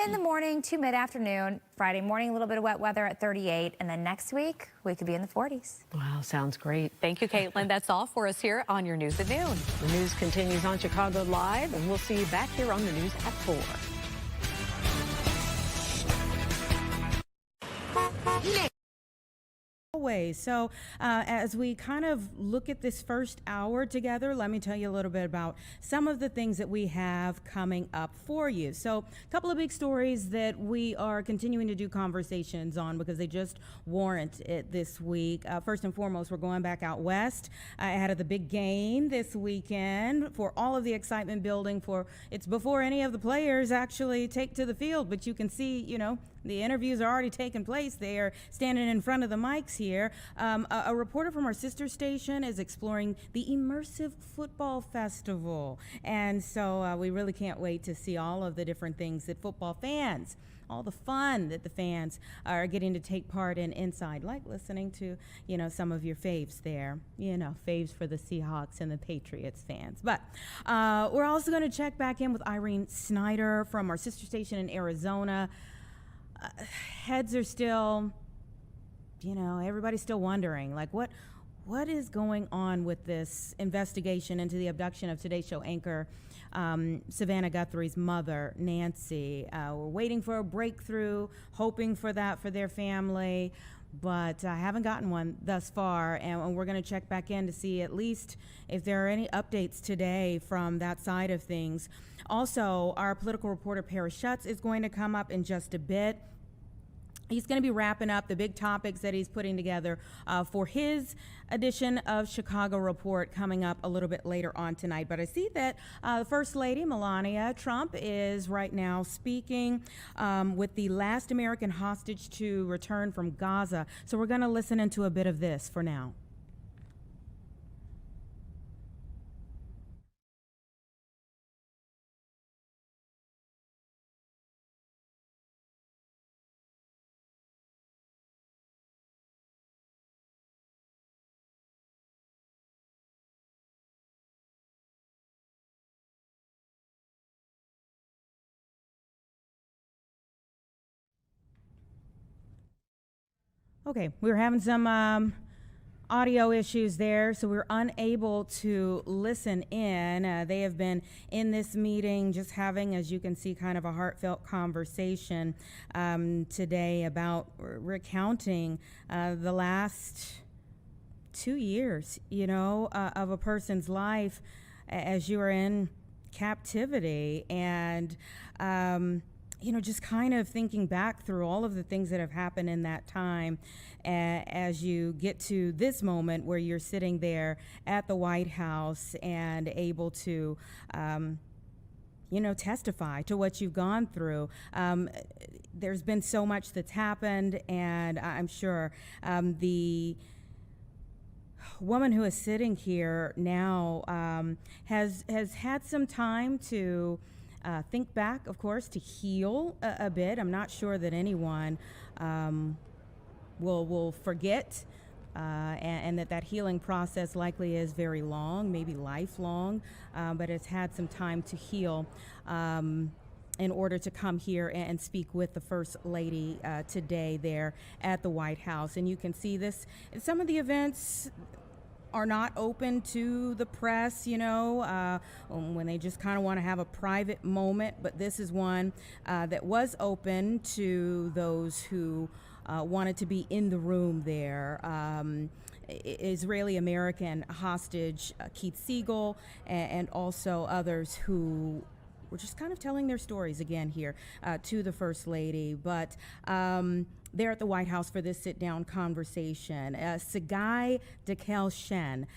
in the morning to mid-afternoon. Friday morning, a little bit of wet weather at 38. And then next week, we could be in the 40s. Wow, sounds great. Thank you, Caitlin. That's all for us here on your News at Noon. The news continues on Chicago Live, and we'll see you back here on the news at 4. So as we kind of look at this first hour together, let me tell you a little bit about some of the things that we have coming up for you. So a couple of big stories that we are continuing to do conversations on because they just warrant it this week. First and foremost, we're going back out west ahead of the big game this weekend for all of the excitement building for it's before any of the players actually take to the field. But you can see, you know, the interviews are already taking place. They are standing in front of the mics here. A reporter from our sister station is exploring the Immersive Football Festival. And so we really can't wait to see all of the different things that football fans, all the fun that the fans are getting to take part in inside, like listening to, you know, some of your faves there, you know, faves for the Seahawks and the Patriots fans. But we're also going to check back in with Irene Snyder from our sister station in Arizona. Heads are still, you know, everybody's still wondering, like, what is going on with this investigation into the abduction of Today Show anchor Savannah Guthrie's mother, Nancy. We're waiting for a breakthrough, hoping for that for their family, but I haven't gotten one thus far, and we're going to check back in to see at least if there are any updates today from that side of things. Also, our political reporter, Paris Schutz, is going to come up in just a bit. He's going to be wrapping up the big topics that he's putting together for his edition of Chicago Report coming up a little bit later on tonight. But I see that First Lady Melania Trump is right now speaking with the last American hostage to return from Gaza. So we're going to listen into a bit of this for now. Okay, we were having some audio issues there, so we were unable to listen in. They have been in this meeting just having, as you can see, kind of a heartfelt conversation today about recounting the last 2 years, you know, of a person's life as you are in captivity. And you know, just kind of thinking back through all of the things that have happened in that time as you get to this moment where you're sitting there at the White House and able to, you know, testify to what you've gone through. There's been so much that's happened, and I'm sure the woman who is sitting here now has had some time to think back, of course, to heal a bit. I'm not sure that anyone will forget, and that healing process likely is very long, maybe lifelong, but it's had some time to heal in order to come here and speak with the First Lady today there at the White House. And you can see this, some of the events are not open to the press, you know, when they just kind of want to have a private moment. But this is one that was open to those who wanted to be in the room there. Israeli-American hostage Keith Siegel and also others who were just kind of telling their stories again here to the First Lady. But they're at the White House for this sit-down conversation. Sagai Dekel Shen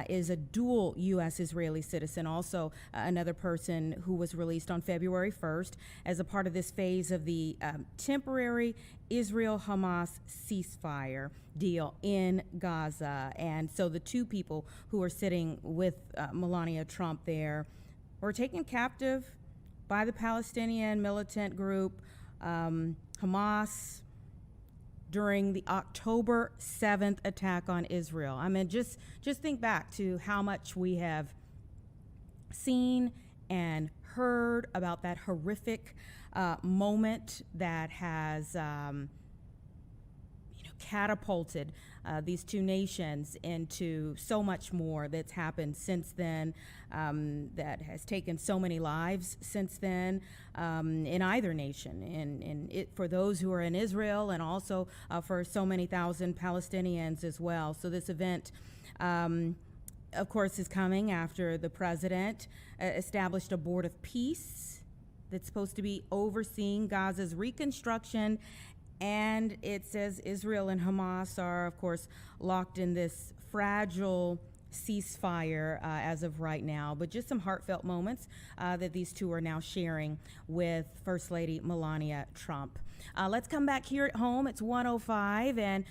is a dual U.S.-Israeli citizen, also another person who was released on February 1st as a part of this phase of the temporary Israel-Hamas ceasefire deal in Gaza. And so the two people who are sitting with Melania Trump there were taken captive by the Palestinian militant group Hamas during the October 7th attack on Israel. I mean, just think back to how much we have seen and heard about that horrific moment that has catapulted these two nations into so much more that's happened since then, that has taken so many lives since then, in either nation, and it for those who are in Israel, and also for so many thousand Palestinians as well. So this event, of course, is coming after the president established a board of peace that's supposed to be overseeing Gaza's reconstruction. And it says Israel and Hamas are, of course, locked in this fragile ceasefire as of right now. But just some heartfelt moments that these two are now sharing with First Lady Melania Trump. Let's come back here at home. It's 1:05, and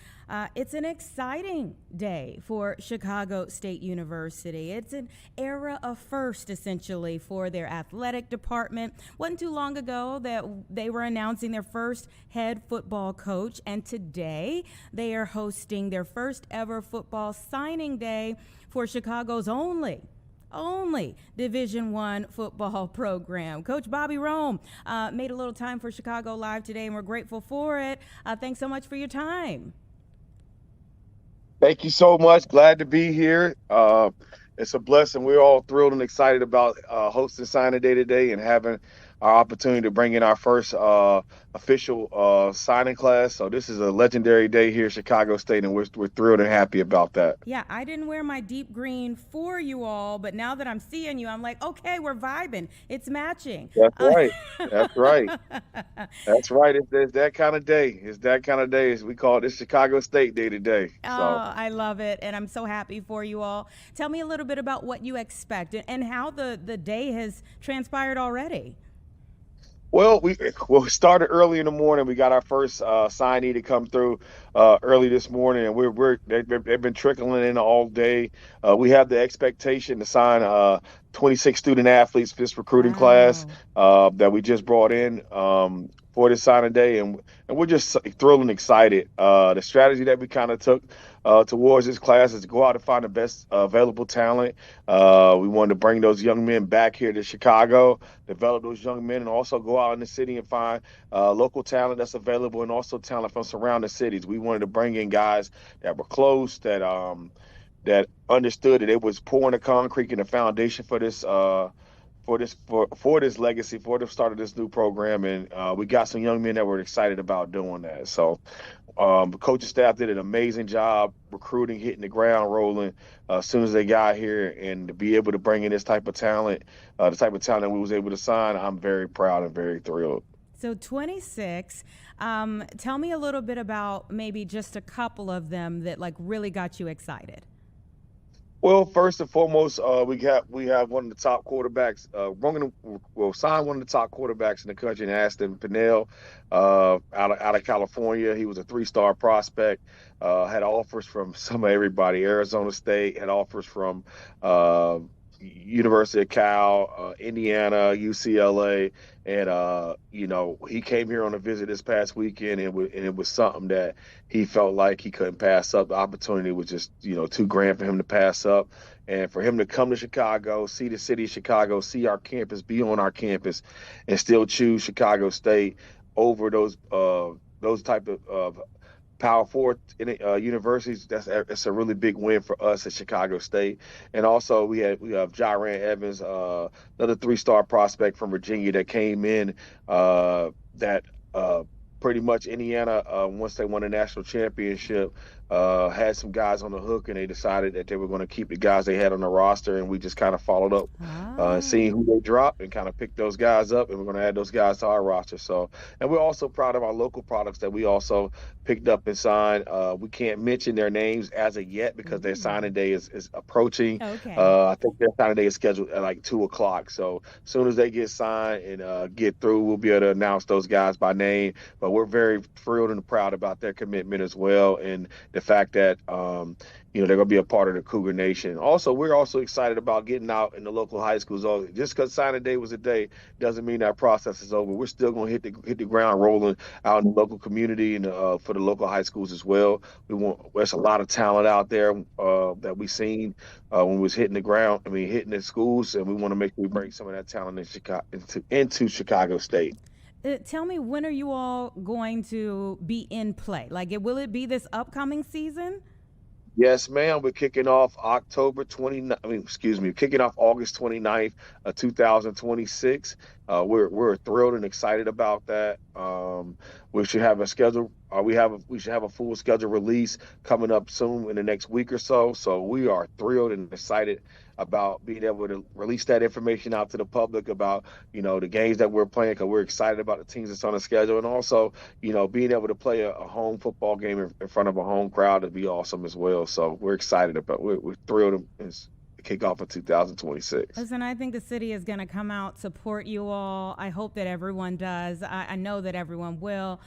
it's an exciting day for Chicago State University. It's an era of first, essentially, for their athletic department. Wasn't too long ago that they were announcing their first head football coach, and today they are hosting their first ever football signing day for Chicago's only Division I football program. Coach Bobby Rome made a little time for Chicago Live today, and we're grateful for it. Thanks so much for your time. Thank you so much. Glad to be here. It's a blessing. We're all thrilled and excited about hosting Signing Day today and having our opportunity to bring in our first official signing class. So this is a legendary day here at Chicago State, and we're thrilled and happy about that. Yeah, I didn't wear my deep green for you all, but now that I'm seeing you, I'm like, okay, we're vibing. It's matching. That's right. That's right. That's right. It's that kind of day. It's that kind of day. We call it the Chicago State Day today. Oh, I love it, and I'm so happy for you all. Tell me a little bit about what you expect and how the day has transpired already. Well, we started early in the morning. We got our first signee to come through early this morning, and they've been trickling in all day. We have the expectation to sign 26 student athletes for this recruiting class that we just brought in for this signing day, and we're just thrilled and excited. The strategy that we kind of took towards this class is to go out and find the best available talent. We wanted to bring those young men back here to Chicago, develop those young men, and also go out in the city and find local talent that's available, and also talent from surrounding cities. We wanted to bring in guys that were close, that understood that it was pouring the concrete and the foundation for this for this legacy, for the start of this new program, and we got some young men that were excited about doing that. So the coaching staff did an amazing job recruiting, hitting the ground rolling as soon as they got here, and to be able to bring in this type of talent, the type of talent we was able to sign, I'm very proud and very thrilled. So 26, tell me a little bit about maybe just a couple of them that like really got you excited. Well, first and foremost, we have one of the top quarterbacks. We'll sign one of the top quarterbacks in the country, Aston Pennell, out of California. He was a 3-star prospect. Had offers from some of everybody. Arizona State, had offers from University of Cal, Indiana, UCLA, and he came here on a visit this past weekend, and it was something that he felt like he couldn't pass up. The opportunity was just too grand for him to pass up, and for him to come to Chicago, see the city of Chicago, see our campus, be on our campus, and still choose Chicago State over those type of Power 4 universities. It's a really big win for us at Chicago State. And also we have Jaron Evans, another 3-star prospect from Virginia that came in that pretty much Indiana, once they won a national championship, had some guys on the hook, and they decided that they were going to keep the guys they had on the roster, and we just kind of followed up, seeing who they dropped, and kind of picked those guys up, and we're going to add those guys to our roster. So, and we're also proud of our local products that we also picked up and signed. We can't mention their names as of yet because their signing day is approaching. Okay. I think their signing day is scheduled at like 2:00. So as soon as they get signed and get through, we'll be able to announce those guys by name. But we're very thrilled and proud about their commitment as well, and the fact that they're going to be a part of the Cougar Nation. Also, we're also excited about getting out in the local high schools. Just because signing day was a day doesn't mean that process is over. We're still going to hit the ground rolling out in the local community and for the local high schools as well. There's a lot of talent out there that we seen when we was hitting the schools, and we want to make sure we bring some of that talent into Chicago State. Tell me, when are you all going to be in play? Like, will it be this upcoming season? Yes, ma'am. We're kicking off October 29th. I mean, excuse me, kicking off August 29th, 2026. We're thrilled and excited about that. We should have a schedule. We should have a full schedule release coming up soon in the next week or so. So we are thrilled and excited about being able to release that information out to the public about the games that we're playing, because we're excited about the teams that's on the schedule, and also being able to play a home football game in front of a home crowd would be awesome as well. So we're excited about. We're thrilled to kick off in 2026. Listen, I think the city is going to come out, support you all. I hope that everyone does. I know that everyone will.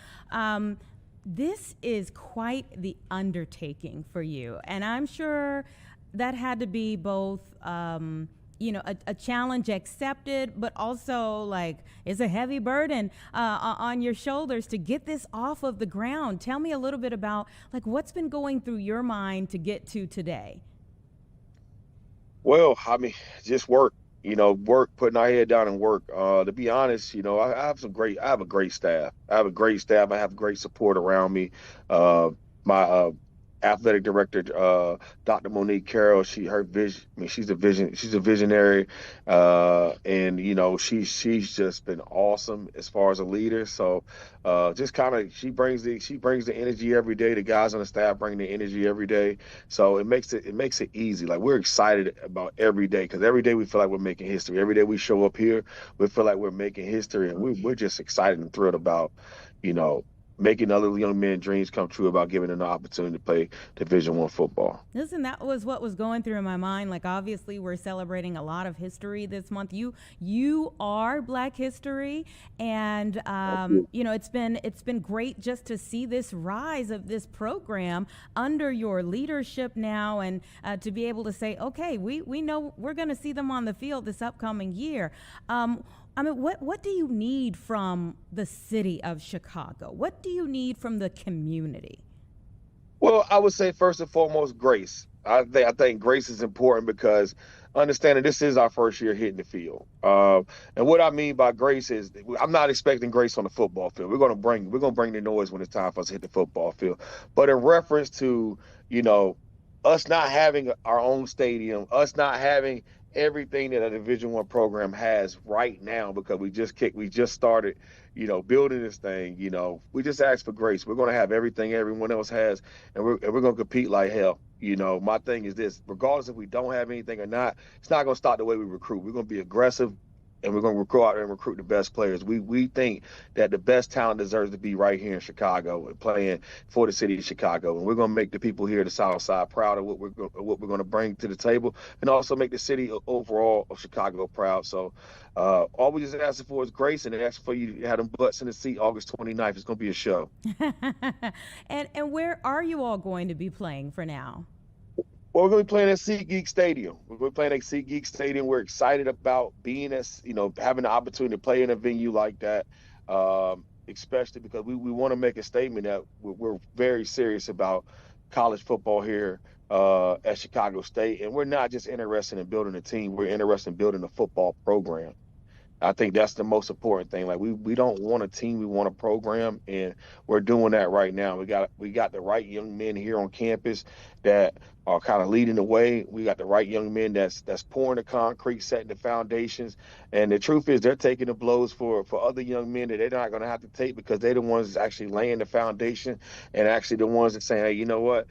This is quite the undertaking for you, and I'm sure that had to be both a challenge accepted, but also like it's a heavy burden on your shoulders to get this off of the ground. Tell me a little bit about like what's been going through your mind to get to today. Well, I mean, just work. Work, putting our head down and work. To be honest, I have a great staff. I have great support around me. My athletic director, Dr. Monique Carroll, her vision. I mean, she's a visionary, and she's just been awesome as far as a leader. So, just kind of she brings the energy every day. The guys on the staff bring the energy every day. So it makes it easy. Like, we're excited about every day, because every day we feel like we're making history. Every day we show up here, we feel like we're making history, and we're just excited and thrilled about making other young men's dreams come true, about giving them the opportunity to play Division I football. Listen, that was what was going through in my mind. Like, obviously, we're celebrating a lot of history this month. You are Black History, and it's been great just to see this rise of this program under your leadership now, and to be able to say, okay, we know we're going to see them on the field this upcoming year. I mean, what do you need from the city of Chicago? What do you need from the community? Well, I would say first and foremost, grace. I think grace is important, because understanding this is our first year hitting the field. And what I mean by grace is I'm not expecting grace on the football field. We're gonna bring the noise when it's time for us to hit the football field. But in reference to us not having our own stadium, us not having everything that a Division I program has right now, because we just started, building this thing. We just ask for grace. We're going to have everything everyone else has, and we're going to compete like hell. My thing is this: regardless if we don't have anything or not, it's not going to stop the way we recruit. We're going to be aggressive, and we're going to go out there and recruit the best players. We think that the best talent deserves to be right here in Chicago and playing for the city of Chicago. And we're going to make the people here at the South Side proud of what we're going to bring to the table, and also make the city overall of Chicago proud. So all we just asking for is grace, and asking for you to have them butts in the seat August 29th. It's going to be a show. And where are you all going to be playing for now? Well, we're going to be playing at SeatGeek Stadium. We're playing at SeatGeek Stadium. We're excited about being having the opportunity to play in a venue like that, especially because we want to make a statement that we're very serious about college football here at Chicago State. And we're not just interested in building a team. We're interested in building a football program. I think that's the most important thing. Like, we don't want a team, we want a program, and we're doing that right now. We got the right young men here on campus that are kind of leading the way. We got the right young men that's pouring the concrete, setting the foundations. And the truth is, they're taking the blows for other young men that they're not going to have to take, because they're the ones that's actually laying the foundation, and actually the ones that saying, hey, you know what?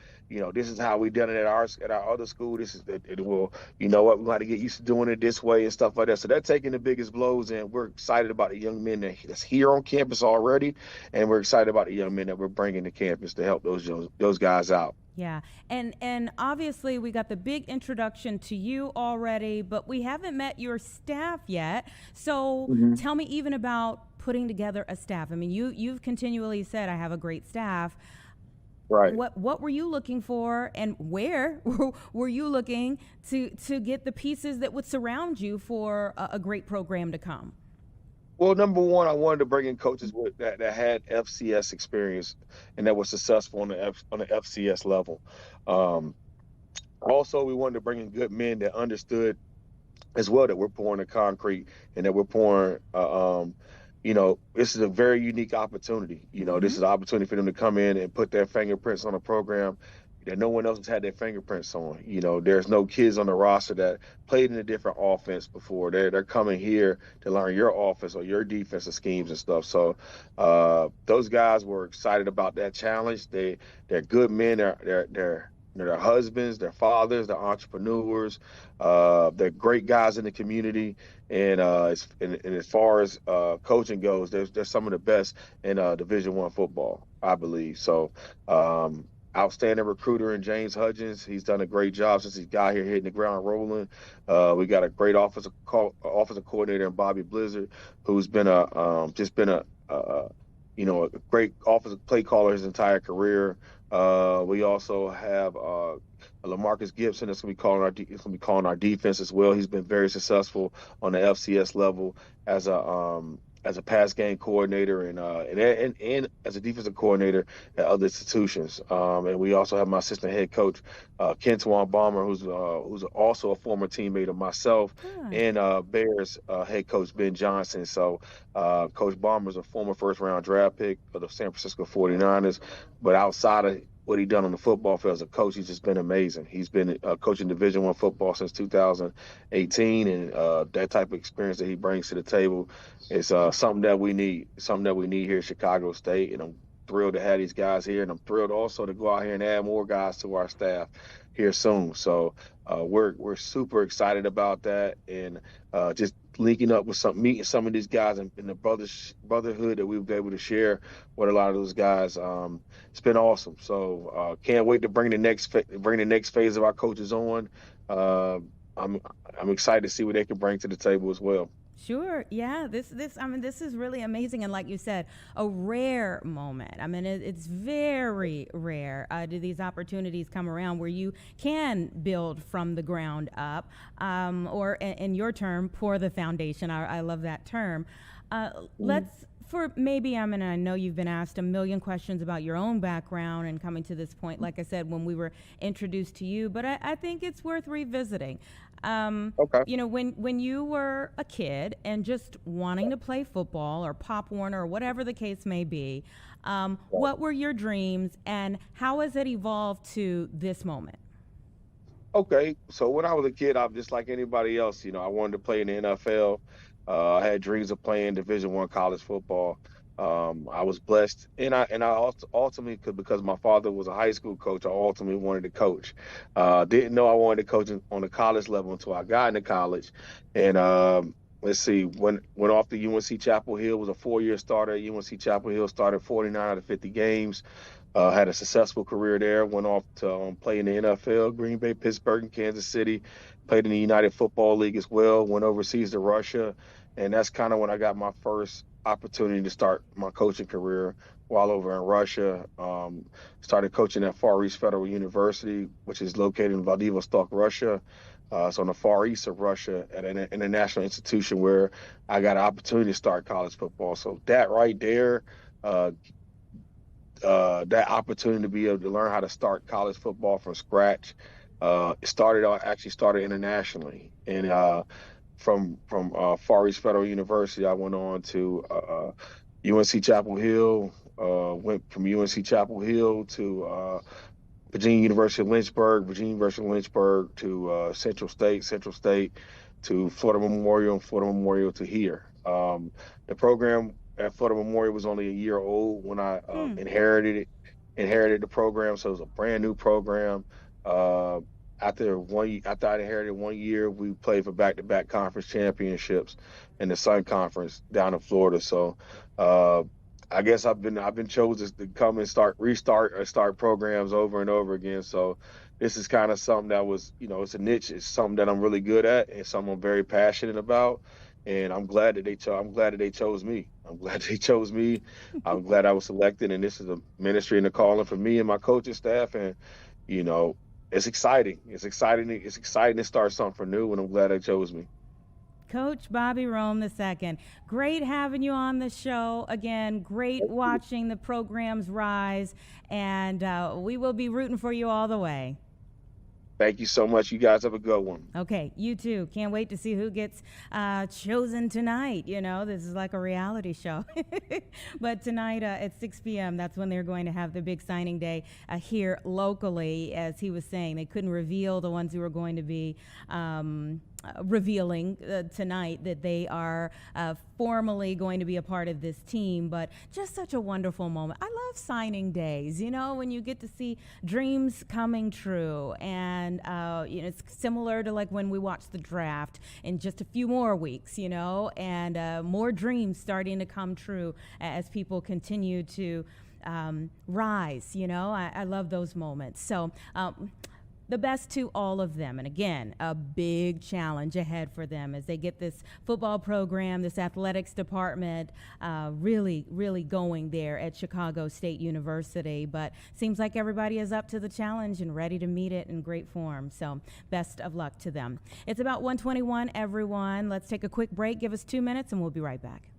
This is how we done it at our other school. This is it will. You know what? We got to get used to doing it this way and stuff like that. So they're taking the biggest blows, and we're excited about the young men that's here on campus already, and we're excited about the young men that we're bringing to campus to help those guys out. Yeah, and obviously we got the big introduction to you already, but we haven't met your staff yet. So tell me even about putting together a staff. I mean, you've continually said I have a great staff. Right. What were you looking for, and where were you looking to get the pieces that would surround you for a great program to come? Well, number one, I wanted to bring in coaches that had FCS experience and that were successful on the FCS level. Also, we wanted to bring in good men that understood as well that we're pouring the concrete, and that we're pouring this is a very unique opportunity. This is an opportunity for them to come in and put their fingerprints on a program that no one else has had their fingerprints on. There's no kids on the roster that played in a different offense before. They're coming here to learn your offense or your defensive schemes and stuff. So those guys were excited about that challenge. They're good men. They're husbands, they're fathers, they're entrepreneurs. They're great guys in the community. And as far as coaching goes, they're some of the best in Division I football, I believe. So outstanding recruiter in James Hudgens. He's done a great job since he got here, hitting the ground rolling. We got a great offensive coordinator in Bobby Blizzard, who's been a great offensive play caller his entire career. We also have LaMarcus Gibson that's going to be calling our defense as well. He's been very successful on the FCS level as a pass game coordinator and as a defensive coordinator at other institutions. And we also have my assistant head coach, Kentuan Balmer, who's also a former teammate of myself, and Bears head coach Ben Johnson. So Coach Balmer is a former first-round draft pick of the San Francisco 49ers, but outside of what he done on the football field as a coach, he's just been amazing. He's been coaching Division I football since 2018, and that type of experience that he brings to the table is something that we need. Something that we need here at Chicago State, and I'm thrilled to have these guys here, and I'm thrilled also to go out here and add more guys to our staff here soon. So we're super excited about that, and just linking up with meeting some of these guys in the brotherhood that we've been able to share with a lot of those guys. It's been awesome. So can't wait to bring the next phase of our coaches on. I'm excited to see what they can bring to the table as well. Sure. Yeah. This is really amazing. And like you said, a rare moment. I mean, it's very rare. Do these opportunities come around where you can build from the ground up, or in your term, pour the foundation. I love that term. I know you've been asked a million questions about your own background and coming to this point, like I said, when we were introduced to you, but I think it's worth revisiting. Okay. When you were a kid and just wanting to play football or Pop Warner or whatever the case may be, what were your dreams and how has it evolved to this moment? Okay. So when I was a kid, I'm just like anybody else. I wanted to play in the NFL. I had dreams of playing Division I college football. I was blessed, and I ultimately, because my father was a high school coach, I ultimately wanted to coach. Didn't know I wanted to coach on the college level until I got into college. And went off to UNC Chapel Hill, was a 4-year starter at UNC Chapel Hill, started 49 out of 50 games. Had a successful career there, went off to play in the NFL, Green Bay, Pittsburgh, and Kansas City, played in the United Football League as well, went overseas to Russia, and that's kind of when I got my first opportunity to start my coaching career while over in Russia. Started coaching at Far East Federal University, which is located in Vladivostok, Russia. So on the far east of Russia at an international institution where I got an opportunity to start college football. So that right there, that opportunity to be able to learn how to start college football from scratch, started internationally. And from Far East Federal University, I went on to UNC Chapel Hill, went from UNC Chapel Hill to Virginia University of Lynchburg to Central State to Florida Memorial to here. The program at Florida Memorial was only a year old when I inherited the program, so it was a brand new program. After I inherited 1 year, we played for back-to-back conference championships in the Sun Conference down in Florida. So I guess I've been chosen to come and start programs over and over again. So this is kind of something that was, it's a niche. It's something that I'm really good at and something I'm very passionate about. And I'm glad that they chose me. I'm glad they chose me. I'm glad I was selected. And this is a ministry and a calling for me and my coaching staff. And, it's exciting. It's exciting to start something new, and I'm glad they chose me. Coach Bobby Rome II. Great having you on the show. Again, great watching the programs rise, and we will be rooting for you all the way. Thank you so much. You guys have a good one. Okay, you too. Can't wait to see who gets chosen tonight. You know, this is like a reality show. But tonight at 6 p.m., that's when they're going to have the big signing day here locally. As he was saying, they couldn't reveal the ones who were going to be revealing tonight that they are formally going to be a part of this team, but just such a wonderful moment. I love signing days, you know, when you get to see dreams coming true. And you know, it's similar to like when we watch the draft in just a few more weeks, you know, and more dreams starting to come true as people continue to rise, you know. I love those moments. So the best to all of them. And again, a big challenge ahead for them as they get this football program, this athletics department really going there at Chicago State University. But seems like everybody is up to the challenge and ready to meet it in great form. So best of luck to them. It's about 1:21, everyone. Let's take a quick break. Give us 2 minutes and we'll be right back.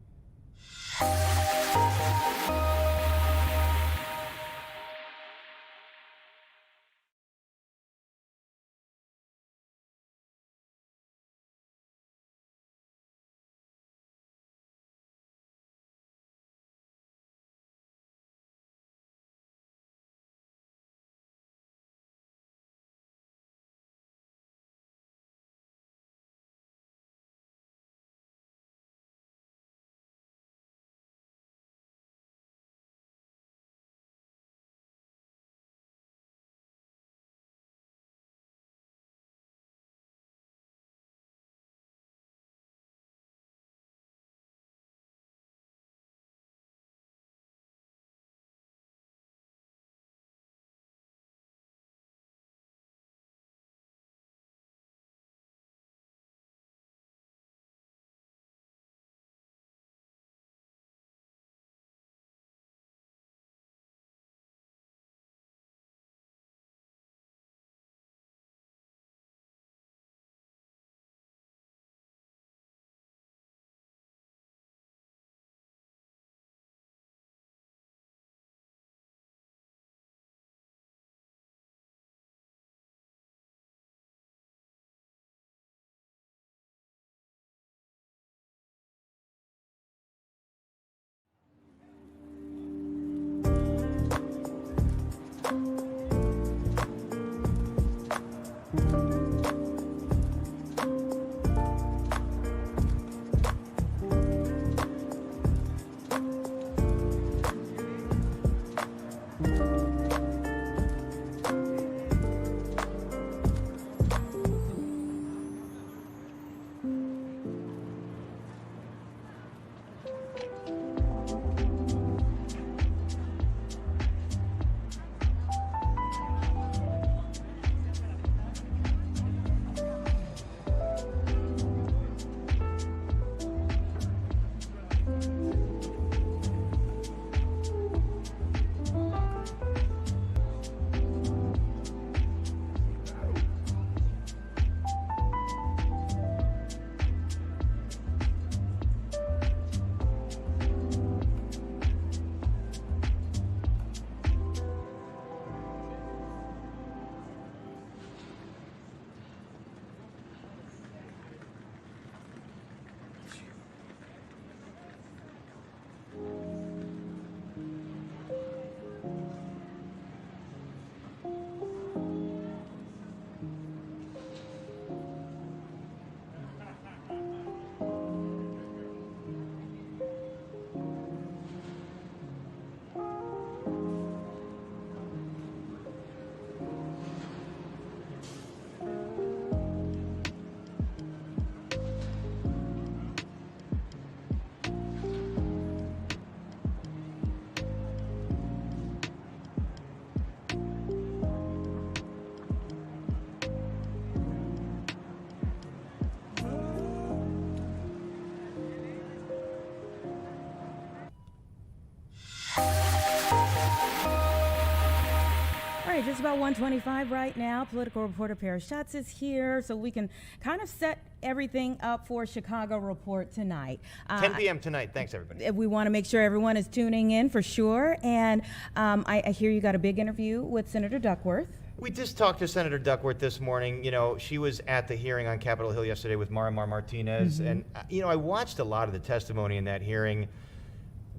right, just about 1:25 right now. Political reporter Paris Schatz is here, so we can kind of set everything up for Chicago Report tonight. 10 p.m. tonight. Thanks, everybody. We want to make sure everyone is tuning in for sure. And I hear you got a big interview with Senator Duckworth. We just talked to Senator Duckworth this morning. You know, she was at the hearing on Capitol Hill yesterday with Marimar Martinez. And, you know, I watched a lot of the testimony in that hearing.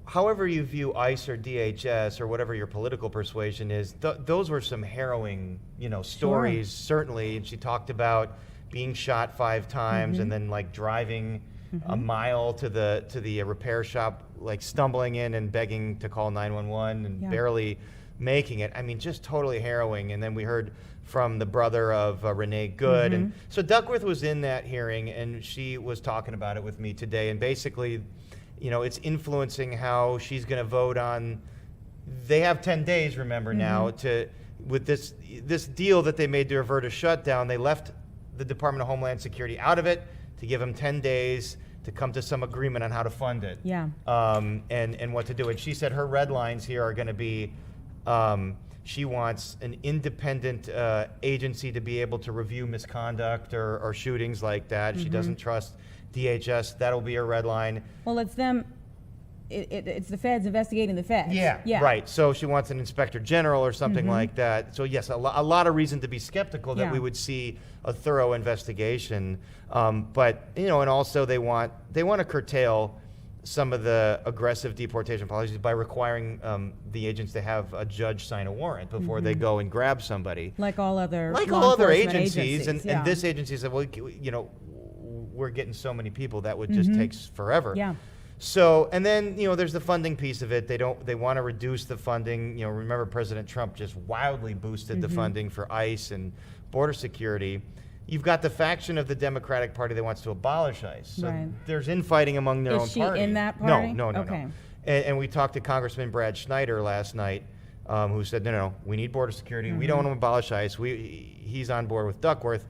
However you view ICE or DHS or whatever your political persuasion is, those were some harrowing, you know, stories, certainly. And she talked about being shot 5 times and then like driving a mile to the repair shop, like stumbling in and begging to call 911 and barely making it. I mean, just totally harrowing. And then we heard from the brother of Renee Good. And so Duckworth was in that hearing, and she was talking about it with me today. And basically, you know, it's influencing how she's going to vote on. They have 10 days, remember now, with this deal that they made to avert a shutdown. They left the Department of Homeland Security out of it to give them 10 days to come to some agreement on how to fund it. And what to do. And she said her red lines here are going to be, she wants an independent agency to be able to review misconduct or shootings like that. She doesn't trust DHS. That'll be a red line. Well, it's them. It's the feds investigating the feds. Yeah, right. So she wants an inspector general or something like that. So yes, a lot of reason to be skeptical that we would see a thorough investigation. But you know, and also they want to curtail some of the aggressive deportation policies by requiring the agents to have a judge sign a warrant before they go and grab somebody. Like all other agencies. And this agency said, well, you know, we're getting so many people that would just take forever. So, and then, you know, there's the funding piece of it. They want to reduce the funding. You know, remember President Trump just wildly boosted the funding for ICE and border security. You've got the faction of the Democratic Party that wants to abolish ICE. So there's infighting among their own party. Is she in that party? No. Okay. And we talked to Congressman Brad Schneider last night, who said, no, we need border security. We don't want to abolish ICE. He's on board with Duckworth.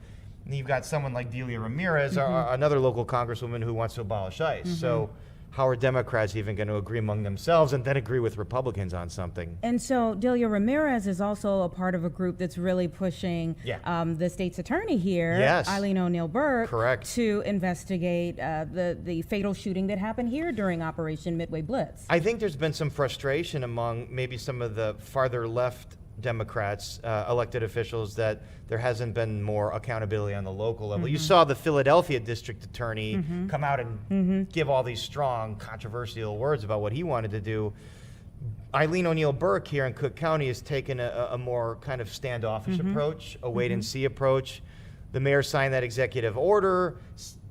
And you've got someone like Delia Ramirez, another local congresswoman who wants to abolish ICE. So how are Democrats even going to agree among themselves and then agree with Republicans on something? And so Delia Ramirez is also a part of a group that's really pushing the state's attorney here, Eileen O'Neill Burke, to investigate the fatal shooting that happened here during Operation Midway Blitz. I think there's been some frustration among maybe some of the farther left Democrats, elected officials, that there hasn't been more accountability on the local level. You saw the Philadelphia district attorney come out and give all these strong, controversial words about what he wanted to do. Eileen O'Neill Burke here in Cook County has taken a more kind of standoffish approach, a wait-and-see approach. The mayor signed that executive order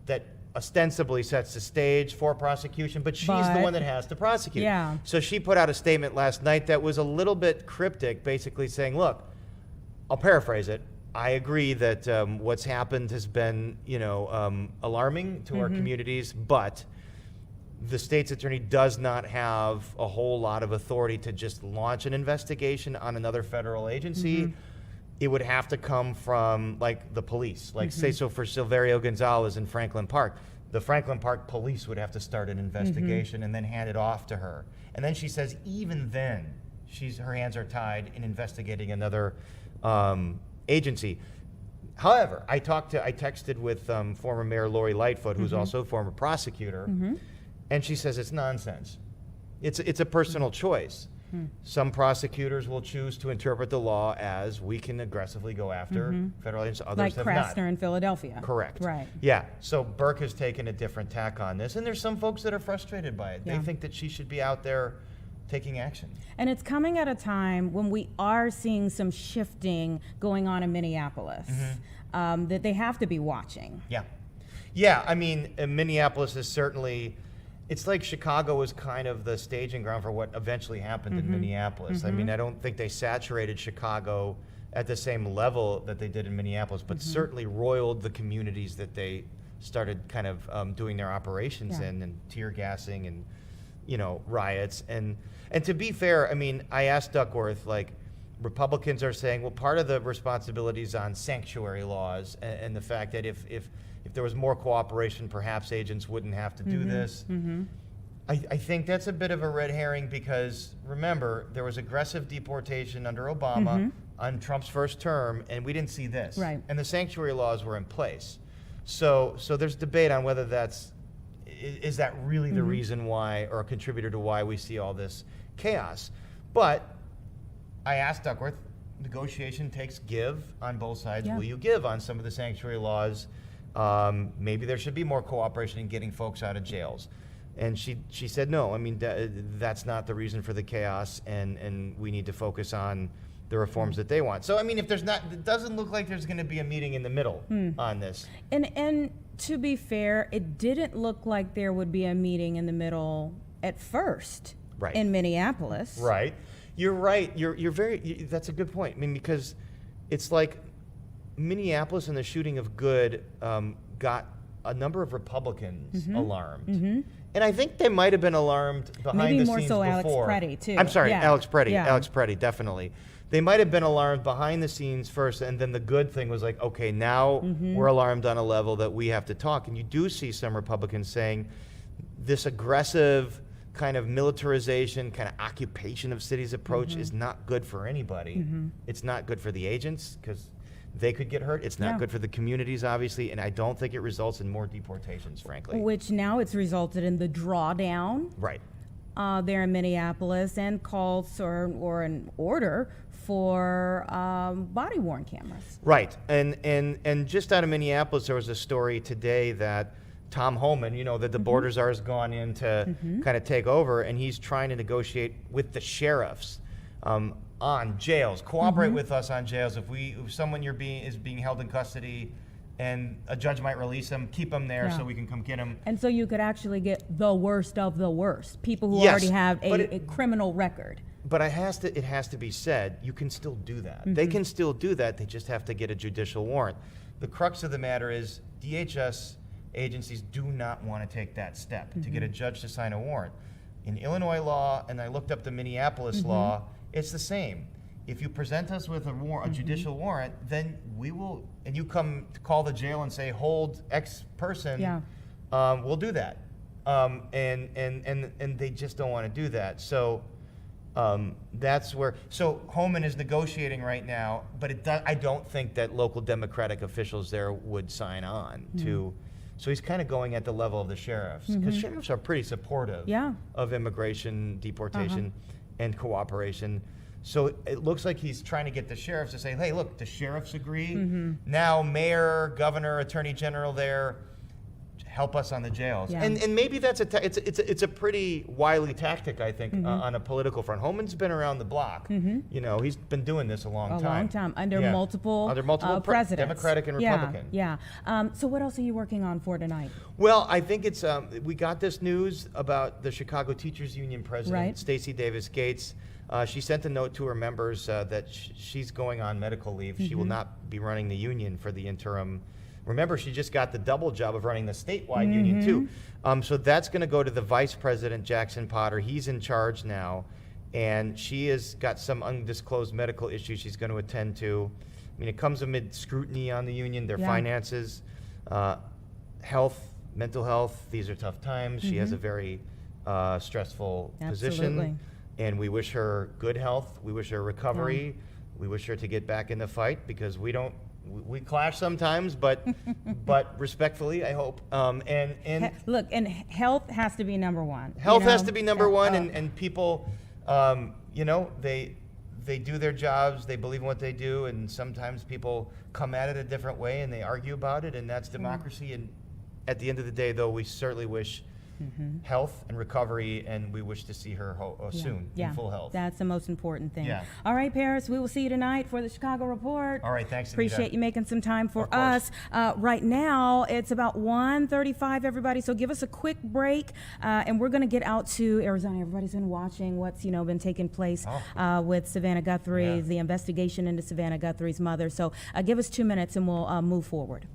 that ostensibly sets the stage for prosecution, but she's the one that has to prosecute. So she put out a statement last night that was a little bit cryptic, basically saying, look, I'll paraphrase it. I agree that what's happened has been, you know, alarming to our communities, but the state's attorney does not have a whole lot of authority to just launch an investigation on another federal agency. It would have to come from, like, the police. Like, say, so for Silverio Gonzalez in Franklin Park, the Franklin Park police would have to start an investigation and then hand it off to her. And then she says, even then, her hands are tied in investigating another agency. However, I texted with former Mayor Lori Lightfoot, who's also a former prosecutor, and she says it's nonsense. It's a personal choice. Some prosecutors will choose to interpret the law as we can aggressively go after federal agents. Others like have Krasner not. in Philadelphia. Correct. Right. Yeah. So Burke has taken a different tack on this, and there's some folks that are frustrated by it. They think that she should be out there taking action. And it's coming at a time when we are seeing some shifting going on in Minneapolis that they have to be watching. Yeah. I mean, Minneapolis is certainly. It's like Chicago was kind of the staging ground for what eventually happened in Minneapolis. I mean, I don't think they saturated Chicago at the same level that they did in Minneapolis, but certainly roiled the communities that they started kind of doing their operations in, and tear gassing and, you know, riots. And to be fair, I mean, I asked Duckworth, like, Republicans are saying, well, part of the responsibilities on sanctuary laws and the fact that if there was more cooperation, perhaps agents wouldn't have to do this. I think that's a bit of a red herring because, remember, there was aggressive deportation under Obama on Trump's first term, and we didn't see this. And the sanctuary laws were in place. So there's debate on whether is that really the reason why, or a contributor to why we see all this chaos. But I asked Duckworth, negotiation takes give on both sides. Yeah. Will you give on some of the sanctuary laws? Maybe there should be more cooperation in getting folks out of jails. And she said, no, I mean, that's not the reason for the chaos, and we need to focus on the reforms that they want. So, I mean, if there's not, it doesn't look like there's going to be a meeting in the middle on this. And to be fair, it didn't look like there would be a meeting in the middle at first in Minneapolis. Right. You're right. That's a good point. I mean, because it's like Minneapolis and the shooting of Good got a number of Republicans alarmed. And I think they might have been alarmed behind the scenes before. Maybe more so Alex Preddy, too. I'm sorry, Yeah. Alex Preddy. Yeah. Alex Preddy, definitely. They might have been alarmed behind the scenes first, and then the Good thing was like, okay, now we're alarmed on a level that we have to talk. And you do see some Republicans saying this aggressive kind of militarization, kind of occupation of cities approach is not good for anybody. It's not good for the agents because they could get hurt. It's not good for the communities, obviously, and I don't think it results in more deportations, frankly. Which now it's resulted in the drawdown there in Minneapolis and calls or an order for body-worn cameras. Right, and just out of Minneapolis, there was a story today that Tom Homan, you know, that the border czar has gone in to kind of take over, and he's trying to negotiate with the sheriffs on jails. Cooperate with us on jails. If someone is being held in custody and a judge might release them, keep them there so we can come get them. And so you could actually get the worst of the worst, people who already have a criminal record. But it has to be said, you can still do that. They can still do that. They just have to get a judicial warrant. The crux of the matter is DHS agencies do not want to take that step to get a judge to sign a warrant. In Illinois law, and I looked up the Minneapolis law, it's the same. If you present us with a judicial warrant, then we will, and you come to call the jail and say, hold X person, we'll do that. And they just don't want to do that. So that's where, so Homan is negotiating right now, but I don't think that local Democratic officials there would sign on to. So he's kind of going at the level of the sheriffs, because sheriffs are pretty supportive of immigration, deportation, and cooperation. So it looks like he's trying to get the sheriffs to say, hey, look, the sheriffs agree. Now mayor, governor, attorney general there, help us on the jails. And maybe that's it's a pretty wily tactic, I think, on a political front. Homan's been around the block. You know, he's been doing this a long time. Under multiple presidents. Democratic and Republican. So what else are you working on for tonight? Well, I think it's we got this news about the Chicago Teachers Union president, Stacey Davis Gates. She sent a note to her members that she's going on medical leave. She will not be running the union for the interim. Remember, she just got the double job of running the statewide union, too. So that's going to go to the vice president, Jackson Potter. He's in charge now, and she has got some undisclosed medical issues she's going to attend to. I mean, it comes amid scrutiny on the union, their finances, health, mental health. These are tough times. She has a very stressful position, and we wish her good health. We wish her recovery. We wish her to get back in the fight, because we clash sometimes, but respectfully, I hope. Look, and health has to be number one. Health has to be number one, and people, you know, they do their jobs, they believe in what they do, and sometimes people come at it a different way and they argue about it, and that's democracy. And at the end of the day, though, we certainly wish health and recovery, and we wish to see her soon in full health. That's the most important thing. All right, Paris, we will see you tonight for the Chicago Report. All right, thanks, Anita. Appreciate you making some time for us. Right now, it's about 1:35, everybody, so give us a quick break, and we're going to get out to Arizona. Everybody's been watching what's, been taking place with Savannah Guthrie, the investigation into Savannah Guthrie's mother. So give us 2 minutes, and we'll move forward.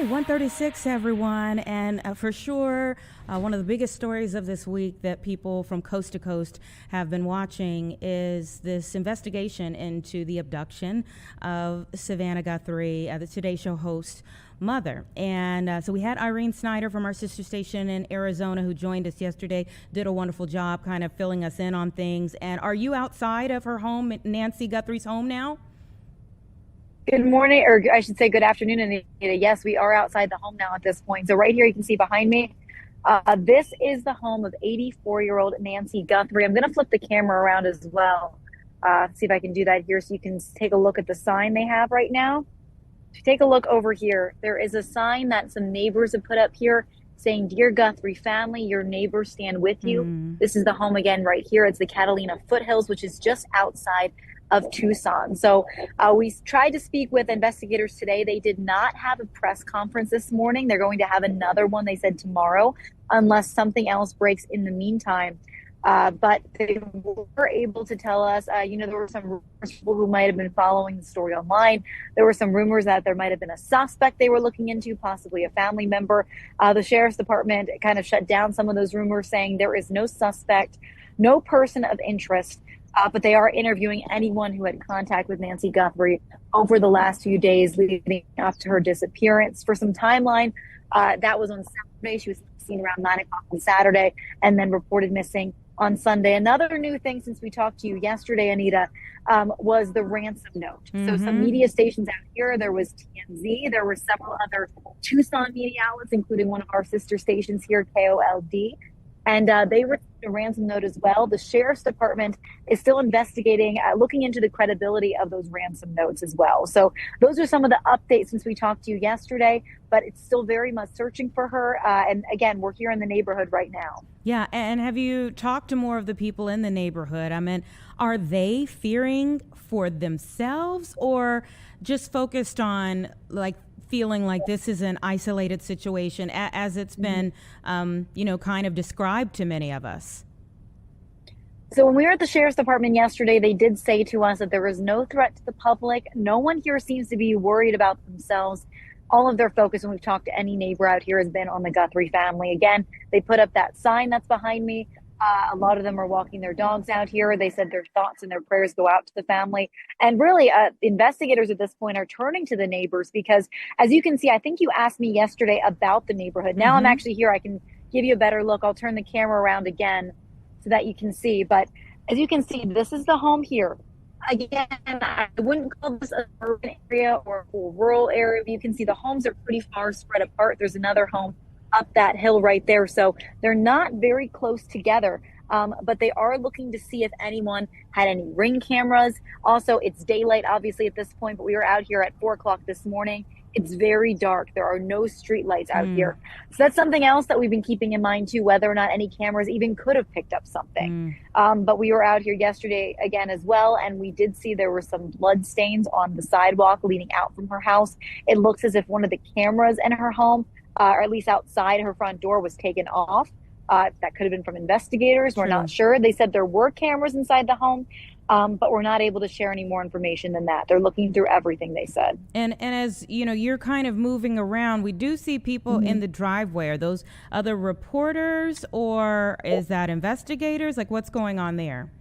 right, 136, everyone. And for sure, one of the biggest stories of this week that people from coast to coast have been watching is this investigation into the abduction of Savannah Guthrie, the Today Show host mother. And so we had Irene Snyder from our sister station in Arizona who joined us yesterday, did a wonderful job kind of filling us in on things. And are you outside of her home, Nancy Guthrie's home now? Good morning, or I should say good afternoon, Anita. Yes, we are outside the home now at this point. So right here, you can see behind me, this is the home of 84-year-old Nancy Guthrie. I'm going to flip the camera around as well, see if I can do that here so you can take a look at the sign they have right now. Take a look over here. There is a sign that some neighbors have put up here saying, "Dear Guthrie family, your neighbors stand with you." This is the home again right here. It's the Catalina Foothills, which is just outside of Tucson. So we tried to speak with investigators today. They did not have a press conference this morning. They're going to have another one, they said, tomorrow, unless something else breaks in the meantime. But they were able to tell us, there were some rumors, people who might have been following the story online. There were some rumors that there might have been a suspect they were looking into, possibly a family member. The sheriff's department kind of shut down some of those rumors, saying there is no suspect, no person of interest. But they are interviewing anyone who had contact with Nancy Guthrie over the last few days leading up to her disappearance. For some timeline, that was on Saturday. She was seen around 9 o'clock on Saturday and then reported missing on Sunday. Another new thing since we talked to you yesterday, Anita, was the ransom note. So some media stations out here, there was TMZ, there were several other Tucson media outlets, including one of our sister stations here, KOLD. And they received a ransom note as well. The sheriff's department is still investigating, looking into the credibility of those ransom notes as well. So those are some of the updates since we talked to you yesterday, but it's still very much searching for her. And again, we're here in the neighborhood right now. Yeah, and have you talked to more of the people in the neighborhood? I mean, are they fearing for themselves or just focused on feeling like this is an isolated situation as it's been, kind of described to many of us? So when we were at the sheriff's department yesterday, they did say to us that there is no threat to the public. No one here seems to be worried about themselves. All of their focus when we've talked to any neighbor out here has been on the Guthrie family. Again, they put up that sign that's behind me. A lot of them are walking their dogs out here. They said their thoughts and their prayers go out to the family. And really, investigators at this point are turning to the neighbors because, as you can see, I think you asked me yesterday about the neighborhood. Now I'm actually here. I can give you a better look. I'll turn the camera around again so that you can see. But as you can see, this is the home here. Again, I wouldn't call this an urban area or a rural area. You can see the homes are pretty far spread apart. There's another home up that hill right there. So they're not very close together, but they are looking to see if anyone had any ring cameras. Also, it's daylight, obviously, at this point, but we were out here at 4 o'clock this morning. It's very dark. There are no street lights out here. So that's something else that we've been keeping in mind too, whether or not any cameras even could have picked up something. But we were out here yesterday again as well, and we did see there were some blood stains on the sidewalk leading out from her house. It looks as if one of the cameras in her home, or at least outside her front door, was taken off. That could have been from investigators. We're not sure. They said there were cameras inside the home, but we're not able to share any more information than that. They're looking through everything, they said. And as you know, you're kind of moving around. We do see people in the driveway. Are those other reporters or is that investigators? Like, what's going on there?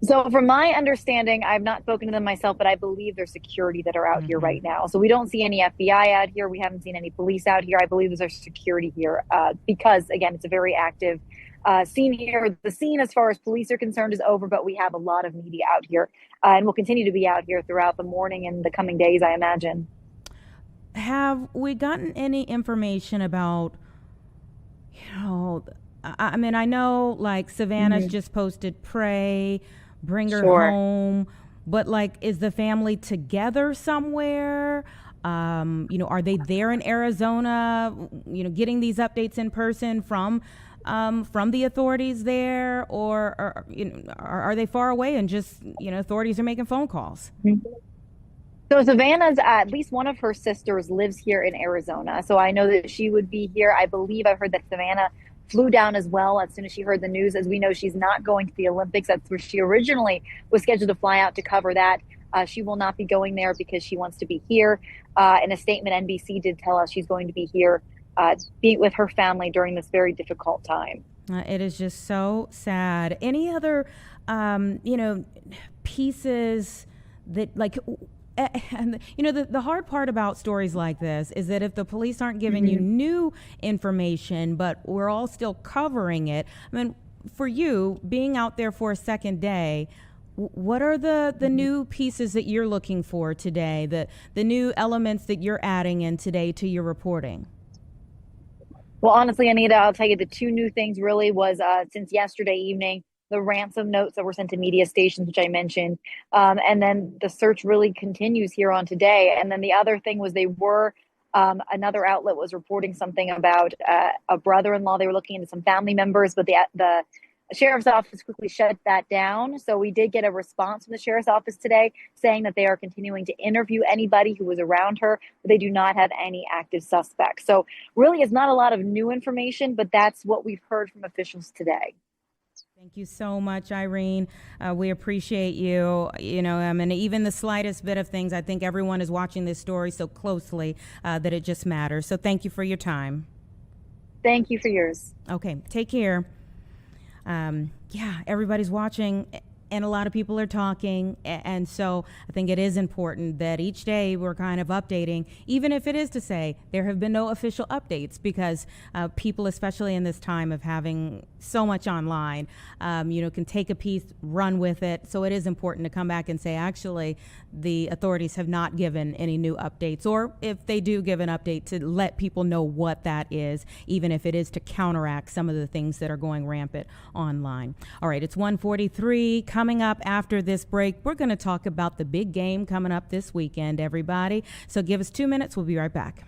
So from my understanding, I've not spoken to them myself, but I believe there's security that are out here right now. So we don't see any FBI out here. We haven't seen any police out here. I believe there's security here because, again, it's a very active scene here. The scene, as far as police are concerned, is over, but we have a lot of media out here and we'll continue to be out here throughout the morning and the coming days, I imagine. Have we gotten any information about, I mean, I know like Savannah's just posted pray, bring her home, but like, is the family together somewhere? Are they there in Arizona, getting these updates in person from the authorities there, or are they far away and just, authorities are making phone calls? So Savannah's, at least one of her sisters lives here in Arizona. So I know that she would be here. I believe I've heard that Savannah flew down as well as soon as she heard the news. As we know, she's not going to the Olympics. That's where she originally was scheduled to fly out to cover that. She will not be going there because she wants to be here. In a statement, NBC did tell us she's going to be here, be with her family during this very difficult time. It is just so sad. Any other, pieces that, like, and the hard part about stories like this is that if the police aren't giving you new information, but we're all still covering it. I mean, for you being out there for a second day, what are the new pieces that you're looking for today? The new elements that you're adding in today to your reporting? Well, honestly, Anita, I'll tell you the two new things really was since yesterday evening, the ransom notes that were sent to media stations, which I mentioned. And then the search really continues here on today. And then the other thing was another outlet was reporting something about a brother-in-law. They were looking into some family members, but the sheriff's office quickly shut that down. So we did get a response from the sheriff's office today saying that they are continuing to interview anybody who was around her, but they do not have any active suspects. So really it's not a lot of new information, but that's what we've heard from officials today. Thank you so much, Irene. We appreciate you. Even the slightest bit of things, I think everyone is watching this story so closely that it just matters. So thank you for your time. Thank you for yours. Okay, take care. Everybody's watching and a lot of people are talking. And so I think it is important that each day we're kind of updating, even if it is to say there have been no official updates, because people, especially in this time of having so much online, can take a piece, run with it. So it is important to come back and say, actually, the authorities have not given any new updates, or if they do give an update, to let people know what that is, even if it is to counteract some of the things that are going rampant online. All right, it's 1:43. Coming up after this break, we're going to talk about the big game coming up this weekend, everybody. So give us 2 minutes. We'll be right back.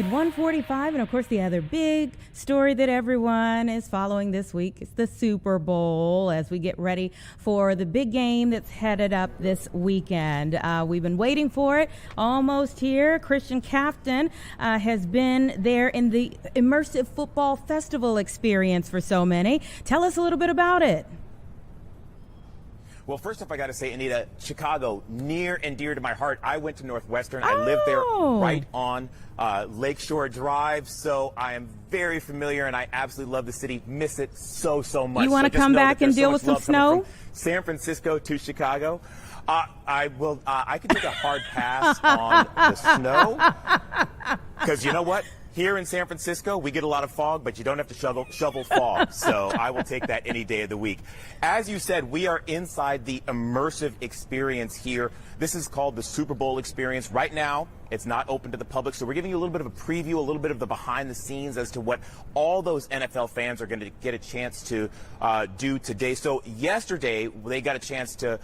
right, 1:45, and of course the other big story that everyone is following this week is the Super Bowl as we get ready for the big game that's headed up this weekend. We've been waiting for it, almost here. Christian Captain has been there in the immersive football festival experience for so many. Tell us a little bit about it. Well, first off, I got to say, Anita, Chicago, near and dear to my heart. I went to Northwestern. I lived there right on Lakeshore Drive, so I am very familiar, and I absolutely love the city. Miss it so much. You want to come back and deal with some snow? San Francisco to Chicago. I can take a hard pass on the snow, because you know what? here in San Francisco, we get a lot of fog, but you don't have to shovel fog. So I will take that any day of the week. As you said, we are inside the immersive experience here. This is called the Super Bowl experience. Right now, it's not open to the public, so we're giving you a little bit of a preview, a little bit of the behind the scenes as to what all those NFL fans are going to get a chance to do today. So yesterday, we got a chance to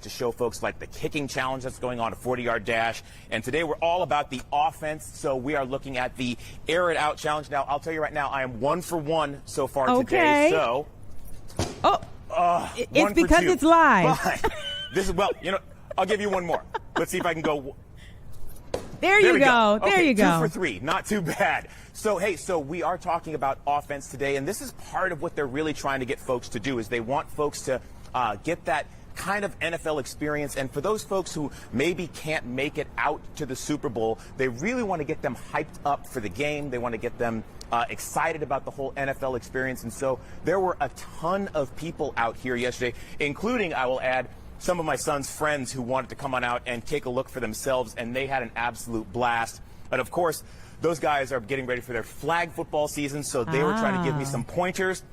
show folks like the kicking challenge that's going on, a 40-yard dash, and today we're all about the offense. So we are looking at the air it out challenge. Now, I'll tell you right now, I am 1 for 1 so far today. So, it's because it's live. But this is, well, you know, I'll give you one more. Let's see if I can go. There you go. Okay, there you go. 2 for 3, not too bad. So, hey, so we are talking about offense today, and this is part of what they're really trying to get folks to do, is they want folks to get that kind of NFL experience. And for those folks who maybe can't make it out to the Super Bowl, they really want to get them hyped up for the game. They want to get them excited about the whole NFL experience. And so there were a ton of people out here yesterday, including, I will add, some of my son's friends who wanted to come on out and take a look for themselves, and they had an absolute blast. And of course, those guys are getting ready for their flag football season, so they were trying to give me some pointers.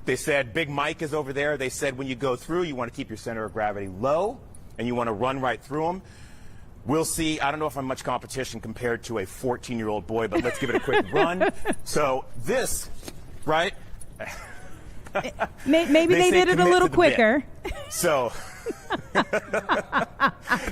They said, Big Mike is over there. They said when you go through, you want to keep your center of gravity low, and you want to run right through them. We'll see. I don't know if I'm much competition compared to a 14-year-old boy, but let's give it a quick run. So this, right? Maybe they did it a little quicker. So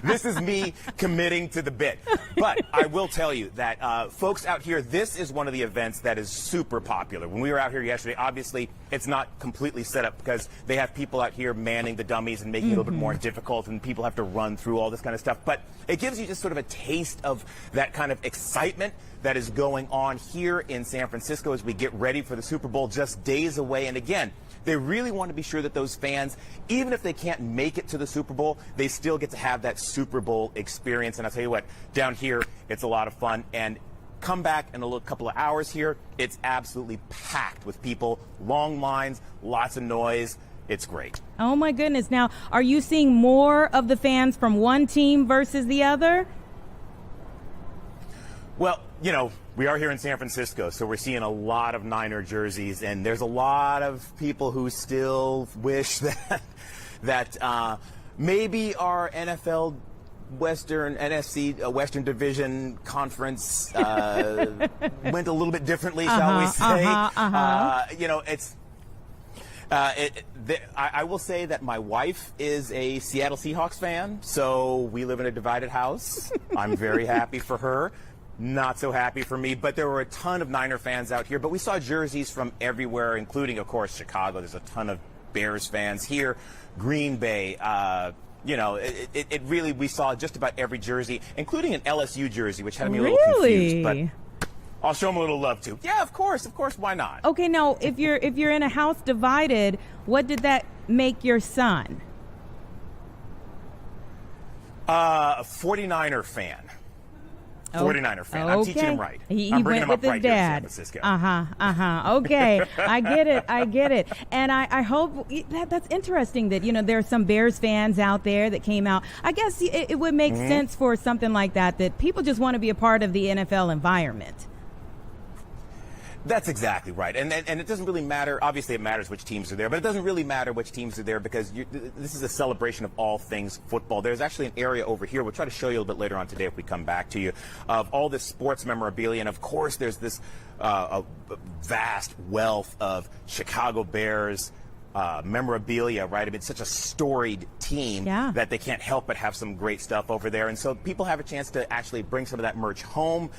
this is me committing to the bit. But I will tell you that folks out here, this is one of the events that is super popular. When we were out here yesterday, obviously it's not completely set up because they have people out here manning the dummies and making it a little bit more difficult, and people have to run through all this kind of stuff. But it gives you just sort of a taste of that kind of excitement that is going on here in San Francisco as we get ready for the Super Bowl, just days away. And again, they really want to be sure that those fans, even if they can't make it to the Super Bowl, they still get to have that Super Bowl experience. And I'll tell you what, down here, it's a lot of fun. And come back in a couple of hours here, it's absolutely packed with people, long lines, lots of noise. It's great. Oh, my goodness. Now, are you seeing more of the fans from one team versus the other? Well, you know, we are here in San Francisco, so we're seeing a lot of Niner jerseys, and there's a lot of people who still wish that maybe our NFL Western NFC Western Division Conference went a little bit differently, shall we say? You know, it's. I will say that my wife is a Seattle Seahawks fan, so we live in a divided house. I'm very happy for her. Not so happy for me, but there were a ton of Niner fans out here. But we saw jerseys from everywhere, including, of course, Chicago. There's a ton of Bears fans here, Green Bay. You know, it really, we saw just about every jersey, including an LSU jersey, which had me a little confused. But I'll show them a little love, too. Yeah, of course, why not? Okay, now, if you're in a house divided, what did that make your son? A 49er fan. 49er fan. Okay. I'm teaching him right. He went with his dad. Okay, I get it. And I hope that's interesting that, you know, there are some Bears fans out there that came out. I guess it would make sense for something like that people just want to be a part of the NFL environment. That's exactly right. And it doesn't really matter. Obviously, it matters which teams are there, but it doesn't really matter which teams are there because this is a celebration of all things football. There's actually an area over here. We'll try to show you a little bit later on today if we come back to you, of all this sports memorabilia. And, of course, there's this a vast wealth of Chicago Bears memorabilia, right? I mean, it's such a storied team that they can't help but have some great stuff over there. And so people have a chance to actually bring some of that merch home,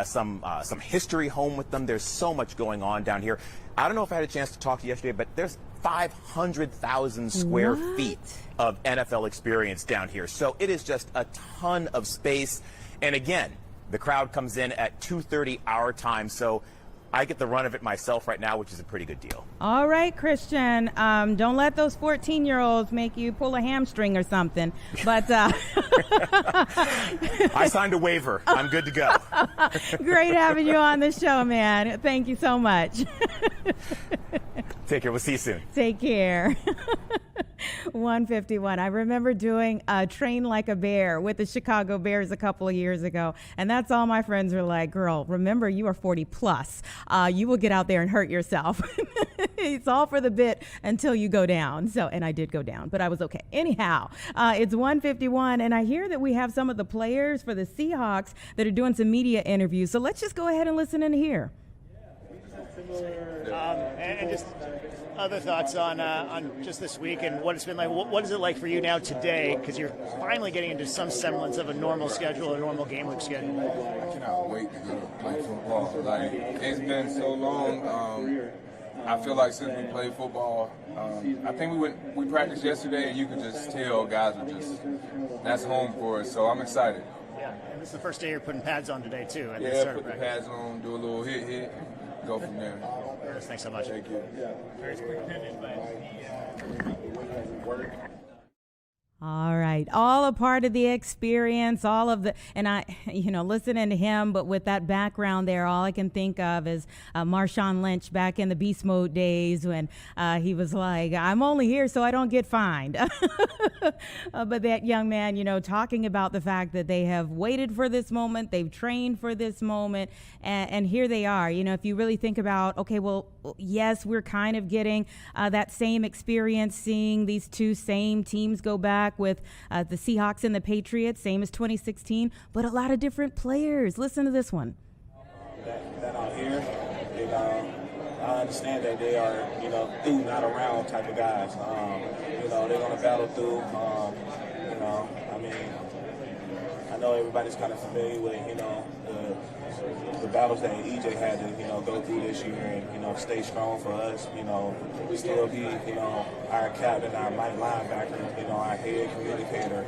some history home with them. There's so much going on down here. I don't know if I had a chance to talk to you yesterday, but there's 500,000 square feet of NFL experience down here. So it is just a ton of space. And again, the crowd comes in at 2:30 our time. So I get the run of it myself right now, which is a pretty good deal. All right, Christian. Don't let those 14-year-olds make you pull a hamstring or something. But I signed a waiver. I'm good to go. Great having you on the show, man. Thank you so much. Take care. We'll see you soon. Take care. 151. I remember doing Train Like a Bear with the Chicago Bears a couple of years ago. And that's all my friends were like, girl, remember you are 40 plus. You will get out there and hurt yourself. It's all for the bit until you go down. So, and I did go down, but I was okay. Anyhow, it's 151. And I hear that we have some of the players for the Seahawks that are doing some media interviews. So let's just go ahead and listen in here. And just other thoughts on just this week and what it's been like. What is it like for you now today? Because you're finally getting into some semblance of a normal schedule, a normal game week schedule. I cannot wait to go play football. Like, it's been so long. I feel like since we played football, I think we practiced yesterday, and you could just tell guys were just, that's home for us. So I'm excited. Yeah, and this is the first day you're putting pads on today too. Yeah, put the pads on, do a little hit, go from there. Thanks so much. Thank you. Very quick opinion, All right. All a part of the experience, all of the, and I, listening to him, but with that background there, all I can think of is Marshawn Lynch back in the beast mode days when he was like, I'm only here so I don't get fined. But that young man, talking about the fact that they have waited for this moment, they've trained for this moment, and here they are. If you really think about, okay, well, yes, we're kind of getting that same experience, seeing these two same teams go back with the Seahawks and the Patriots, same as 2016, but a lot of different players. Listen to this one. That are here, I understand that they are, through, not around type of guys. They're going to battle through. I know everybody's kind of familiar with, the battles that EJ had to, go through this year and, stay strong for us. We still be, our captain, our Mike linebacker, our head communicator,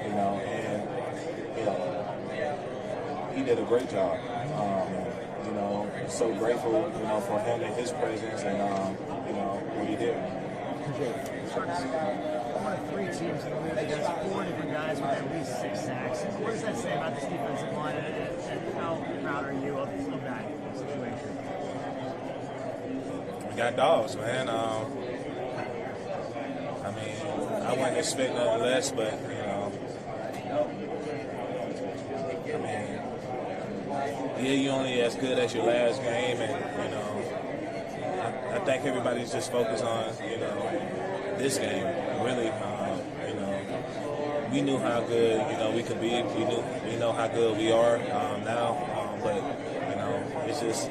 and, he did a great job. So grateful, for him and his presence and, what he did. One of three teams in the league that has 4 different guys with at least 6 sacks. What does that say about this defensive line, and how proud are you of that situation? We got dogs, man. I wouldn't expect nothing less, but, you're only as good as your last game, and, I think everybody's just focused on, this game, really. We knew how good, we could be. We know how good we are now, but, it's just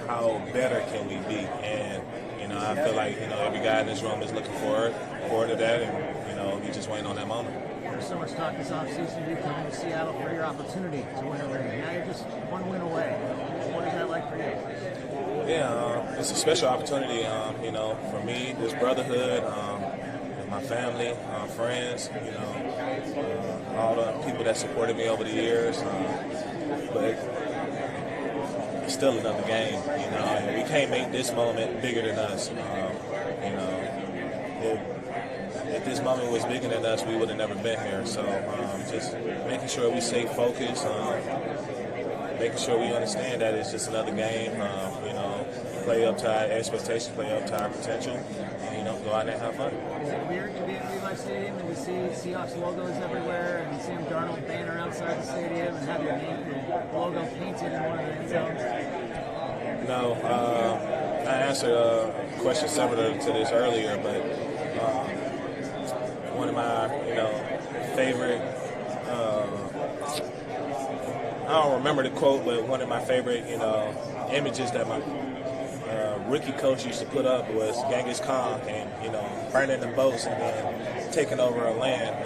how better can we be. And, I feel like, every guy in this room is looking forward to that, and, we just waiting on that moment. There's so much talk this offseason. You come to Seattle for your opportunity to win a ring. Now you're just one win away. What is that like for you? Yeah, it's a special opportunity, for me, this brotherhood, and my family, friends, all the people that supported me over the years. But it's still another game, and we can't make this moment bigger than us. If this moment was bigger than us, we would have never been here. So just making sure we stay focused, making sure we understand that it's just another game, play up to our expectations, play up to our potential, and, go out there and have fun. Is it weird to be at Levi Stadium and to see Seahawks logos everywhere and Sam Darnold banner outside the stadium and have your logo painted in one of the end zones? No, I answered a question similar to this earlier, but one of my, favorite, I don't remember the quote, but one of my favorite, images that my rookie coach used to put up was Genghis Khan and, burning the boats and then taking over a land.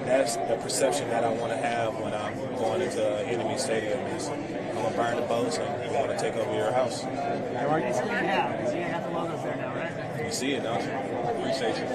That's the perception that I want to have when I'm going into an enemy stadium is I'm going to burn the boats and we want to take over your house. It's going to have. So you have the logos there now, right? You see it, don't you? Appreciate you.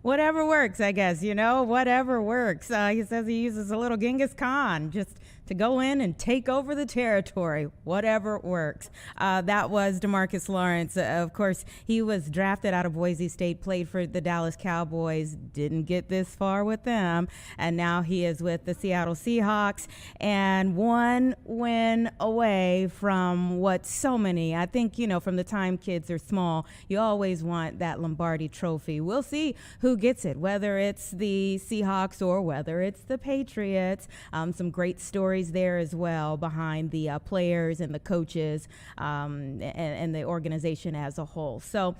Whatever works, I guess, whatever works. He says he uses a little Genghis Khan, just to go in and take over the territory, whatever works. That was DeMarcus Lawrence. Of course, he was drafted out of Boise State, played for the Dallas Cowboys, didn't get this far with them, and now he is with the Seattle Seahawks, and one win away from what so many, I think, from the time kids are small, you always want that Lombardi trophy. We'll see who gets it, whether it's the Seahawks or whether it's the Patriots. Some great stories there as well behind the players and the coaches and the organization as a whole. So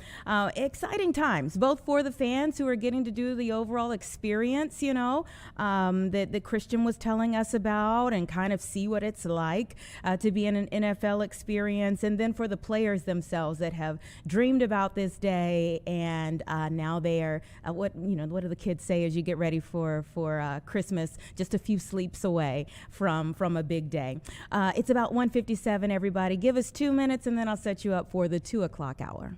exciting times, both for the fans who are getting to do the overall experience, that Christian was telling us about, and kind of see what it's like to be in an NFL experience, and then for the players themselves that have dreamed about this day, and now they are what do the kids say as you get ready for Christmas, just a few sleeps away from a big day. It's about 1:57, everybody. Give us 2 minutes and then I'll set you up for the 2 o'clock hour.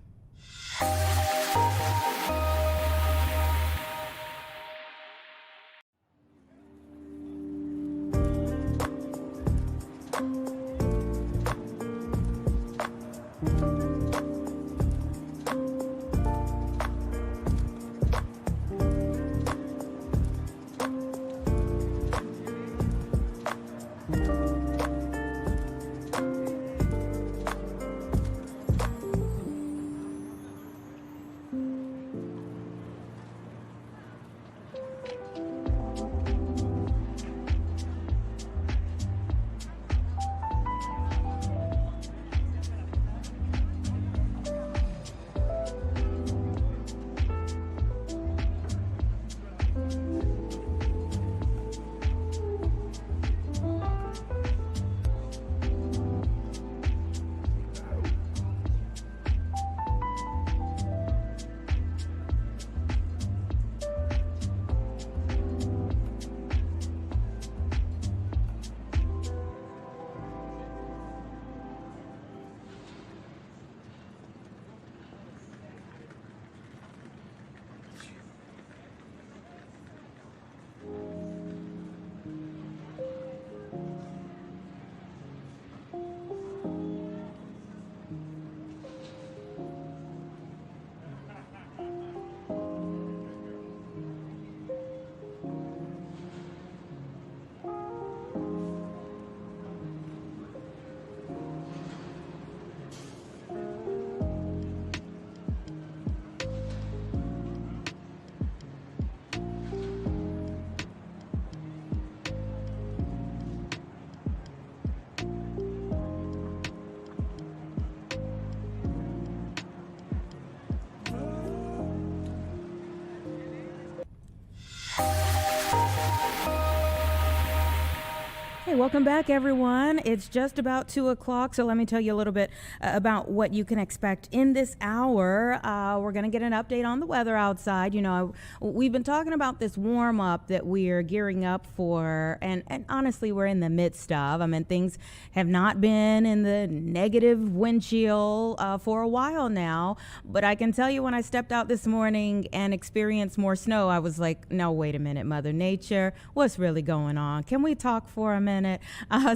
Hey, welcome back, everyone. It's just about 2 o'clock, so let me tell you a little bit about what you can expect in this hour. We're going to get an update on the weather outside. We've been talking about this warm-up that we're gearing up for, and honestly, we're in the midst of. Things have not been in the negative wind chill for a while now, but I can tell you when I stepped out this morning and experienced more snow, I was like, no, wait a minute, Mother Nature, what's really going on? Can we talk for a minute?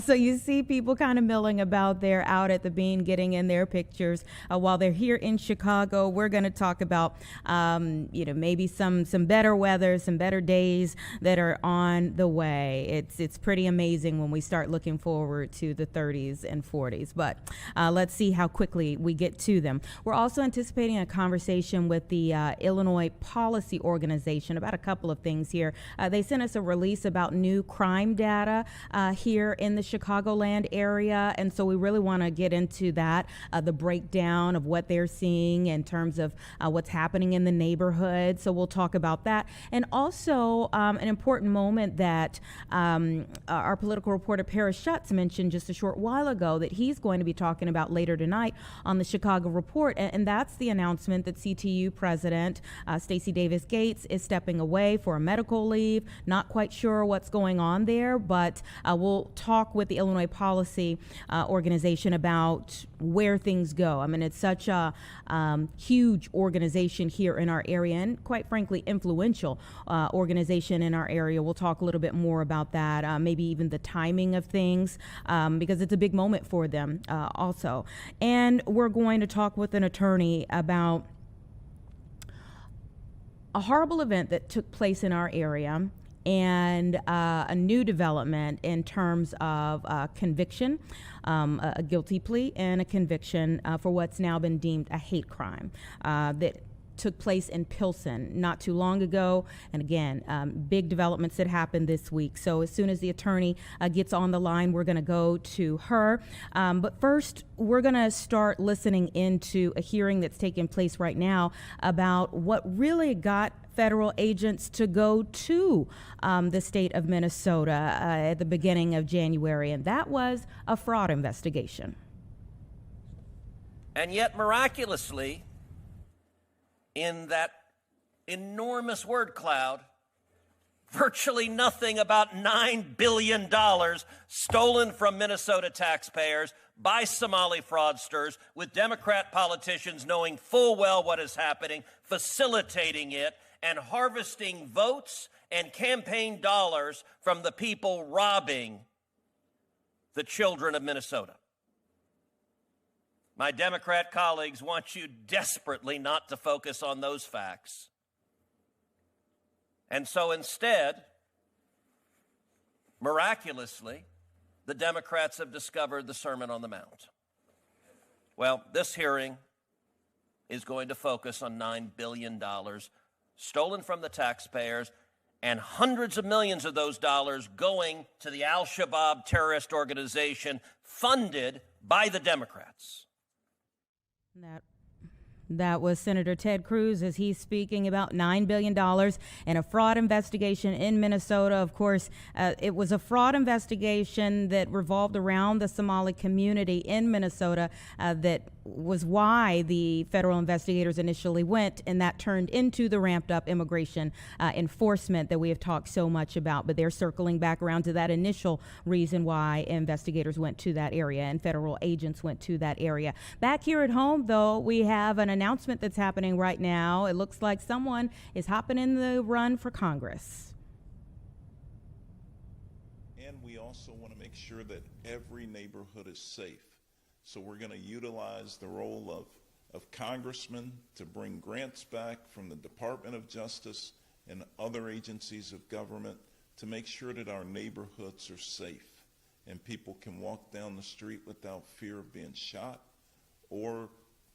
So you see people kind of milling about there out at the Bean, getting in their pictures while they're here in Chicago. We're going to talk about, maybe some better weather, some better days that are on the way. It's pretty amazing when we start looking forward to the 30s and 40s, but let's see how quickly we get to them. We're also anticipating a conversation with the Illinois Policy Organization about a couple of things here. They sent us a release about new crime data here in the Chicagoland area, and so we really want to get into that, the breakdown of what they're seeing in terms of what's happening in the neighborhood. So we'll talk about that, and also an important moment that our political reporter Paris Schutz mentioned just a short while ago that he's going to be talking about later tonight on the Chicago Report, and that's the announcement that CTU President Stacey Davis Gates is stepping away for a medical leave. Not quite sure what's going on there, but we'll we'll talk with the Illinois Policy Organization about where things go. I mean, it's such a huge organization here in our area, and quite frankly, influential organization in our area. We'll talk a little bit more about that, maybe even the timing of things, because it's a big moment for them also. And we're going to talk with an attorney about a horrible event that took place in our area, and a new development in terms of conviction, a guilty plea and a conviction for what's now been deemed a hate crime that took place in Pilsen not too long ago. And again, big developments that happened this week. So as soon as the attorney gets on the line, we're going to go to her. But first, we're going to start listening into a hearing that's taking place right now about what really got federal agents to go to the state of Minnesota at the beginning of January, and that was a fraud investigation. And yet, miraculously, in that enormous word cloud, virtually nothing about $9 billion stolen from Minnesota taxpayers by Somali fraudsters, with Democrat politicians knowing full well what is happening, facilitating it, and harvesting votes and campaign dollars from the people robbing the children of Minnesota. My Democrat colleagues want you desperately not to focus on those facts. And so instead, miraculously, the Democrats have discovered the Sermon on the Mount. Well, this hearing is going to focus on $9 billion stolen from the taxpayers, and hundreds of millions of those dollars going to the Al-Shabaab terrorist organization funded by the Democrats. That was Senator Ted Cruz as he's speaking about $9 billion in a fraud investigation in Minnesota. Of course, it was a fraud investigation that revolved around the Somali community in Minnesota that was why the federal investigators initially went, and that turned into the ramped up immigration enforcement that we have talked so much about. But they're circling back around to that initial reason why investigators went to that area and federal agents went to that area. Back here at home, though, we have an announcement that's happening right now. It looks like someone is hopping in the run for Congress. And we also want to make sure that every neighborhood is safe. So we're going to utilize the role of congressmen to bring grants back from the Department of Justice and other agencies of government to make sure that our neighborhoods are safe and people can walk down the street without fear of being shot or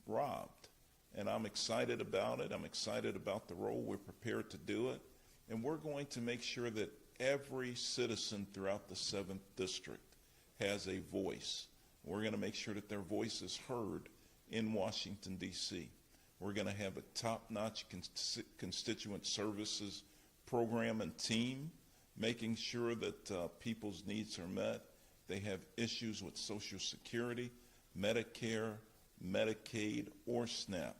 robbed. And I'm excited about it. I'm excited about the role. We're prepared to do it. And we're going to make sure that every citizen throughout the 7th District has a voice. We're going to make sure that their voice is heard in Washington, D.C. We're going to have a top-notch constituent services program and team, making sure that people's needs are met. They have issues with Social Security, Medicare, Medicaid, or SNAP.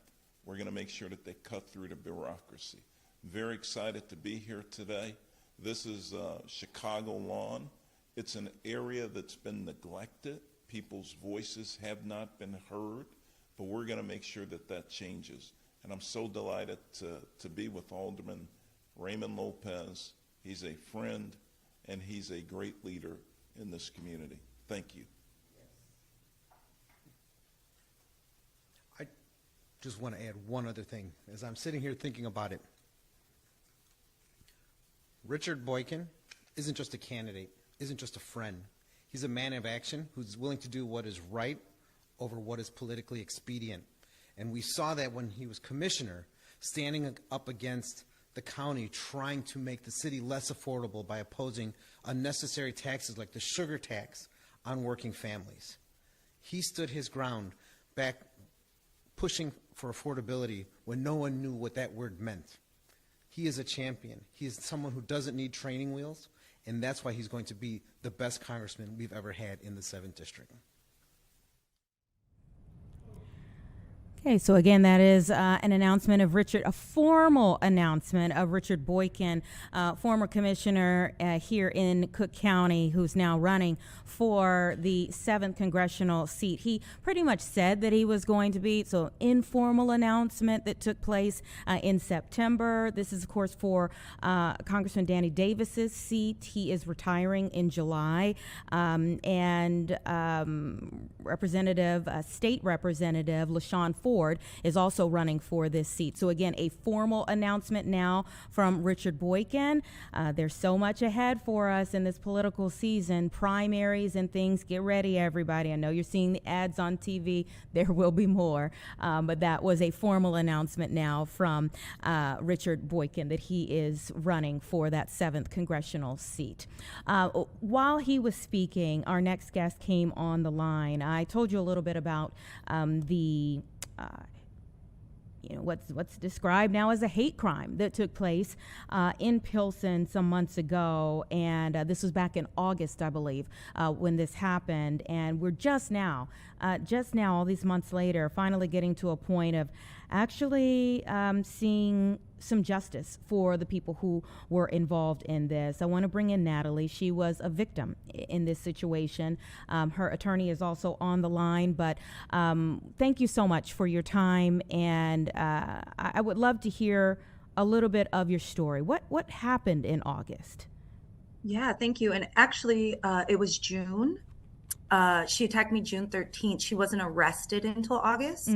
We're going to make sure that they cut through the bureaucracy. I'm very excited to be here today. This is Chicago lawn. It's an area that's been neglected. People's voices have not been heard, but we're going to make sure that that changes. And I'm so delighted to be with Alderman Raymond Lopez. He's a friend, and he's a great leader in this community. Thank you. I just want to add one other thing. As I'm sitting here thinking about it, Richard Boykin isn't just a candidate, isn't just a friend. He's a man of action who's willing to do what is right over what is politically expedient. And we saw that when he was commissioner, standing up against the county, trying to make the city less affordable by opposing unnecessary taxes like the sugar tax on working families. He stood his ground back pushing for affordability when no one knew what that word meant. He is a champion. He is someone who doesn't need training wheels, and that's why he's going to be the best congressman we've ever had in the 7th District. Okay, so again, that is a formal announcement of Richard Boykin, former commissioner here in Cook County, who's now running for the 7th congressional seat. He pretty much said that he was going to be, so informal announcement that took place in September. This is, of course, for Congressman Danny Davis's seat. He is retiring in July, and State Representative LaShawn Ford is also running for this seat. So again, a formal announcement now from Richard Boykin. There's so much ahead for us in this political season, primaries and things. Get ready, everybody. I know you're seeing the ads on TV. There will be more. But that was a formal announcement now from Richard Boykin that he is running for that 7th congressional seat. While he was speaking, our next guest came on the line. I told you a little bit about what's described now as a hate crime that took place in Pilsen some months ago, and this was back in August, I believe, when this happened. And we're just now, all these months later, finally getting to a point of actually seeing some justice for the people who were involved in this. I want to bring in Natalie. She was a victim in this situation. Her attorney is also on the line, but thank you so much for your time, and I would love to hear a little bit of your story. What happened in August? Yeah, thank you. And actually, it was June. She attacked me June 13th. She wasn't arrested until August.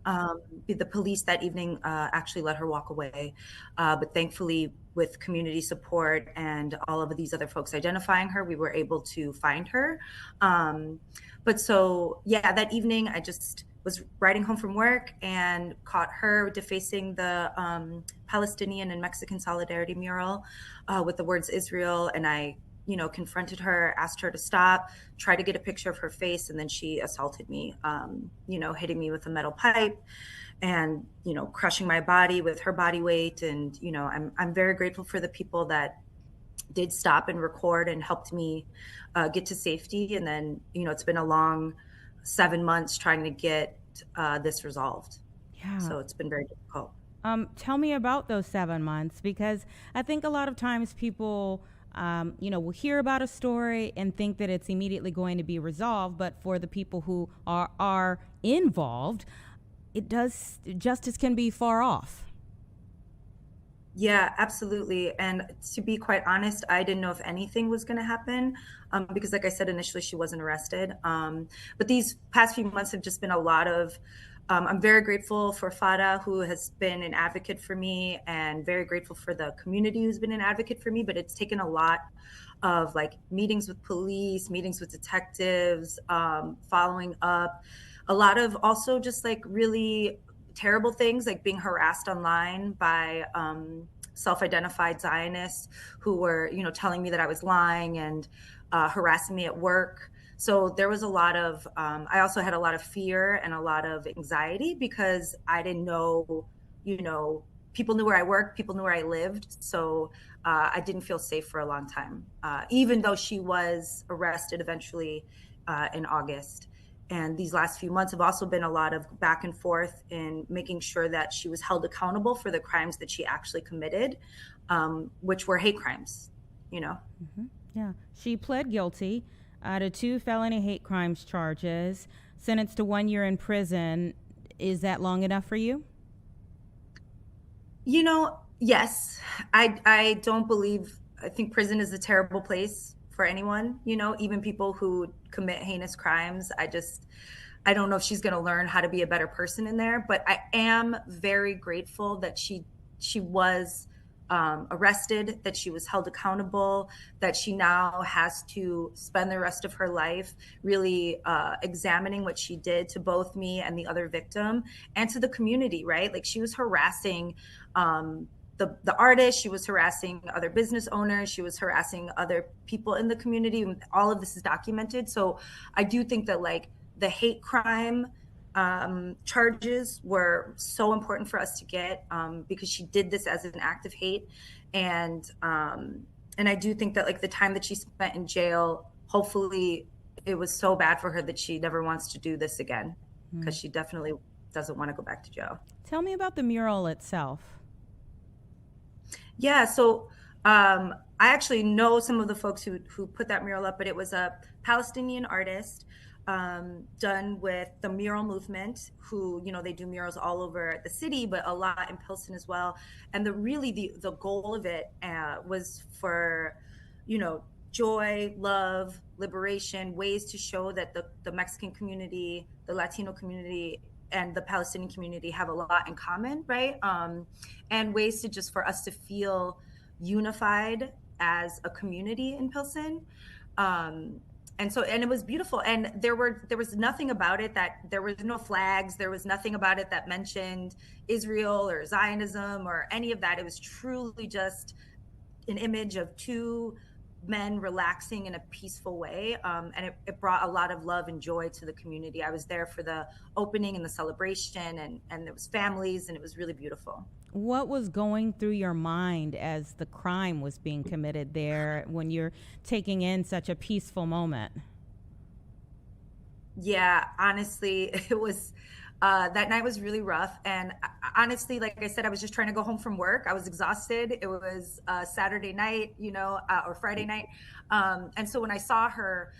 The police that evening actually let her walk away. But thankfully, with community support and all of these other folks identifying her, we were able to find her. But so, yeah, that evening, I just was riding home from work and caught her defacing the Palestinian and Mexican solidarity mural with the words Israel. And I confronted her, asked her to stop, tried to get a picture of her face, and then she assaulted me, hitting me with a metal pipe and, crushing my body with her body weight. And, I'm very grateful for the people that did stop and record and helped me get to safety. And then, it's been a long 7 months trying to get this resolved. Yeah. So it's been very difficult. Tell me about those 7 months, because I think a lot of times people we'll hear about a story and think that it's immediately going to be resolved, but for the people who are involved, justice can be far off. Yeah, absolutely. And to be quite honest, I didn't know if anything was going to happen because, like I said, initially she wasn't arrested. But these past few months have just been a lot of I'm very grateful for Fada, who has been an advocate for me, and very grateful for the community who's been an advocate for me. But it's taken a lot of meetings with police, meetings with detectives, following up, a lot of also just really terrible things, like being harassed online by self-identified Zionists who were, telling me that I was lying and harassing me at work. So there was a lot of, I also had a lot of fear and a lot of anxiety because I didn't know, people knew where I worked, people knew where I lived. So I didn't feel safe for a long time, even though she was arrested eventually in August. And these last few months have also been a lot of back and forth in making sure that she was held accountable for the crimes that she actually committed, which were hate crimes, Mm-hmm. Yeah, she pled guilty to 2 felony hate crimes charges, sentenced to 1 year in prison. Is that long enough for you? Yes. I don't believe, I think prison is a terrible place for anyone, even people who commit heinous crimes. I don't know if she's going to learn how to be a better person in there, but I am very grateful that she was arrested, that she was held accountable, that she now has to spend the rest of her life really examining what she did to both me and the other victim and to the community, right? She was harassing the artist, she was harassing other business owners, she was harassing other people in the community. All of this is documented. So I do think that the hate crime charges were so important for us to get because she did this as an act of hate. And I do think that the time that she spent in jail, hopefully it was so bad for her that she never wants to do this again, because she definitely doesn't want to go back to jail. Tell me about the mural itself. Yeah, so I actually know some of the folks who put that mural up, but it was a Palestinian artist done with the mural movement, who, you know, they do murals all over the city, but a lot in Pilsen as well. And the goal of it was for, you know, joy, love, liberation, ways to show that the Mexican community, the Latino community, and the Palestinian community have a lot in common, right? And ways to just for us to feel unified as a community in Pilsen. And it was beautiful. And there was nothing about it there was no flags. There was nothing about it that mentioned Israel or Zionism or any of that. It was truly just an image of two men relaxing in a peaceful way. And it brought a lot of love and joy to the community. I was there for the opening and the celebration, and there was families, and it was really beautiful. What was going through your mind as the crime was being committed there when you're taking in such a peaceful moment? Yeah, honestly, it was, that night was really rough. And honestly, like I said, I was just trying to go home from work. I was exhausted. It was Saturday night, you know, or Friday night. And so when I saw her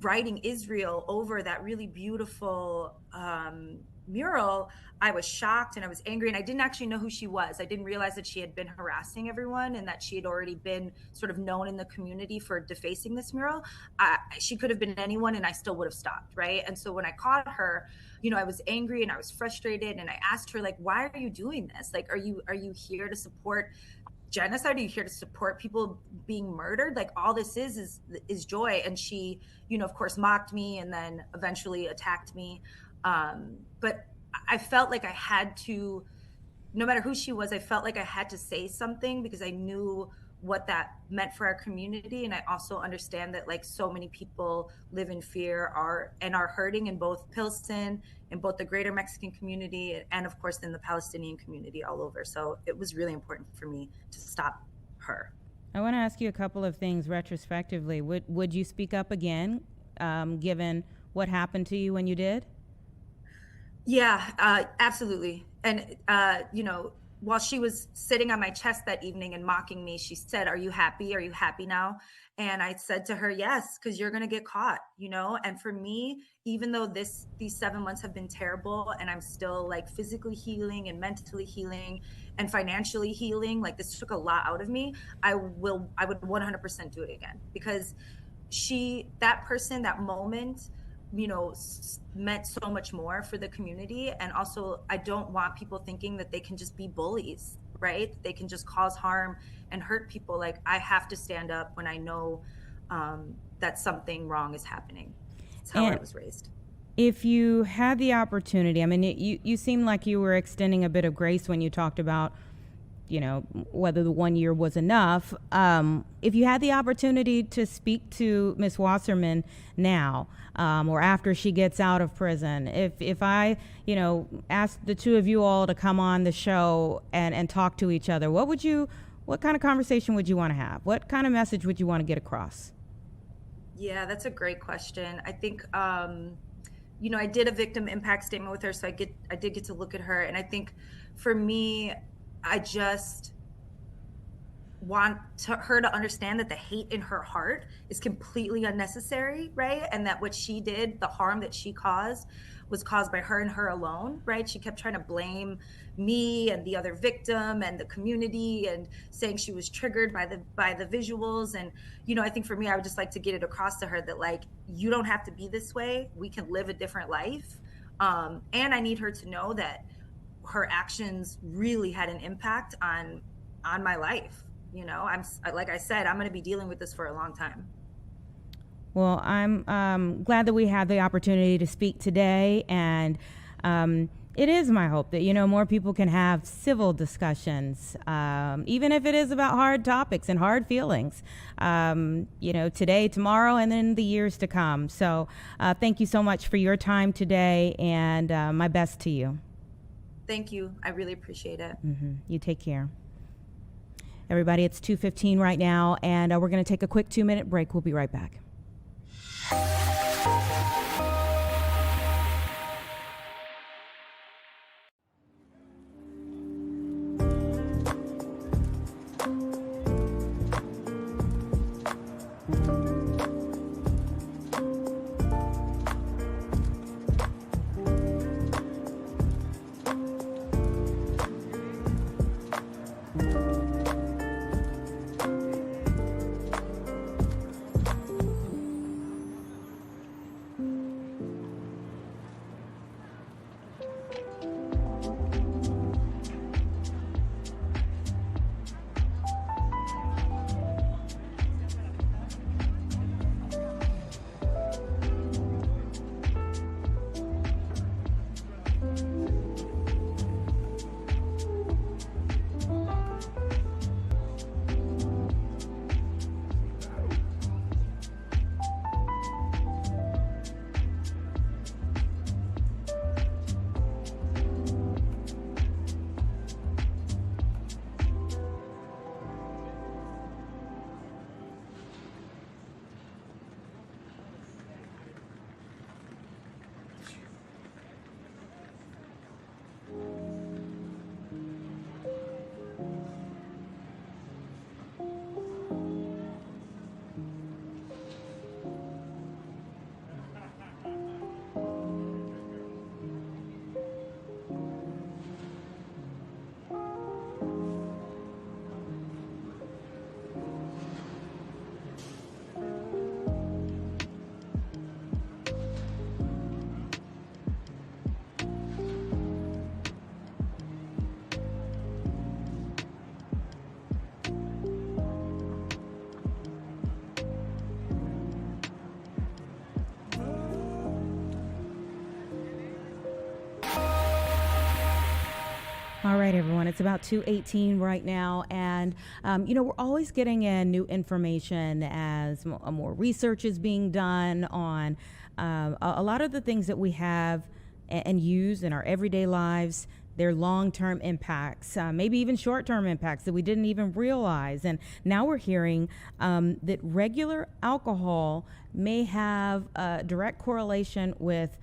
writing Israel over that really beautiful mural, I was shocked and I was angry, and I didn't actually know who she was. I didn't realize that she had been harassing everyone and that she had already been sort of known in the community for defacing this mural. She could have been anyone and I still would have stopped, right? And so when I caught her, you know, I was angry and I was frustrated, and I asked her, like, why are you doing this? Like, are you here to support genocide? Are you here to support people being murdered? Like, all this is joy. And she, you know, of course, mocked me and then eventually attacked me. But I felt like I had to, no matter who she was, I felt like I had to say something because I knew what that meant for our community. And I also understand that, like, so many people live in fear are hurting in both Pilsen, in both the greater Mexican community, and of course in the Palestinian community all over. So it was really important for me to stop her. I want to ask you a couple of things retrospectively. Would you speak up again, given what happened to you when you did? Yeah, absolutely. And, you know, while she was sitting on my chest that evening and mocking me, she said, "Are you happy? Are you happy now?" And I said to her, "Yes, because you're going to get caught," you know? And for me, even though these 7 months have been terrible and I'm still like physically healing and mentally healing and financially healing, like this took a lot out of me, I would 100% do it again, because that person, that moment, you know, meant so much more for the community. And also, I don't want people thinking that they can just be bullies, right? They can just cause harm and hurt people. Like, I have to stand up when I know that something wrong is happening. It's how I was raised. If you had the opportunity, I mean, you seemed like you were extending a bit of grace when you talked about, you know, whether the 1 year was enough. If you had the opportunity to speak to Ms. Wasserman now, or after she gets out of prison, if I, you know, asked the two of you all to come on the show and talk to each other, what kind of conversation would you want to have? What kind of message would you want to get across? Yeah, that's a great question. I think, you know, I did a victim impact statement with her, so I did get to look at her. And I think for me, I just want her to understand that the hate in her heart is completely unnecessary, right? And that what she did, the harm that she caused, was caused by her and her alone, right? She kept trying to blame me and the other victim and the community, and saying she was triggered by the visuals. And, you know, I think for me, I would just like to get it across to her that, like, you don't have to be this way. We can live a different life. And I need her to know that her actions really had an impact on my life. You know, like I said, I'm going to be dealing with this for a long time. Well, I'm glad that we had the opportunity to speak today, and it is my hope that, you know, more people can have civil discussions, even if it is about hard topics and hard feelings, you know, today, tomorrow, and then the years to come. So thank you so much for your time today, and my best to you. Thank you. I really appreciate it. Mm-hmm. You take care. Everybody, it's 2:15 right now, and we're going to take a quick 2-minute break. We'll be right back. All right, everyone. It's about 2:18 right now, and we're always getting in new information as more research is being done on a lot of the things that we have and use in our everyday lives. Their long-term impacts, maybe even short-term impacts that we didn't even realize. And now we're hearing that regular alcohol may have a direct correlation with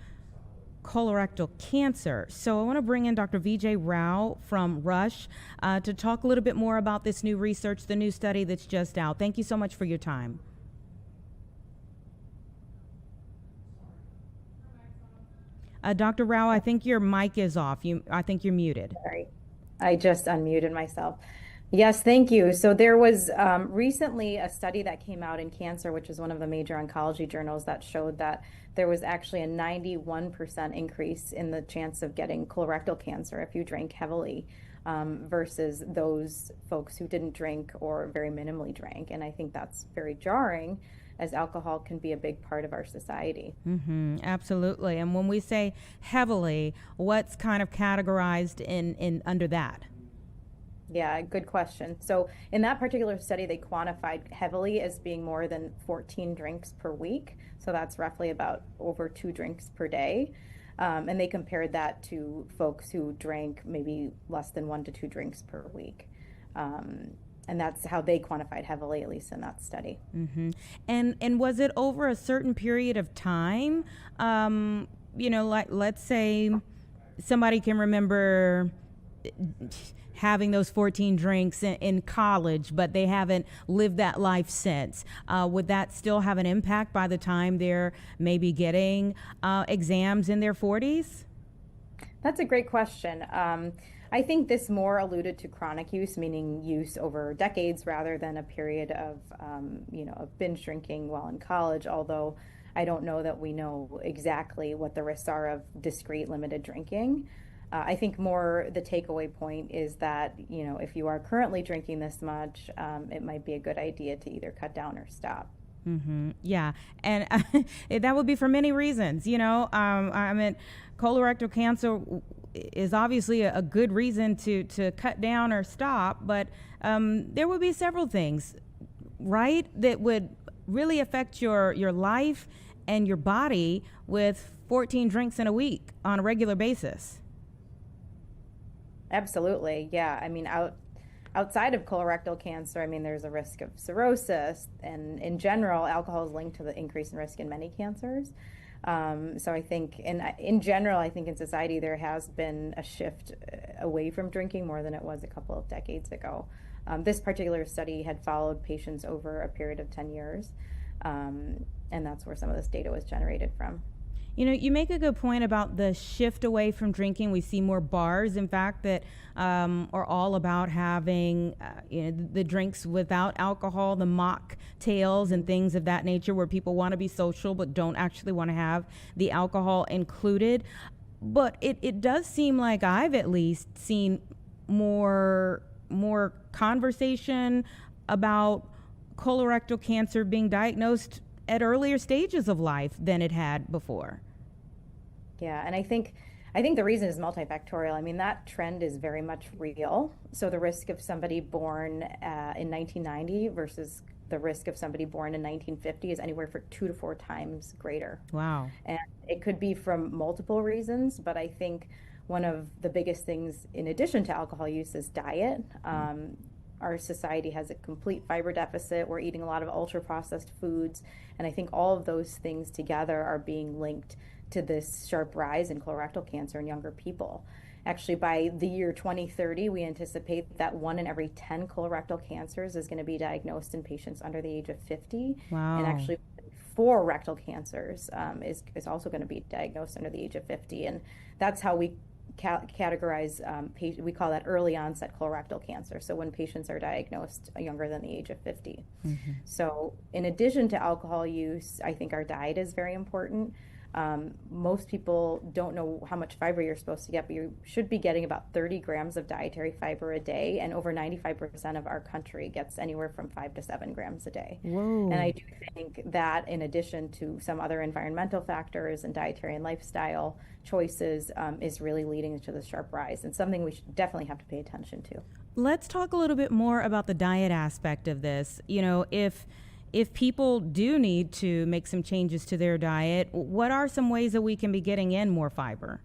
colorectal cancer. So I want to bring in Dr. Vijay Rao from Rush to talk a little bit more about this new research, the new study that's just out. Thank you so much for your time. Dr. Rao, I think your mic is off. I think you're muted. Sorry, I just unmuted myself. Yes, thank you. So there was recently a study that came out in Cancer, which is one of the major oncology journals, that showed that there was actually a 91% increase in the chance of getting colorectal cancer if you drank heavily versus those folks who didn't drink or very minimally drank. And I think that's very jarring, as alcohol can be a big part of our society. Absolutely. And when we say heavily, what's kind of categorized in under that? Yeah, good question. So in that particular study, they quantified heavily as being more than 14 drinks per week. So that's roughly about over 2 drinks per day. And they compared that to folks who drank maybe less than 1 to 2 drinks per week. And that's how they quantified heavily, at least in that study. And was it over a certain period of time? Like, let's say somebody can remember having those 14 drinks in college, but they haven't lived that life since. Would that still have an impact by the time they're maybe getting exams in their 40s? That's a great question. I think this more alluded to chronic use, meaning use over decades rather than a period of, of binge drinking while in college, although I don't know that we know exactly what the risks are of discrete limited drinking. I think more the takeaway point is that, if you are currently drinking this much, it might be a good idea to either cut down or stop. Yeah, and that would be for many reasons. I mean, colorectal cancer is obviously a good reason to cut down or stop, but there would be several things, right, that would really affect your life and your body with 14 drinks in a week on a regular basis. Absolutely, yeah. I mean, outside of colorectal cancer, I mean, there's a risk of cirrhosis, and in general, alcohol is linked to the increase in risk in many cancers. So I think, in general, I think in society there has been a shift away from drinking more than it was a couple of decades ago. This particular study had followed patients over a period of 10 years, and that's where some of this data was generated from. You make a good point about the shift away from drinking. We see more bars, in fact, that are all about having the drinks without alcohol, the mocktails and things of that nature, where people want to be social but don't actually want to have the alcohol included. But it does seem like I've at least seen more conversation about colorectal cancer being diagnosed at earlier stages of life than it had before. Yeah, and I think the reason is multifactorial. I mean, that trend is very much real. So the risk of somebody born in 1990 versus the risk of somebody born in 1950 is anywhere from 2 to 4 times greater. Wow. And it could be from multiple reasons, but I think one of the biggest things, in addition to alcohol use, is diet. Our society has a complete fiber deficit. We're eating a lot of ultra-processed foods, and I think all of those things together are being linked to this sharp rise in colorectal cancer in younger people. Actually, by the year 2030, we anticipate that 1 in every 10 colorectal cancers is going to be diagnosed in patients under the age of 50. Wow. And actually, 4 rectal cancers is also going to be diagnosed under the age of 50. And that's how we categorize, we call that early onset colorectal cancer. So when patients are diagnosed younger than the age of 50. So in addition to alcohol use, I think our diet is very important. Most people don't know how much fiber you're supposed to get, but you should be getting about 30 grams of dietary fiber a day, and over 95% of our country gets anywhere from 5 to 7 grams a day. Whoa. And I do think that, in addition to some other environmental factors and dietary and lifestyle choices, is really leading to the sharp rise, and something we should definitely have to pay attention to. Let's talk a little bit more about the diet aspect of this. You know, if people do need to make some changes to their diet, what are some ways that we can be getting in more fiber?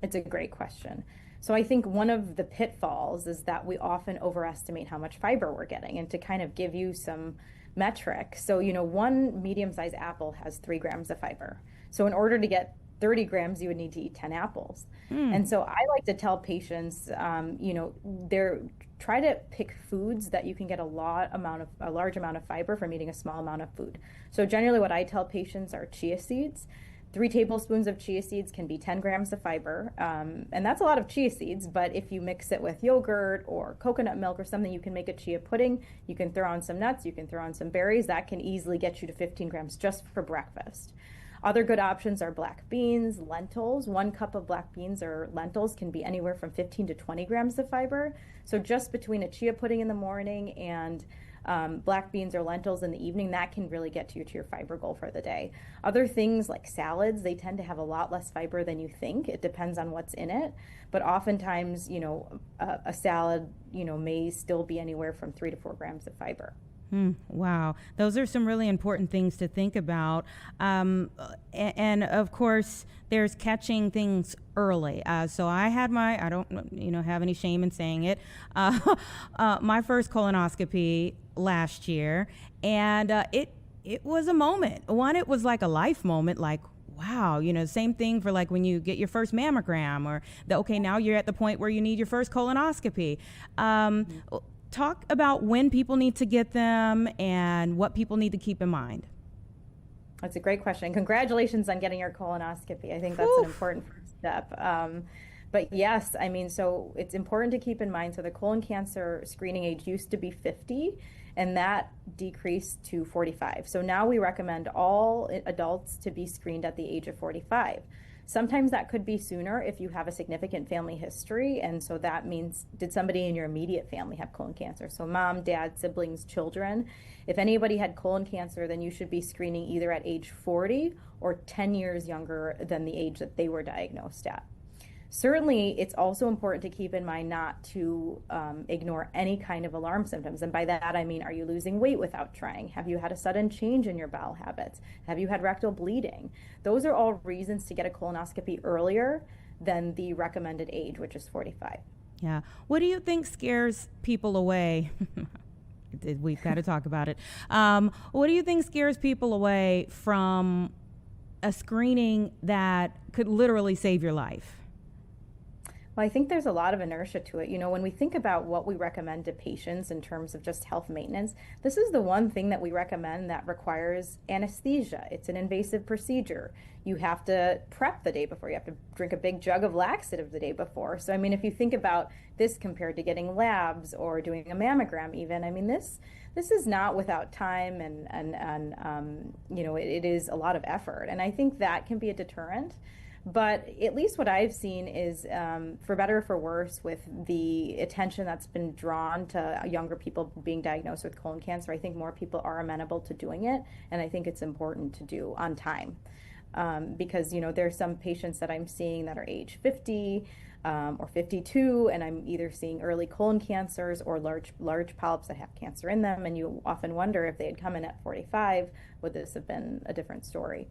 It's a great question. So I think one of the pitfalls is that we often overestimate how much fiber we're getting. And to kind of give you some metric, so, you know, one medium-sized apple has 3 grams of fiber. So in order to get 30 grams, you would need to eat 10 apples. And so I like to tell patients, you know, try to pick foods that you can get a large amount of fiber from eating a small amount of food. So generally what I tell patients are chia seeds. 3 tablespoons of chia seeds can be 10 grams of fiber. And that's a lot of chia seeds, but if you mix it with yogurt or coconut milk or something, you can make a chia pudding. You can throw on some nuts, you can throw on some berries. That can easily get you to 15 grams just for breakfast. Other good options are black beans, lentils. 1 cup of black beans or lentils can be anywhere from 15 to 20 grams of fiber. So just between a chia pudding in the morning and black beans or lentils in the evening, that can really get you to your fiber goal for the day. Other things like salads, they tend to have a lot less fiber than you think. It depends on what's in it. But oftentimes, you know, a salad, you know, may still be anywhere from 3 to 4 grams of fiber. Wow. Those are some really important things to think about. And of course, there's catching things early. So I had I don't, you know, have any shame in saying it, my first colonoscopy last year. And it was a moment. One, it was like a life moment, like, wow, you know, same thing for like when you get your first mammogram or okay, now you're at the point where you need your first colonoscopy. Talk about when people need to get them and what people need to keep in mind. That's a great question. Congratulations on getting your colonoscopy. I think that's an important first step. But yes, I mean, so it's important to keep in mind. So the colon cancer screening age used to be 50, and that decreased to 45. So now we recommend all adults to be screened at the age of 45. Sometimes that could be sooner if you have a significant family history. And so that means, did somebody in your immediate family have colon cancer? So mom, dad, siblings, children. If anybody had colon cancer, then you should be screening either at age 40 or 10 years younger than the age that they were diagnosed at. Certainly, it's also important to keep in mind not to ignore any kind of alarm symptoms. And by that, I mean, are you losing weight without trying? Have you had a sudden change in your bowel habits? Have you had rectal bleeding? Those are all reasons to get a colonoscopy earlier than the recommended age, which is 45. Yeah. What do you think scares people away? We've got to talk about it. What do you think scares people away from a screening that could literally save your life? Well, I think there's a lot of inertia to it. You know, when we think about what we recommend to patients in terms of just health maintenance, this is the one thing that we recommend that requires anesthesia. It's an invasive procedure. You have to prep the day before. You have to drink a big jug of laxative the day before. So, I mean, if you think about this compared to getting labs or doing a mammogram even, I mean, this is not without time and you know, it is a lot of effort. And I think that can be a deterrent. But at least what I've seen is, for better or for worse, with the attention that's been drawn to younger people being diagnosed with colon cancer, I think more people are amenable to doing it, and I think it's important to do on time. Because, you know, there's some patients that I'm seeing that are age 50 or 52, and I'm either seeing early colon cancers or large polyps that have cancer in them, and you often wonder if they had come in at 45, would this have been a different story?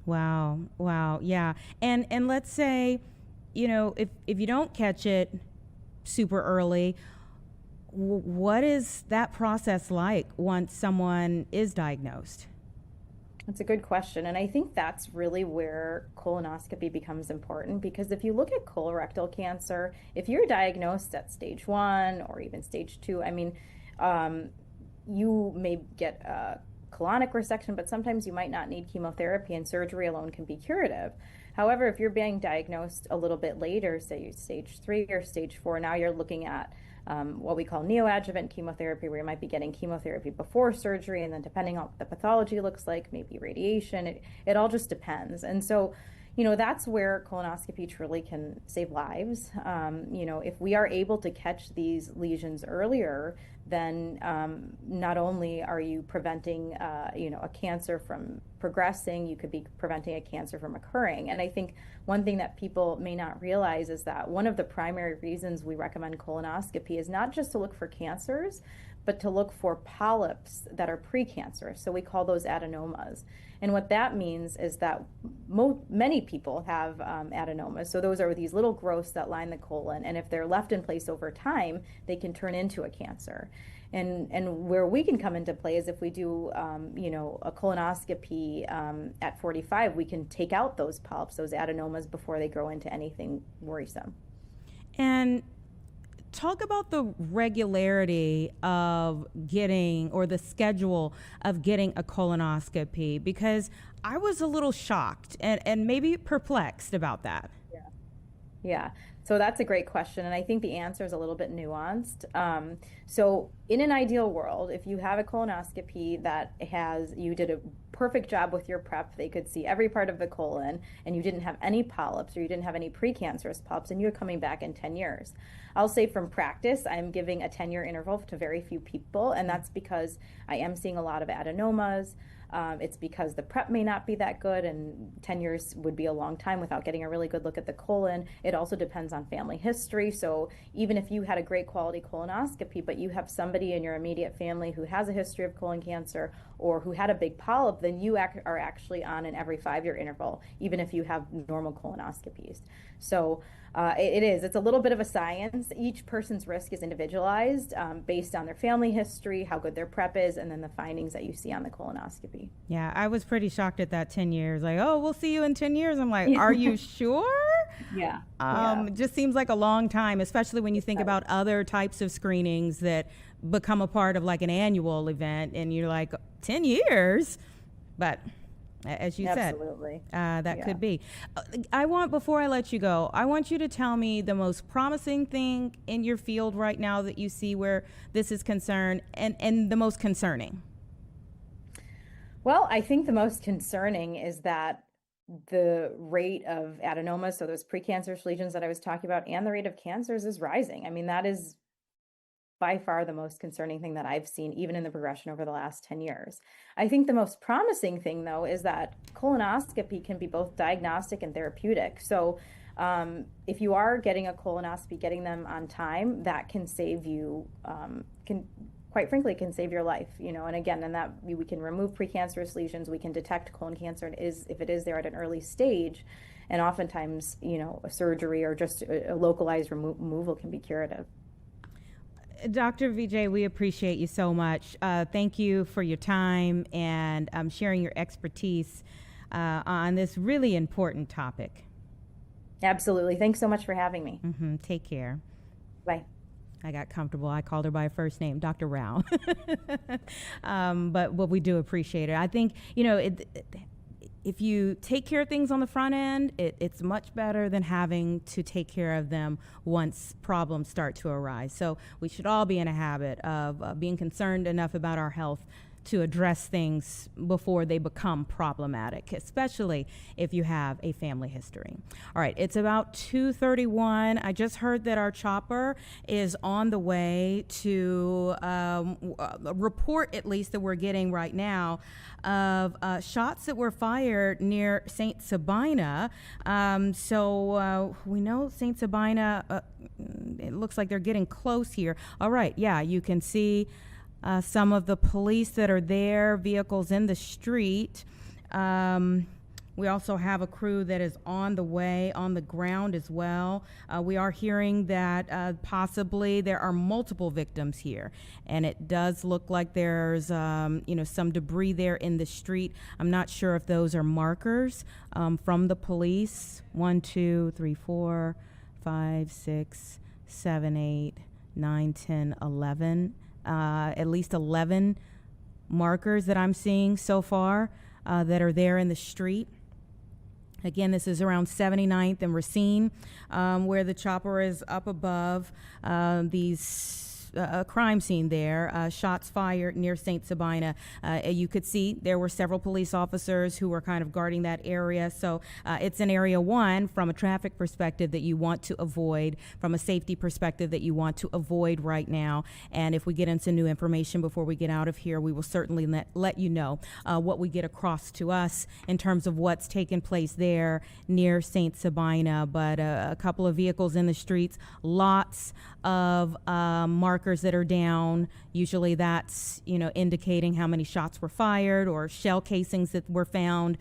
Wow. Yeah. And let's say, you know, if you don't catch it super early, what is that process like once someone is diagnosed? That's a good question. And I think that's really where colonoscopy becomes important, because if you look at colorectal cancer, if you're diagnosed at stage 1 or even stage 2, I mean, you may get a colonic resection, but sometimes you might not need chemotherapy, and surgery alone can be curative. However, if you're being diagnosed a little bit later, say stage 3 or stage 4, now you're looking at what we call neoadjuvant chemotherapy, where you might be getting chemotherapy before surgery, and then depending on what the pathology looks like, maybe radiation. It all just depends. And so, that's where colonoscopy truly can save lives. If we are able to catch these lesions earlier, then not only are you preventing, a cancer from progressing, you could be preventing a cancer from occurring. And I think one thing that people may not realize is that one of the primary reasons we recommend colonoscopy is not just to look for cancers, but to look for polyps that are precancerous. So we call those adenomas. And what that means is that many people have adenomas. So those are these little growths that line the colon. And if they're left in place over time, they can turn into a cancer. And where we can come into play is if we do, a colonoscopy at 45, we can take out those polyps, those adenomas, before they grow into anything worrisome. And talk about the regularity of getting, or the schedule of getting a colonoscopy, because I was a little shocked and maybe perplexed about that. Yeah. So that's a great question, and I think the answer is a little bit nuanced. So in an ideal world, if you have a colonoscopy that you did a perfect job with your prep, they could see every part of the colon, and you didn't have any polyps or you didn't have any precancerous polyps, and you're coming back in 10 years. I'll say from practice, I'm giving a 10-year interval to very few people, and that's because I am seeing a lot of adenomas. It's because the prep may not be that good, and 10 years would be a long time without getting a really good look at the colon. It also depends on family history. So even if you had a great quality colonoscopy, but you have somebody in your immediate family who has a history of colon cancer or who had a big polyp, then you are actually on an every 5-year interval, even if you have normal colonoscopies. So it's a little bit of a science. Each person's risk is individualized based on their family history, how good their prep is, and then the findings that you see on the colonoscopy. Yeah, I was pretty shocked at that 10 years. Like, oh, we'll see you in 10 years. I'm like, are you sure? Yeah. It just seems like a long time, especially when you think about other types of screenings that become a part of like an annual event, and you're like, 10 years? But as you said, that could be. Before I let you go, I want you to tell me the most promising thing in your field right now that you see where this is concerned, and the most concerning. Well, I think the most concerning is that the rate of adenomas, so those precancerous lesions that I was talking about, and the rate of cancers is rising. I mean, that is by far the most concerning thing that I've seen, even in the progression over the last 10 years. I think the most promising thing, though, is that colonoscopy can be both diagnostic and therapeutic. So if you are getting a colonoscopy, getting them on time, that can save you, quite frankly, can save your life, and again, and that we can remove precancerous lesions, we can detect colon cancer if it is there at an early stage, and oftentimes, a surgery or just a localized removal can be curative. Dr. Vijay, we appreciate you so much. Thank you for your time and sharing your expertise on this really important topic. Absolutely. Thanks so much for having me. Take care. Bye. I got comfortable. I called her by her first name, Dr. Rao. But we do appreciate it. I think, if you take care of things on the front end, it's much better than having to take care of them once problems start to arise. So we should all be in a habit of being concerned enough about our health to address things before they become problematic, especially if you have a family history. All right, it's about 2:31. I just heard that our chopper is on the way to a report, at least that we're getting right now, of shots that were fired near St. Sabina. So we know St. Sabina, it looks like they're getting close here. All right, yeah, you can see some of the police that are there, vehicles in the street. We also have a crew that is on the way, on the ground as well. We are hearing that possibly there are multiple victims here, and it does look like there's some debris there in the street. I'm not sure if those are markers from the police. 1, 2, 3, 4, 5, 6, 7, 8, 9, 10, 11. At least 11 markers that I'm seeing so far that are there in the street. Again, this is around 79th and Racine, where the chopper is up above a crime scene there, shots fired near St. Sabina. You could see there were several police officers who were kind of guarding that area. So it's an area, one, from a traffic perspective that you want to avoid, from a safety perspective that you want to avoid right now. And if we get into new information before we get out of here, we will certainly let you know what we get across to us in terms of what's taken place there near St. Sabina. But a couple of vehicles in the streets, lots of markers that are down. Usually that's, indicating how many shots were fired or shell casings that were found.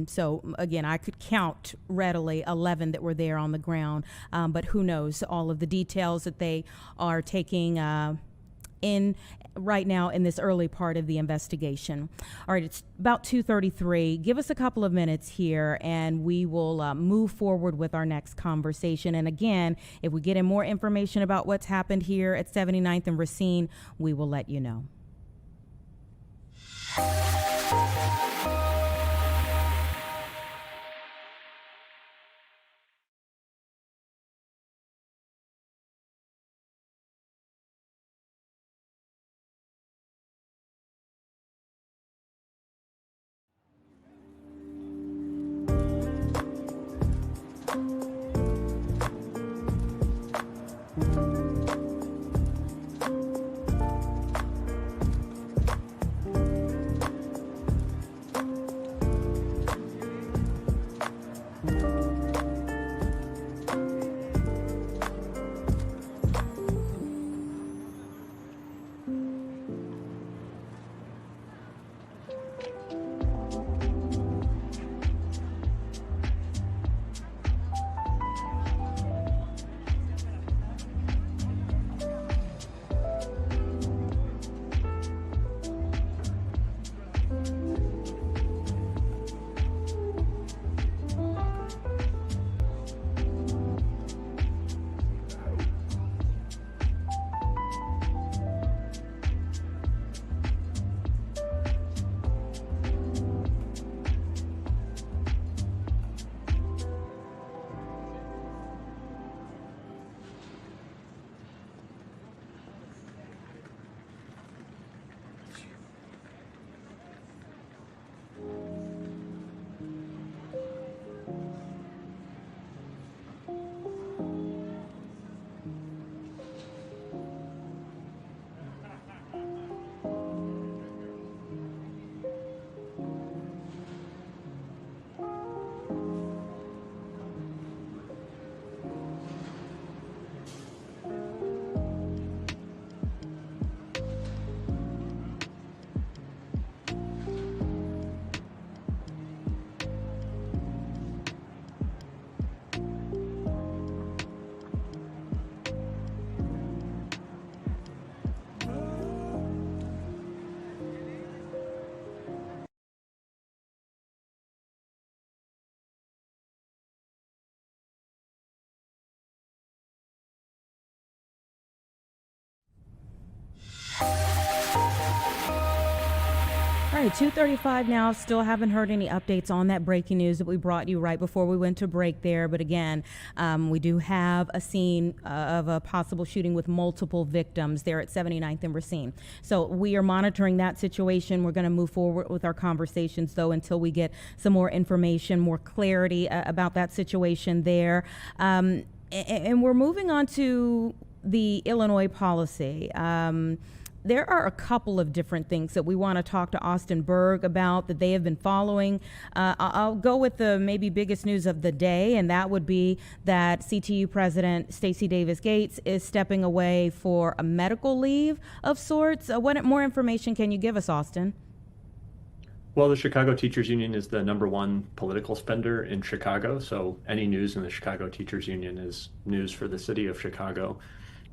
So again, I could count readily 11 that were there on the ground. But who knows all of the details that they are taking in right now in this early part of the investigation. All right, it's about 2:33. Give us a couple of minutes here and we will move forward with our next conversation. And again, if we get in more information about what's happened here at 79th and Racine, we will let you know. All right, 2:35 now. Still haven't heard any updates on that breaking news that we brought you right before we went to break there. But again, we do have a scene of a possible shooting with multiple victims there at 79th and Racine. So we are monitoring that situation. We're going to move forward with our conversations, though, until we get some more information, more clarity about that situation there. And we're moving on to the Illinois policy. There are a couple of different things that we want to talk to Austin Berg about that they have been following. I'll go with the maybe biggest news of the day, and that would be that CTU President Stacey Davis Gates is stepping away for a medical leave of sorts. What more information can you give us, Austin? Well, the Chicago Teachers Union is the #1 political spender in Chicago, so any news in the Chicago Teachers Union is news for the city of Chicago.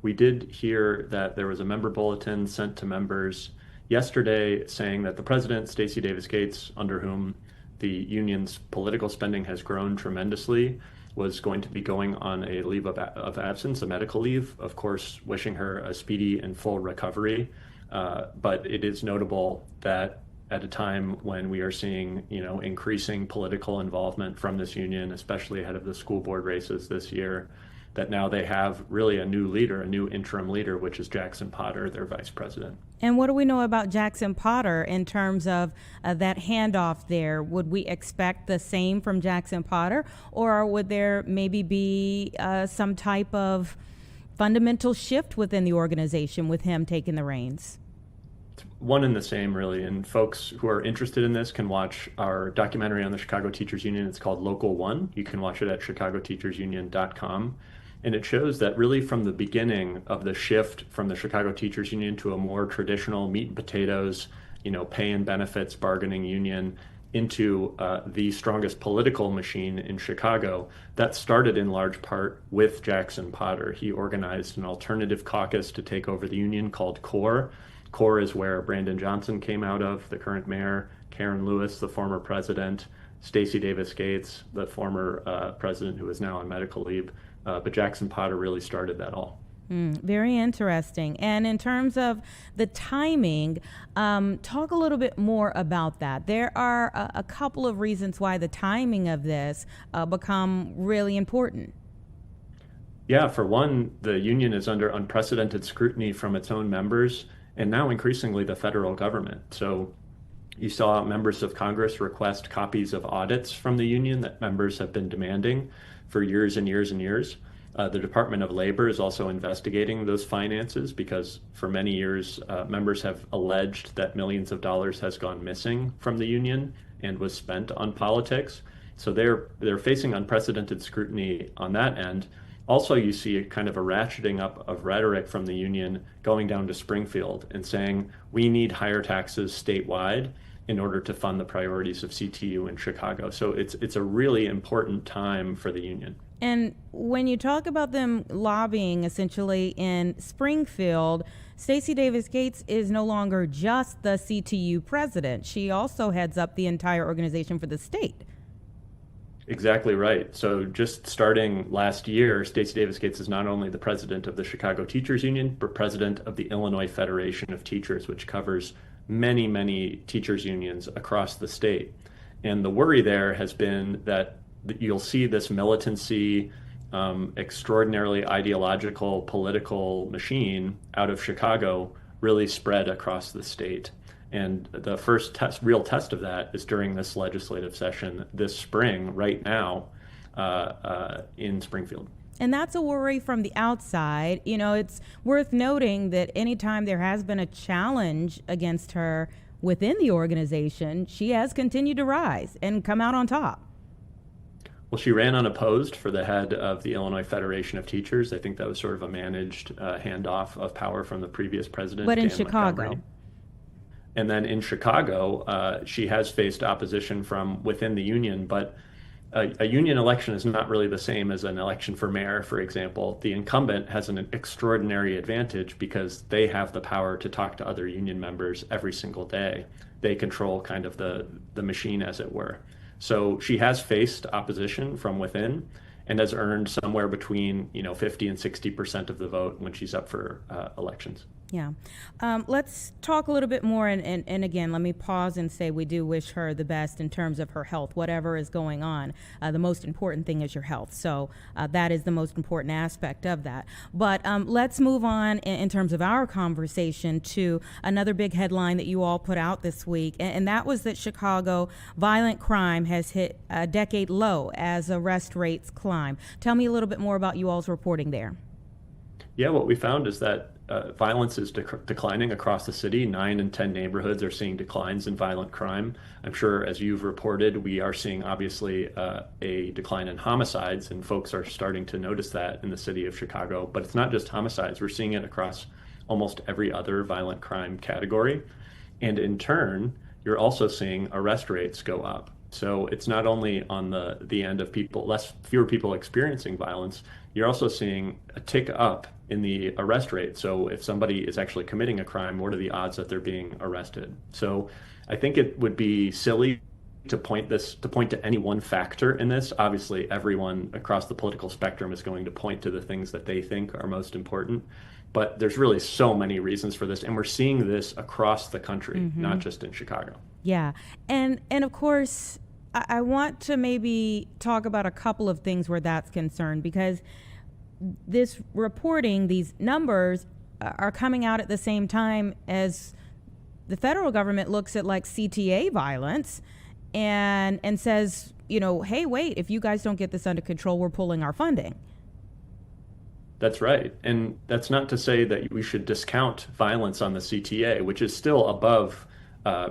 We did hear that there was a member bulletin sent to members yesterday saying that the president, Stacey Davis Gates, under whom the union's political spending has grown tremendously, was going to be going on a leave of absence, a medical leave, of course, wishing her a speedy and full recovery. But it is notable that at a time when we are seeing, increasing political involvement from this union, especially ahead of the school board races this year, that now they have really a new leader, a new interim leader, which is Jackson Potter, their vice president. And what do we know about Jackson Potter in terms of that handoff there? Would we expect the same from Jackson Potter, or would there maybe be some type of fundamental shift within the organization with him taking the reins? One and the same, really. And folks who are interested in this can watch our documentary on the Chicago Teachers Union. It's called Local One. You can watch it at chicagoteachersunion.com. And it shows that really from the beginning of the shift from the Chicago Teachers Union to a more traditional meat and potatoes, pay and benefits bargaining union into the strongest political machine in Chicago, that started in large part with Jackson Potter. He organized an alternative caucus to take over the union called CORE. CORE is where Brandon Johnson came out of, the current mayor, Karen Lewis, the former president, Stacey Davis Gates, the former president who is now on medical leave. But Jackson Potter really started that all. Very interesting. And in terms of the timing, talk a little bit more about that. There are a couple of reasons why the timing of this become really important. Yeah, for one, the union is under unprecedented scrutiny from its own members and now increasingly the federal government. So you saw members of Congress request copies of audits from the union that members have been demanding for years and years and years. The Department of Labor is also investigating those finances because for many years, members have alleged that millions of dollars has gone missing from the union and was spent on politics. So they're facing unprecedented scrutiny on that end. Also, you see a kind of a ratcheting up of rhetoric from the union going down to Springfield and saying, we need higher taxes statewide in order to fund the priorities of CTU in Chicago. So it's a really important time for the union. And when you talk about them lobbying essentially in Springfield, Stacey Davis Gates is no longer just the CTU president. She also heads up the entire organization for the state. Exactly right. So just starting last year, Stacey Davis Gates is not only the president of the Chicago Teachers Union, but president of the Illinois Federation of Teachers, which covers many, many teachers unions across the state. And the worry there has been that you'll see this militancy, extraordinarily ideological political machine out of Chicago really spread across the state. And the first real test of that is during this legislative session this spring, right now, in Springfield. And that's a worry from the outside. It's worth noting that anytime there has been a challenge against her within the organization, she has continued to rise and come out on top. Well, she ran unopposed for the head of the Illinois Federation of Teachers. I think that was sort of a managed handoff of power from the previous president. But in Dan Chicago. Montgomery. And then in Chicago, she has faced opposition from within the union, but a union election is not really the same as an election for mayor, for example. The incumbent has an extraordinary advantage because they have the power to talk to other union members every single day. They control kind of the machine, as it were. So she has faced opposition from within and has earned somewhere between 50 and 60% of the vote when she's up for elections. Yeah. Let's talk a little bit more. And again, let me pause and say we do wish her the best in terms of her health, whatever is going on. The most important thing is your health. So that is the most important aspect of that. But let's move on in terms of our conversation to another big headline that you all put out this week. And that was that Chicago violent crime has hit a decade low as arrest rates climb. Tell me a little bit more about you all's reporting there. Yeah, what we found is that violence is declining across the city. 9 in 10 neighborhoods are seeing declines in violent crime. I'm sure, as you've reported, we are seeing obviously a decline in homicides, and folks are starting to notice that in the city of Chicago. But it's not just homicides. We're seeing it across almost every other violent crime category. And in turn, you're also seeing arrest rates go up. So it's not only on the end of fewer people experiencing violence, you're also seeing a tick up in the arrest rate. So if somebody is actually committing a crime, what are the odds that they're being arrested? So I think it would be silly to point to any one factor in this. Obviously, everyone across the political spectrum is going to point to the things that they think are most important. But there's really so many reasons for this, and we're seeing this across the country, not just in Chicago. Yeah, and of course, I want to maybe talk about a couple of things where that's concerned, because this reporting, these numbers are coming out at the same time as the federal government looks at like CTA violence and says, you know, hey, wait, if you guys don't get this under control, we're pulling our funding. That's right. And that's not to say that we should discount violence on the CTA, which is still above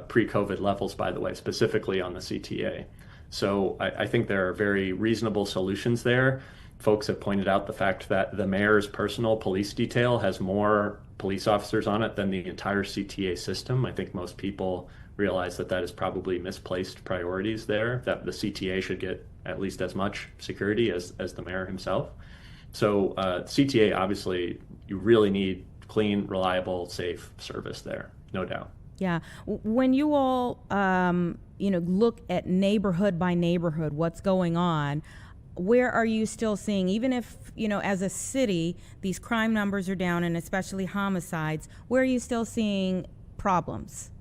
pre-COVID levels, by the way, specifically on the CTA. So I think there are very reasonable solutions there. Folks have pointed out the fact that the mayor's personal police detail has more police officers on it than the entire CTA system. I think most people realize that that is probably misplaced priorities there, that the CTA should get at least as much security as the mayor himself. So CTA, obviously, you really need clean, reliable, safe service there, no doubt. Yeah. When you all, look at neighborhood by neighborhood, what's going on, where are you still seeing, even if, as a city, these crime numbers are down, and especially homicides, where are you still seeing problems?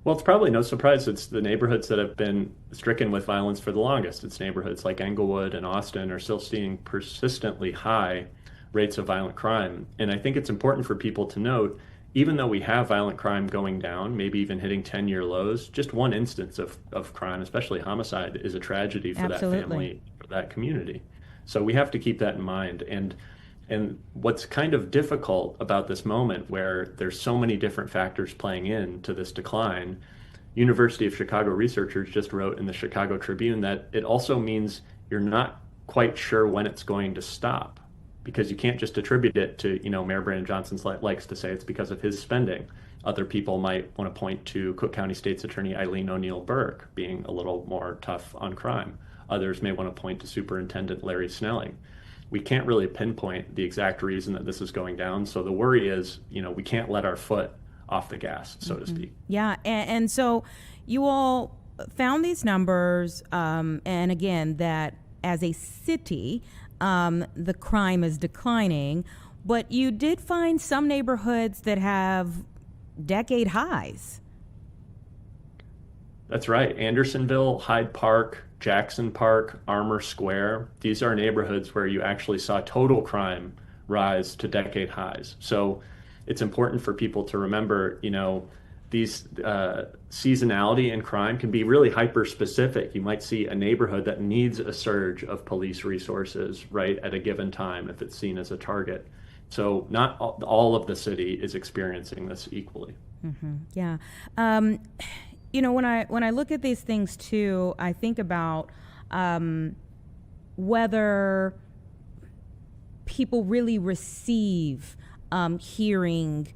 Well, it's probably no surprise it's the neighborhoods that have been stricken with violence for the longest. It's neighborhoods like Englewood and Austin are still seeing persistently high rates of violent crime. And I think it's important for people to note, even though we have violent crime going down, maybe even hitting 10-year lows, just one instance of crime, especially homicide, is a tragedy for Absolutely. that family, for that community. So we have to keep that in mind. And what's kind of difficult about this moment, where there's so many different factors playing into this decline, University of Chicago researchers just wrote in the Chicago Tribune that it also means you're not quite sure when it's going to stop, because you can't just attribute it to, Mayor Brandon Johnson likes to say it's because of his spending. Other people might want to point to Cook County State's Attorney Eileen O'Neill Burke being a little more tough on crime. Others may want to point to Superintendent Larry Snelling. We can't really pinpoint the exact reason that this is going down. So the worry is, we can't let our foot off the gas, so to speak. Yeah, and so you all found these numbers, and again, that as a city, the crime is declining, but you did find some neighborhoods that have decade highs. That's right. Andersonville, Hyde Park, Jackson Park, Armour Square. These are neighborhoods where you actually saw total crime rise to decade highs. So it's important for people to remember, these seasonality in crime can be really hyper specific. You might see a neighborhood that needs a surge of police resources right at a given time if it's seen as a target. So not all of the city is experiencing this equally. Yeah. When I look at these things too, I think about whether people really receive hearing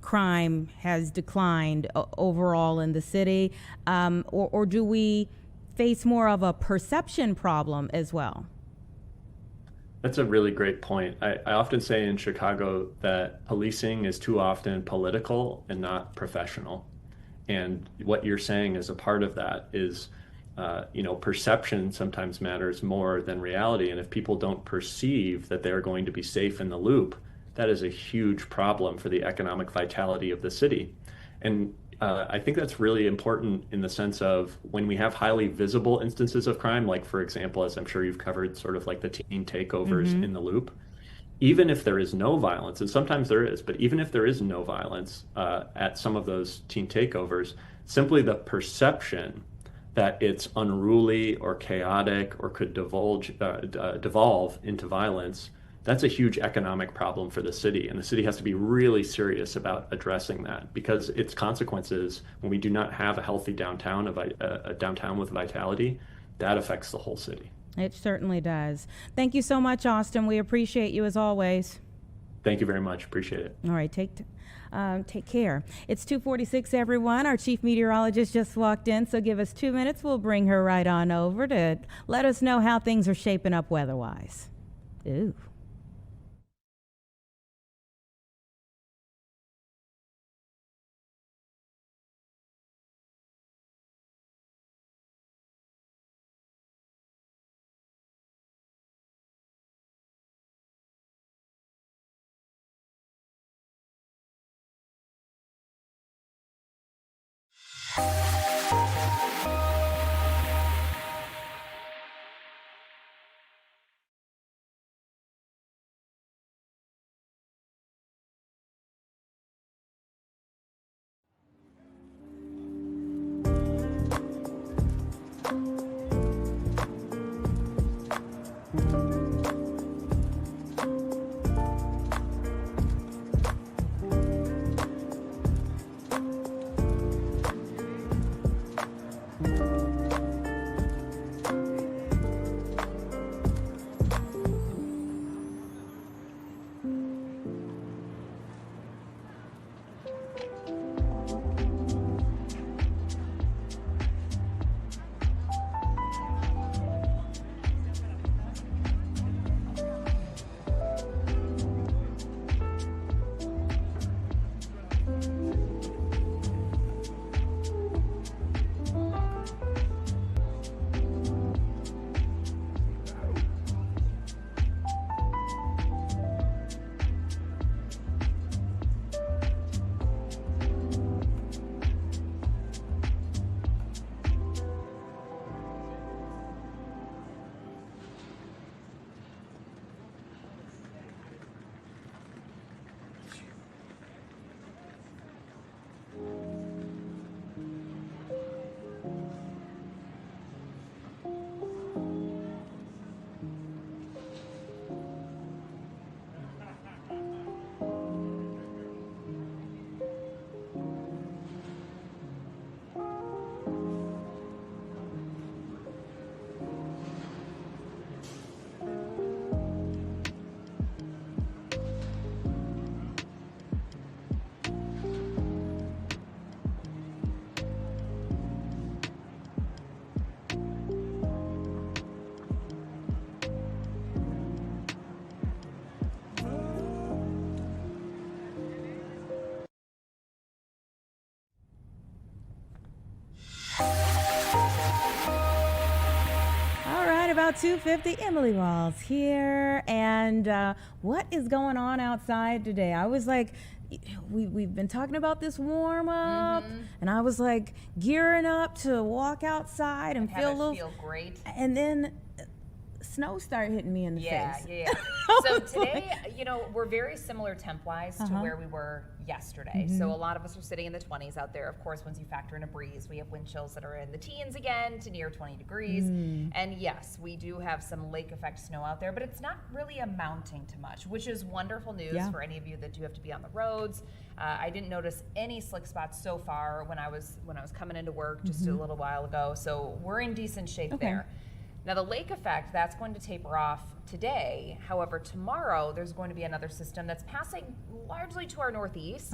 crime has declined overall in the city, or do we face more of a perception problem as well? That's a really great point. I often say in Chicago that policing is too often political and not professional. And what you're saying is a part of that is, perception sometimes matters more than reality. And if people don't perceive that they're going to be safe in the loop, that is a huge problem for the economic vitality of the city. And I think that's really important in the sense of when we have highly visible instances of crime, like, for example, as I'm sure you've covered, sort of like the teen takeovers in the loop, even if there is no violence, and sometimes there is, but even if there is no violence at some of those teen takeovers, simply the perception that it's unruly or chaotic or could devolve into violence, that's a huge economic problem for the city. And the city has to be really serious about addressing that, because its consequences, when we do not have a healthy downtown, a downtown with vitality, that affects the whole city. It certainly does. Thank you so much, Austin. We appreciate you as always. Thank you very much. Appreciate it. All right, take care. It's 2:46, everyone. Our chief meteorologist just walked in, so give us 2 minutes. We'll bring her right on over to let us know how things are shaping up weather-wise. Ooh. About 2:50, Emily Walls here, and what is going on outside today? I was like, we've been talking about this warm up, and I was like gearing up to walk outside and feel great. And then snow started hitting me in the face. Yeah. So today, we're very similar temp-wise to where we were yesterday. So a lot of us are sitting in the 20s out there. Of course, once you factor in a breeze, we have wind chills that are in the teens again to near 20 degrees. And yes, we do have some lake effect snow out there, but it's not really amounting to much, which is wonderful news for any of you that do have to be on the roads. I didn't notice any slick spots so far when I was coming into work just a little while ago. So we're in decent shape there. Now the lake effect, that's going to taper off today. However, tomorrow there's going to be another system that's passing largely to our northeast.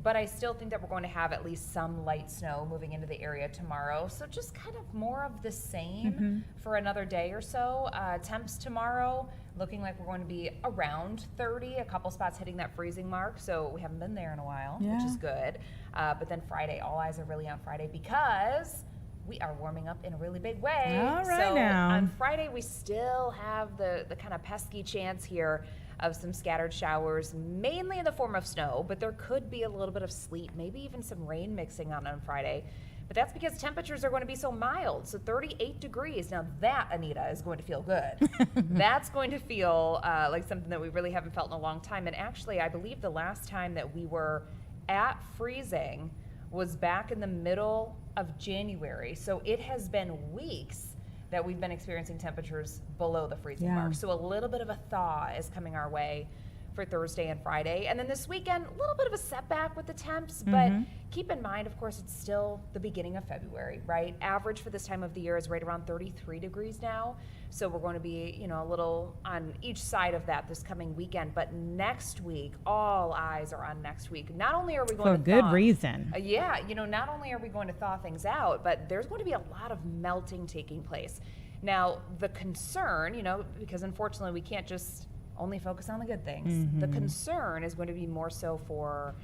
But I still think that we're going to have at least some light snow moving into the area tomorrow. So just kind of more of the same for another day or so. Temps tomorrow looking like we're going to be around 30, a couple spots hitting that freezing mark. So we haven't been there in a while, which is good. But then Friday, all eyes are really on Friday because we are warming up in a really big way. All right, so now. On Friday, we still have the kind of pesky chance here of some scattered showers, mainly in the form of snow, but there could be a little bit of sleet, maybe even some rain mixing on Friday. But that's because temperatures are going to be so mild. So 38 degrees. Now that, Anita, is going to feel good. That's going to feel like something that we really haven't felt in a long time. And actually, I believe the last time that we were at freezing was back in the middle of January. So it has been weeks that we've been experiencing temperatures below the freezing mark. So a little bit of a thaw is coming our way for Thursday and Friday. And then this weekend, a little bit of a setback with the temps, but keep in mind, of course, it's still the beginning of February, right? Average for this time of the year is right around 33 degrees now. So we're going to be, a little on each side of that this coming weekend. But next week, all eyes are on next week. Not only are we going to for good reason. Not only are we going to thaw things out, but there's going to be a lot of melting taking place. Now, the concern, because unfortunately we can't just only focus on the good things. The concern is going to be more so for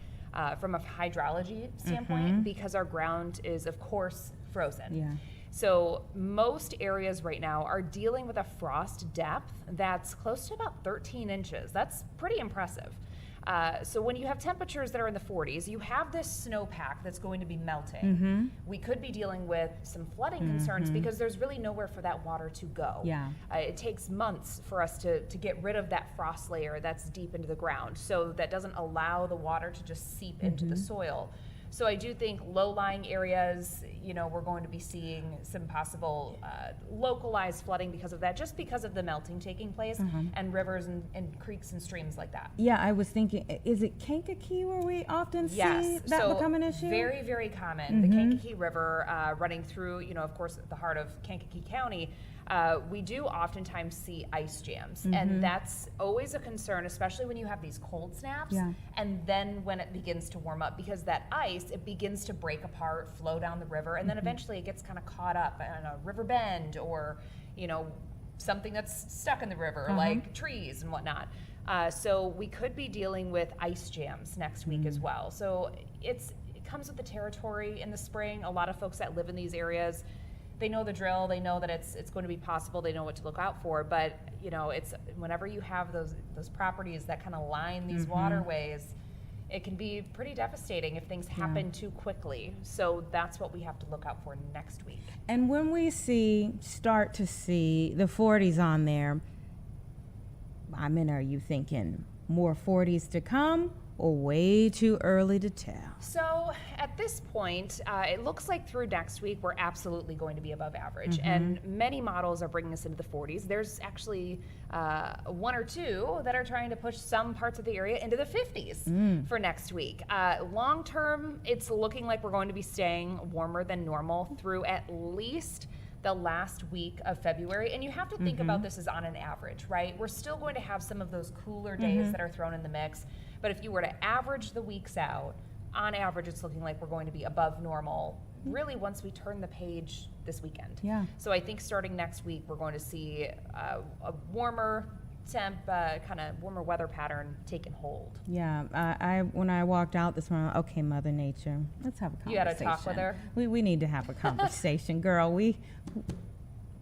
from a hydrology standpoint because our ground is, of course, frozen. So most areas right now are dealing with a frost depth that's close to about 13 inches. That's pretty impressive. So when you have temperatures that are in the 40s, you have this snowpack that's going to be melting. We could be dealing with some flooding concerns because there's really nowhere for that water to go. Yeah. It takes months for us to get rid of that frost layer that's deep into the ground. So that doesn't allow the water to just seep into the soil. So I do think low-lying areas, we're going to be seeing some possible localized flooding because of that, just because of the melting taking place, and rivers and creeks and streams like that. Yeah, I was thinking, is it Kankakee where we often see that become an issue? Very, very common. The Kankakee River running through, of course, the heart of Kankakee County. We do oftentimes see ice jams, and that's always a concern, especially when you have these cold snaps, and then when it begins to warm up, because that ice, it begins to break apart, flow down the river, and then eventually it gets kind of caught up in a river bend or, something that's stuck in the river, like trees and whatnot. So we could be dealing with ice jams next week as well. So it comes with the territory in the spring. A lot of folks that live in these areas, they know the drill. They know that it's going to be possible. They know what to look out for. But it's whenever you have those properties that kind of line these waterways, it can be pretty devastating if things happen too quickly. So that's what we have to look out for next week. And when we start to see the 40s on there, are you thinking more 40s to come? Or way too early to tell? So at this point, it looks like through next week, we're absolutely going to be above average. And many models are bringing us into the 40s. There's actually one or two that are trying to push some parts of the area into the 50s for next week. Long term, it's looking like we're going to be staying warmer than normal through at least the last week of February. And you have to think about this as on an average, right? We're still going to have some of those cooler days that are thrown in the mix. But if you were to average the weeks out, on average, it's looking like we're going to be above normal, really, once we turn the page this weekend. Yeah. So I think starting next week, we're going to see a warmer temp, kind of warmer weather pattern taking hold. Yeah, when I walked out this morning, okay, Mother Nature, let's have a conversation. You got to talk with her? We need to have a conversation, girl. We're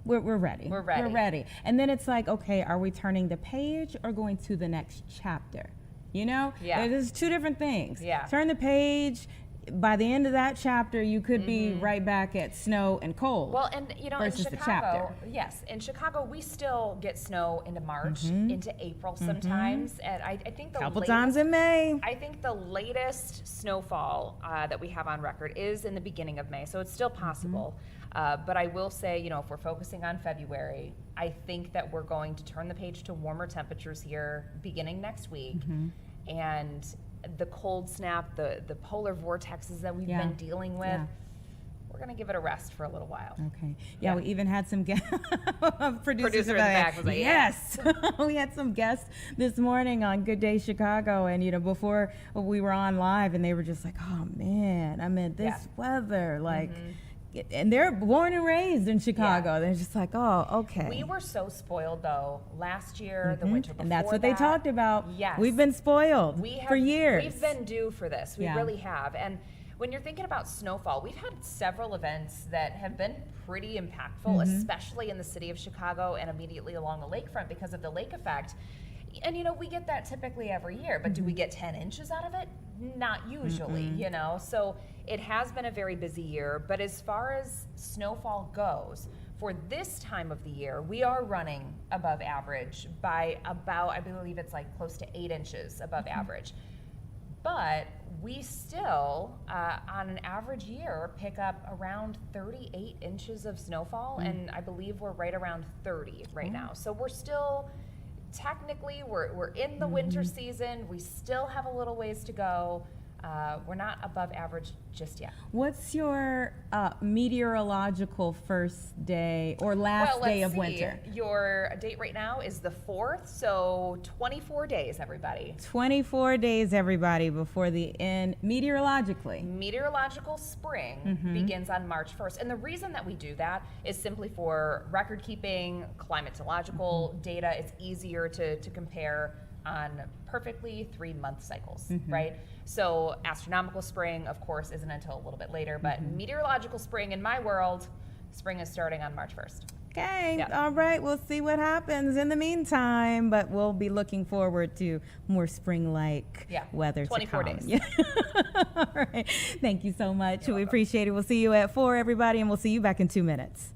ready. We're ready. We're ready. And then it's like, okay, are we turning the page or going to the next chapter? Yeah. There's two different things. Yeah. Turn the page. By the end of that chapter, you could be right back at snow and cold. Well, and versus in the Chicago, chapter. yes, in Chicago, we still get snow into March, into April sometimes, and I think the couple times in May. I think the latest snowfall that we have on record is in the beginning of May, so it's still possible. But I will say, if we're focusing on February, I think that we're going to turn the page to warmer temperatures here beginning next week. And the cold snap, the polar vortexes that we've been dealing with, we're going to give it a rest for a little while. Okay. Yeah, we even had some producers in the back was like, yes. We had some guests this morning on Good Day Chicago, and before we were on live, and they were just like, oh man, this weather, like. And they're born and raised in Chicago. They're just like, oh, okay. We were so spoiled, though, last year, the winter before and that's what they talked about. Yes. We've been spoiled for years. We've been due for this. We really have. And when you're thinking about snowfall, we've had several events that have been pretty impactful, especially in the city of Chicago and immediately along the lakefront because of the lake effect. And, we get that typically every year, but do we get 10 inches out of it? Not usually, So it has been a very busy year, but as far as snowfall goes, for this time of the year, we are running above average by about, I believe it's like close to 8 inches above average. But we still, on an average year, pick up around 38 inches of snowfall, and I believe we're right around 30 right now. So we're still... Technically, we're in the winter season. We still have a little ways to go. We're not above average just yet. What's your meteorological first day or last day of winter? Your date right now is the 4th, so 24 days, everybody. 24 days, everybody, before the end, meteorologically. Meteorological spring begins on March 1st. And the reason that we do that is simply for record keeping, climatological data. It's easier to compare on perfectly 3-month cycles, right? So astronomical spring, of course, isn't until a little bit later, but meteorological spring in my world, spring is starting on March 1st. Okay. Yeah. All right. We'll see what happens in the meantime, but we'll be looking forward to more spring-like weather 24 to come. days. Yeah. All right. Thank you so much. We appreciate it. We'll see you at 4, everybody, and we'll see you back in 2 minutes.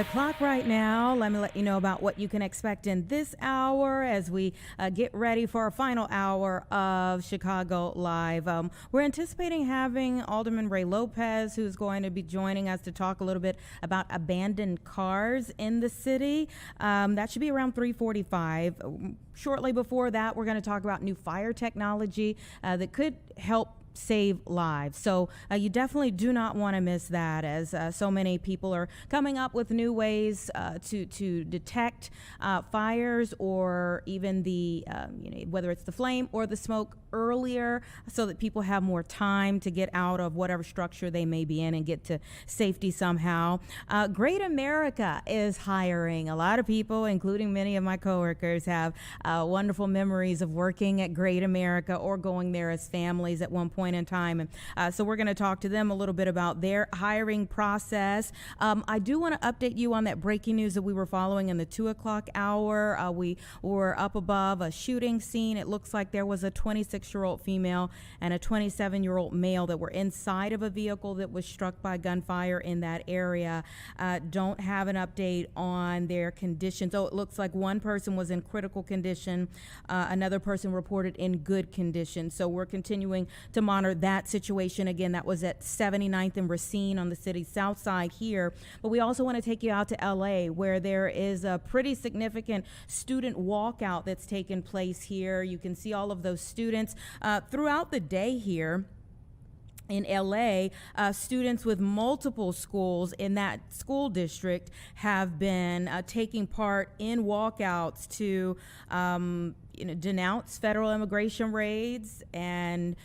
O'clock right now. Let me let you know about what you can expect in this hour as we get ready for our final hour of Chicago Live. We're anticipating having Alderman Ray Lopez, who's going to be joining us to talk a little bit about abandoned cars in the city. That should be around 3:45. Shortly before that, we're going to talk about new fire technology that could help save lives. So you definitely do not want to miss that, as so many people are coming up with new ways to detect fires, or even the whether it's the flame or the smoke earlier, so that people have more time to get out of whatever structure they may be in and get to safety somehow. Great America is hiring. A lot of people, including many of my coworkers, have wonderful memories of working at Great America or going there as families at one point in time. And so we're going to talk to them a little bit about their hiring process. I do want to update you on that breaking news that we were following in the 2 o'clock hour. We were up above a shooting scene. It looks like there was a 26 26-year-old female and a 27-year-old male that were inside of a vehicle that was struck by gunfire in that area. Don't have an update on their conditions. Oh, it looks like one person was in critical condition. Another person reported in good condition. So we're continuing to monitor that situation. Again, that was at 79th and Racine on the city's south side here. But we also want to take you out to LA, where there is a pretty significant student walkout that's taken place here. You can see all of those students throughout the day here. In LA, students with multiple schools in that school district have been taking part in walkouts to denounce federal immigration raids, and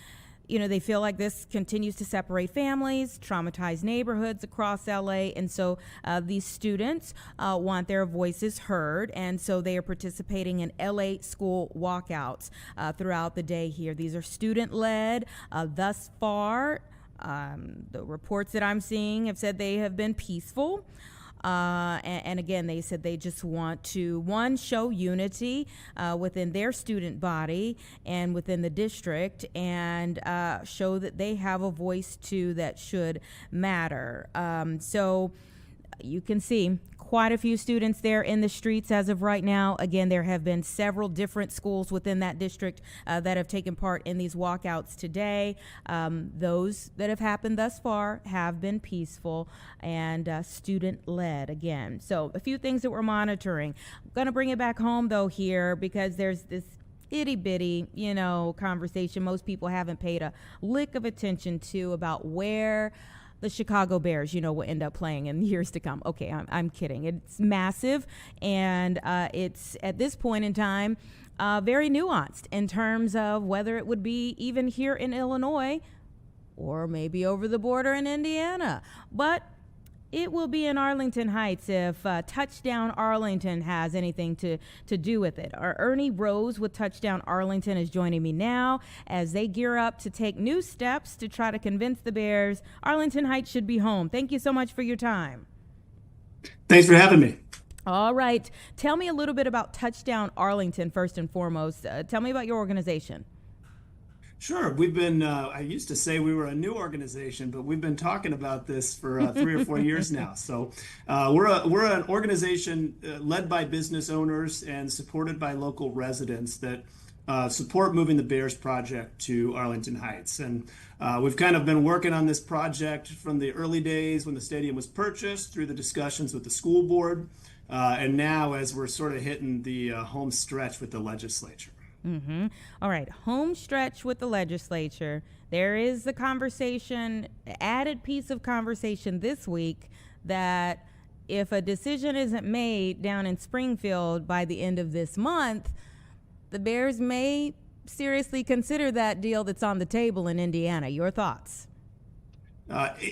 they feel like this continues to separate families, traumatize neighborhoods across LA, and so these students want their voices heard, and so they are participating in LA school walkouts throughout the day here. These are student-led thus far. The reports that I'm seeing have said they have been peaceful. And again, they said they just want to, one, show unity within their student body and within the district, and show that they have a voice too that should matter. So you can see quite a few students there in the streets as of right now. Again, there have been several different schools within that district that have taken part in these walkouts today. Those that have happened thus far have been peaceful and student-led again. So a few things that we're monitoring. I'm going to bring it back home, though, here, because there's this itty-bitty, conversation most people haven't paid a lick of attention to about where the Chicago Bears, will end up playing in years to come. Okay, I'm kidding. It's massive, and it's, at this point in time, very nuanced in terms of whether it would be even here in Illinois or maybe over the border in Indiana. But it will be in Arlington Heights if Touchdown Arlington has anything to do with it. Our Ernie Rose with Touchdown Arlington is joining me now as they gear up to take new steps to try to convince the Bears Arlington Heights should be home. Thank you so much for your time. Thanks for having me. All right. Tell me a little bit about Touchdown Arlington first and foremost. Tell me about your organization. Sure. We've been, I used to say we were a new organization, but we've been talking about this for 3 or 4 years now. So we're an organization led by business owners and supported by local residents that support moving the Bears project to Arlington Heights. And we've kind of been working on this project from the early days when the stadium was purchased, through the discussions with the school board, and now as we're sort of hitting the home stretch with the legislature. Mm-hmm. All right, home stretch with the legislature. There is the conversation, added piece of conversation this week, that if a decision isn't made down in Springfield by the end of this month, the Bears may seriously consider that deal that's on the table in Indiana. Your thoughts?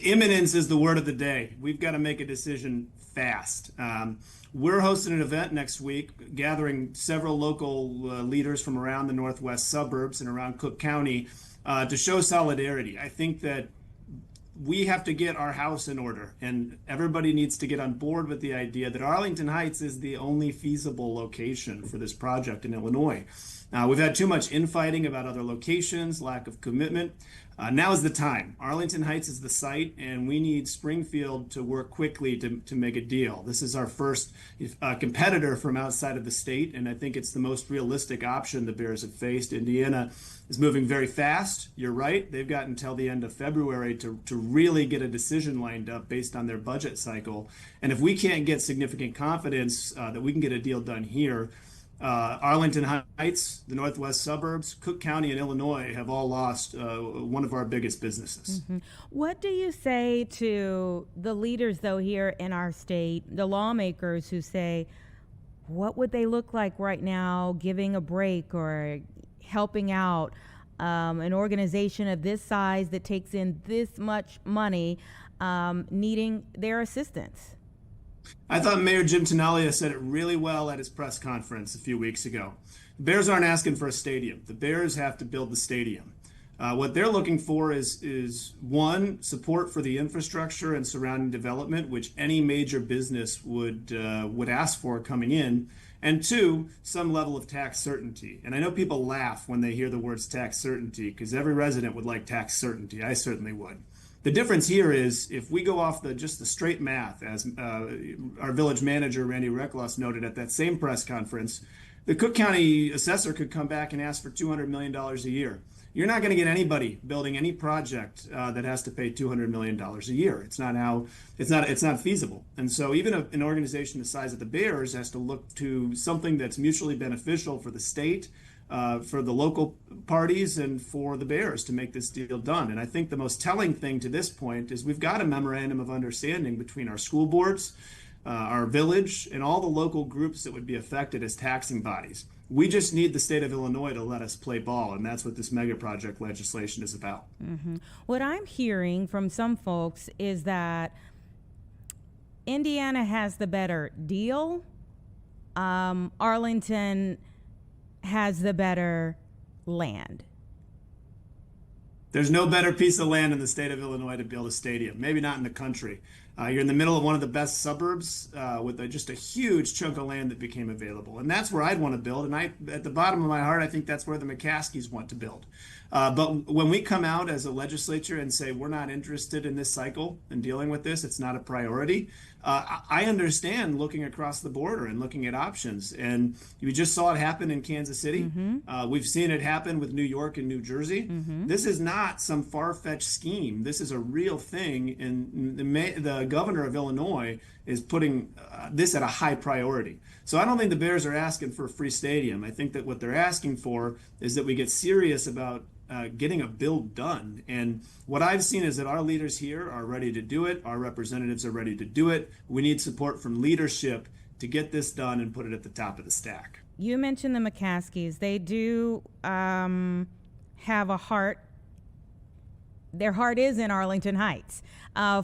Imminence is the word of the day. We've got to make a decision fast. We're hosting an event next week, gathering several local leaders from around the northwest suburbs and around Cook County to show solidarity. I think that we have to get our house in order, and everybody needs to get on board with the idea that Arlington Heights is the only feasible location for this project in Illinois. We've had too much infighting about other locations, lack of commitment. Now is the time. Arlington Heights is the site, and we need Springfield to work quickly to make a deal. This is our first competitor from outside of the state, and I think it's the most realistic option the Bears have faced. Indiana is moving very fast. You're right. They've got until the end of February to really get a decision lined up based on their budget cycle. And if we can't get significant confidence that we can get a deal done here, Arlington Heights, the northwest suburbs, Cook County, and Illinois have all lost one of our biggest businesses. Mm-hmm. What do you say to the leaders, though, here in our state, the lawmakers who say, what would they look like right now giving a break or helping out an organization of this size that takes in this much money, needing their assistance? I thought Mayor Jim Tenalia said it really well at his press conference a few weeks ago. The Bears aren't asking for a stadium. The Bears have to build the stadium. What they're looking for is one, support for the infrastructure and surrounding development, which any major business would ask for coming in. And two, some level of tax certainty. And I know people laugh when they hear the words tax certainty because every resident would like tax certainty. I certainly would. The difference here is if we go off just the straight math, as our village manager, Randy Reckloss, noted at that same press conference, the Cook County assessor could come back and ask for $200 million a year. You're not going to get anybody building any project that has to pay $200 million a year. It's not feasible. And so even an organization the size of the Bears has to look to something that's mutually beneficial for the state, for the local parties, and for the Bears to make this deal done. And I think the most telling thing to this point is we've got a memorandum of understanding between our school boards, our village, and all the local groups that would be affected as taxing bodies. We just need the state of Illinois to let us play ball, and that's what this mega project legislation is about. Mm-hmm. What I'm hearing from some folks is that Indiana has the better deal. Arlington has the better land. There's no better piece of land in the state of Illinois to build a stadium, maybe not in the country. You're in the middle of one of the best suburbs with just a huge chunk of land that became available. And that's where I'd want to build. And at the bottom of my heart, I think that's where the McCaskies want to build. But when we come out as a legislature and say we're not interested in this cycle and dealing with this, it's not a priority, I understand looking across the border and looking at options. And we just saw it happen in Kansas City. Mm-hmm. We've seen it happen with New York and New Jersey. Mm-hmm. This is not some far-fetched scheme. This is a real thing. And the governor of Illinois is putting this at a high priority. So I don't think the Bears are asking for a free stadium. I think that what they're asking for is that we get serious about getting a bill done. And what I've seen is that our leaders here are ready to do it. Our representatives are ready to do it. We need support from leadership to get this done and put it at the top of the stack. You mentioned the McCaskies. They do have a heart. Their heart is in Arlington Heights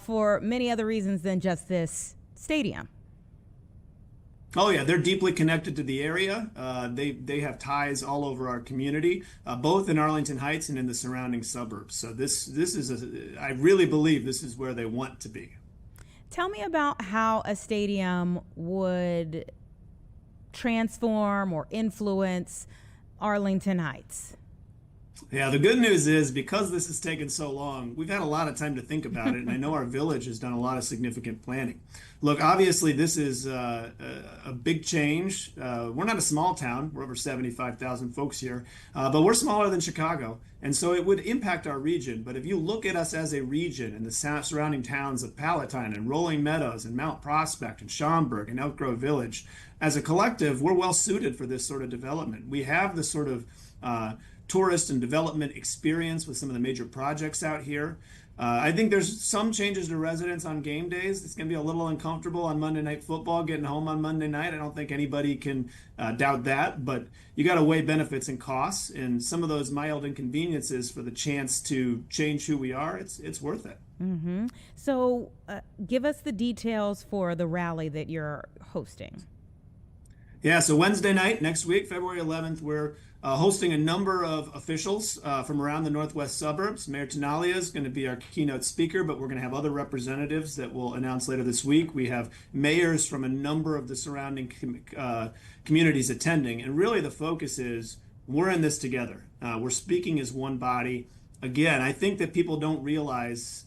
for many other reasons than just this stadium. Oh yeah, they're deeply connected to the area. They have ties all over our community, both in Arlington Heights and in the surrounding suburbs. So this is I really believe this is where they want to be. Tell me about how a stadium would transform or influence Arlington Heights. Yeah, the good news is because this has taken so long, we've had a lot of time to think about it, and I know our village has done a lot of significant planning. Look, obviously this is a big change. We're not a small town. We're over 75,000 folks here, but we're smaller than Chicago, and so it would impact our region. But if you look at us as a region and the surrounding towns of Palatine and Rolling Meadows and Mount Prospect and Schaumburg and Elk Grove Village, as a collective, we're well suited for this sort of development. We have the sort of tourist and development experience with some of the major projects out here. I think there's some changes to residents on game days. It's going to be a little uncomfortable on Monday Night Football, getting home on Monday night. I don't think anybody can doubt that, but you got to weigh benefits and costs, and some of those mild inconveniences for the chance to change who we are, it's worth it. Mm-hmm. So give us the details for the rally that you're hosting. Yeah, so Wednesday night, next week, February 11th, we're hosting a number of officials from around the northwest suburbs. Mayor Tenalia is going to be our keynote speaker, but we're going to have other representatives that we'll announce later this week. We have mayors from a number of the surrounding communities attending. And really the focus is we're in this together. We're speaking as one body. Again, I think that people don't realize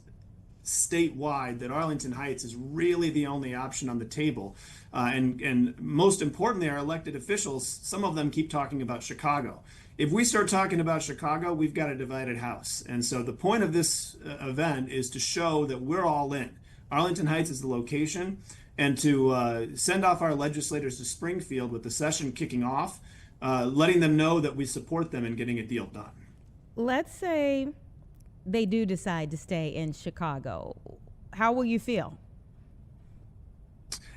statewide that Arlington Heights is really the only option on the table. And most importantly, our elected officials, some of them keep talking about Chicago. If we start talking about Chicago, we've got a divided house. And so the point of this event is to show that we're all in. Arlington Heights is the location, and to send off our legislators to Springfield with the session kicking off, letting them know that we support them in getting a deal done. Let's say they do decide to stay in Chicago. How will you feel?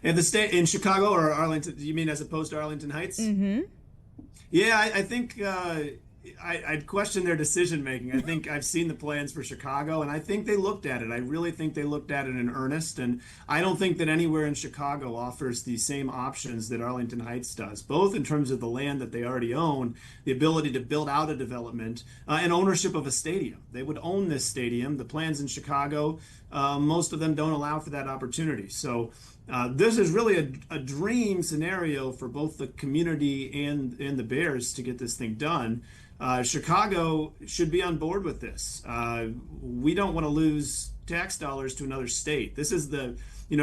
In the state, in Chicago or Arlington, you mean as opposed to Arlington Heights? Mm-hmm. Yeah, I think I'd question their decision making. I think I've seen the plans for Chicago, and I think they looked at it. I really think they looked at it in earnest, and I don't think that anywhere in Chicago offers the same options that Arlington Heights does, both in terms of the land that they already own, the ability to build out a development, and ownership of a stadium. They would own this stadium. The plans in Chicago, most of them don't allow for that opportunity. So This is really a dream scenario for both the community and the Bears to get this thing done. Chicago should be on board with this. We don't want to lose tax dollars to another state. This is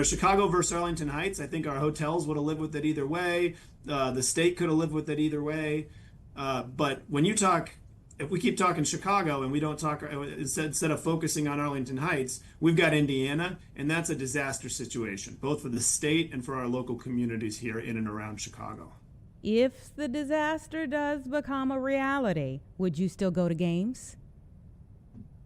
Chicago versus Arlington Heights. I think our hotels would have lived with it either way. The state could have lived with it either way. But when you talk, if we keep talking Chicago and we don't talk, instead of focusing on Arlington Heights, we've got Indiana, and that's a disaster situation, both for the state and for our local communities here in and around Chicago. If the disaster does become a reality, would you still go to games?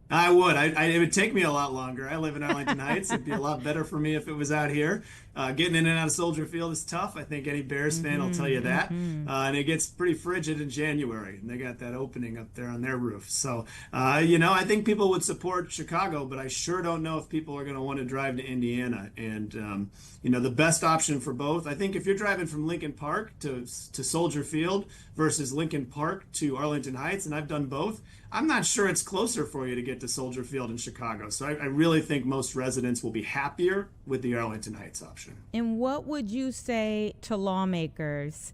I would. It would take me a lot longer. I live in Arlington Heights. It'd be a lot better for me if it was out here. Getting in and out of Soldier Field is tough. I think any Bears fan will tell you that. And it gets pretty frigid in January. And they got that opening up there on their roof. So, I think people would support Chicago, but I sure don't know if people are going to want to drive to Indiana. And, the best option for both, I think if you're driving from Lincoln Park to Soldier Field versus Lincoln Park to Arlington Heights, and I've done both, I'm not sure it's closer for you to get to Soldier Field in Chicago. So I really think most residents will be happier with the Arlington Heights option. And what would you say to lawmakers,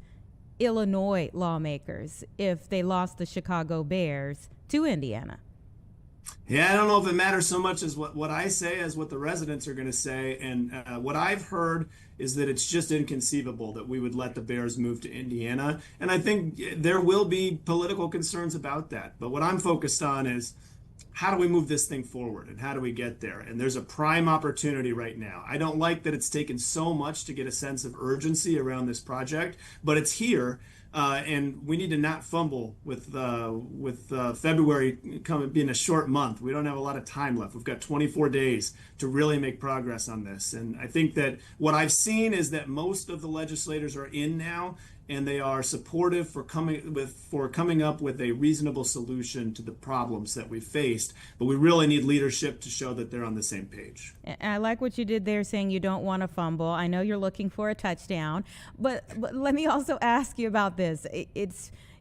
Illinois lawmakers, if they lost the Chicago Bears to Indiana? Yeah, I don't know if it matters so much as what I say as what the residents are going to say. And what I've heard is that it's just inconceivable that we would let the Bears move to Indiana. And I think there will be political concerns about that. But what I'm focused on is how do we move this thing forward and how do we get there? And there's a prime opportunity right now. I don't like that it's taken so much to get a sense of urgency around this project, but it's here. And we need to not fumble with February being a short month. We don't have a lot of time left. We've got 24 days to really make progress on this. And I think that what I've seen is that most of the legislators are in now, and they are supportive for coming up with a reasonable solution to the problems that we faced. But we really need leadership to show that they're on the same page. I like what you did there, saying you don't want to fumble. I know you're looking for a touchdown, but let me also ask you about this.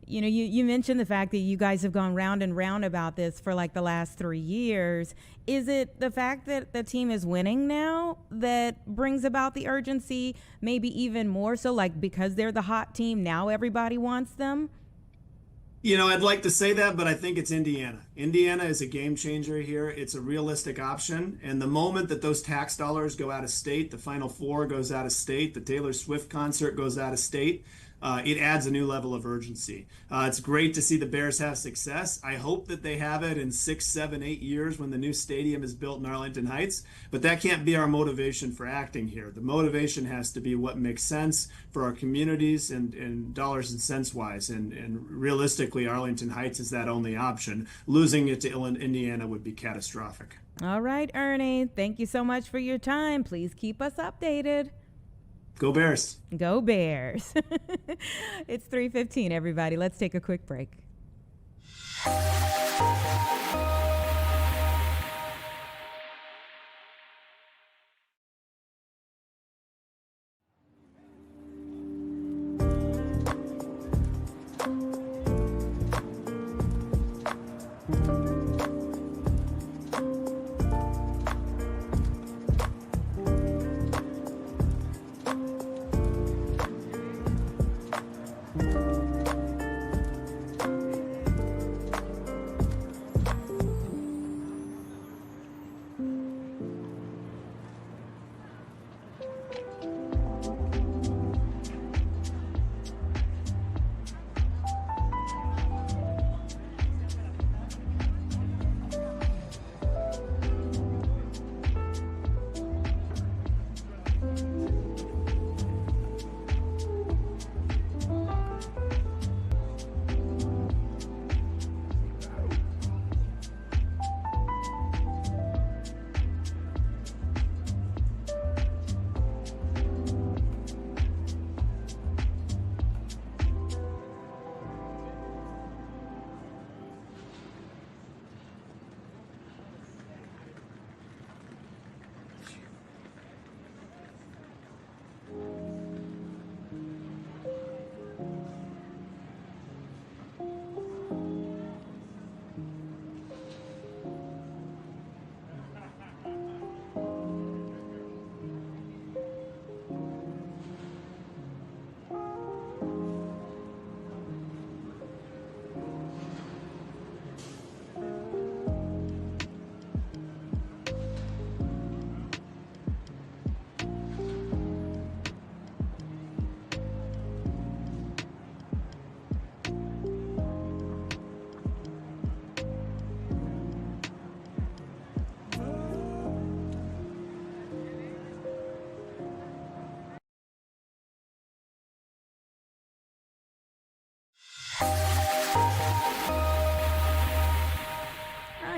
You mentioned the fact that you guys have gone round and round about this for like the last 3 years. Is it the fact that the team is winning now that brings about the urgency, maybe even more so, like because they're the hot team, now everybody wants them? I'd like to say that, but I think it's Indiana. Indiana is a game changer here. It's a realistic option. And the moment that those tax dollars go out of state, the Final Four goes out of state, the Taylor Swift concert goes out of state, it adds a new level of urgency. It's great to see the Bears have success. I hope that they have it in 6, 7, 8 years when the new stadium is built in Arlington Heights, but that can't be our motivation for acting here. The motivation has to be what makes sense for our communities and dollars and cents wise. And realistically, Arlington Heights is that only option. Losing it to Indiana would be catastrophic. All right, Ernie, thank you so much for your time. Please keep us updated. Go Bears. Go Bears. It's 3:15, everybody. Let's take a quick break.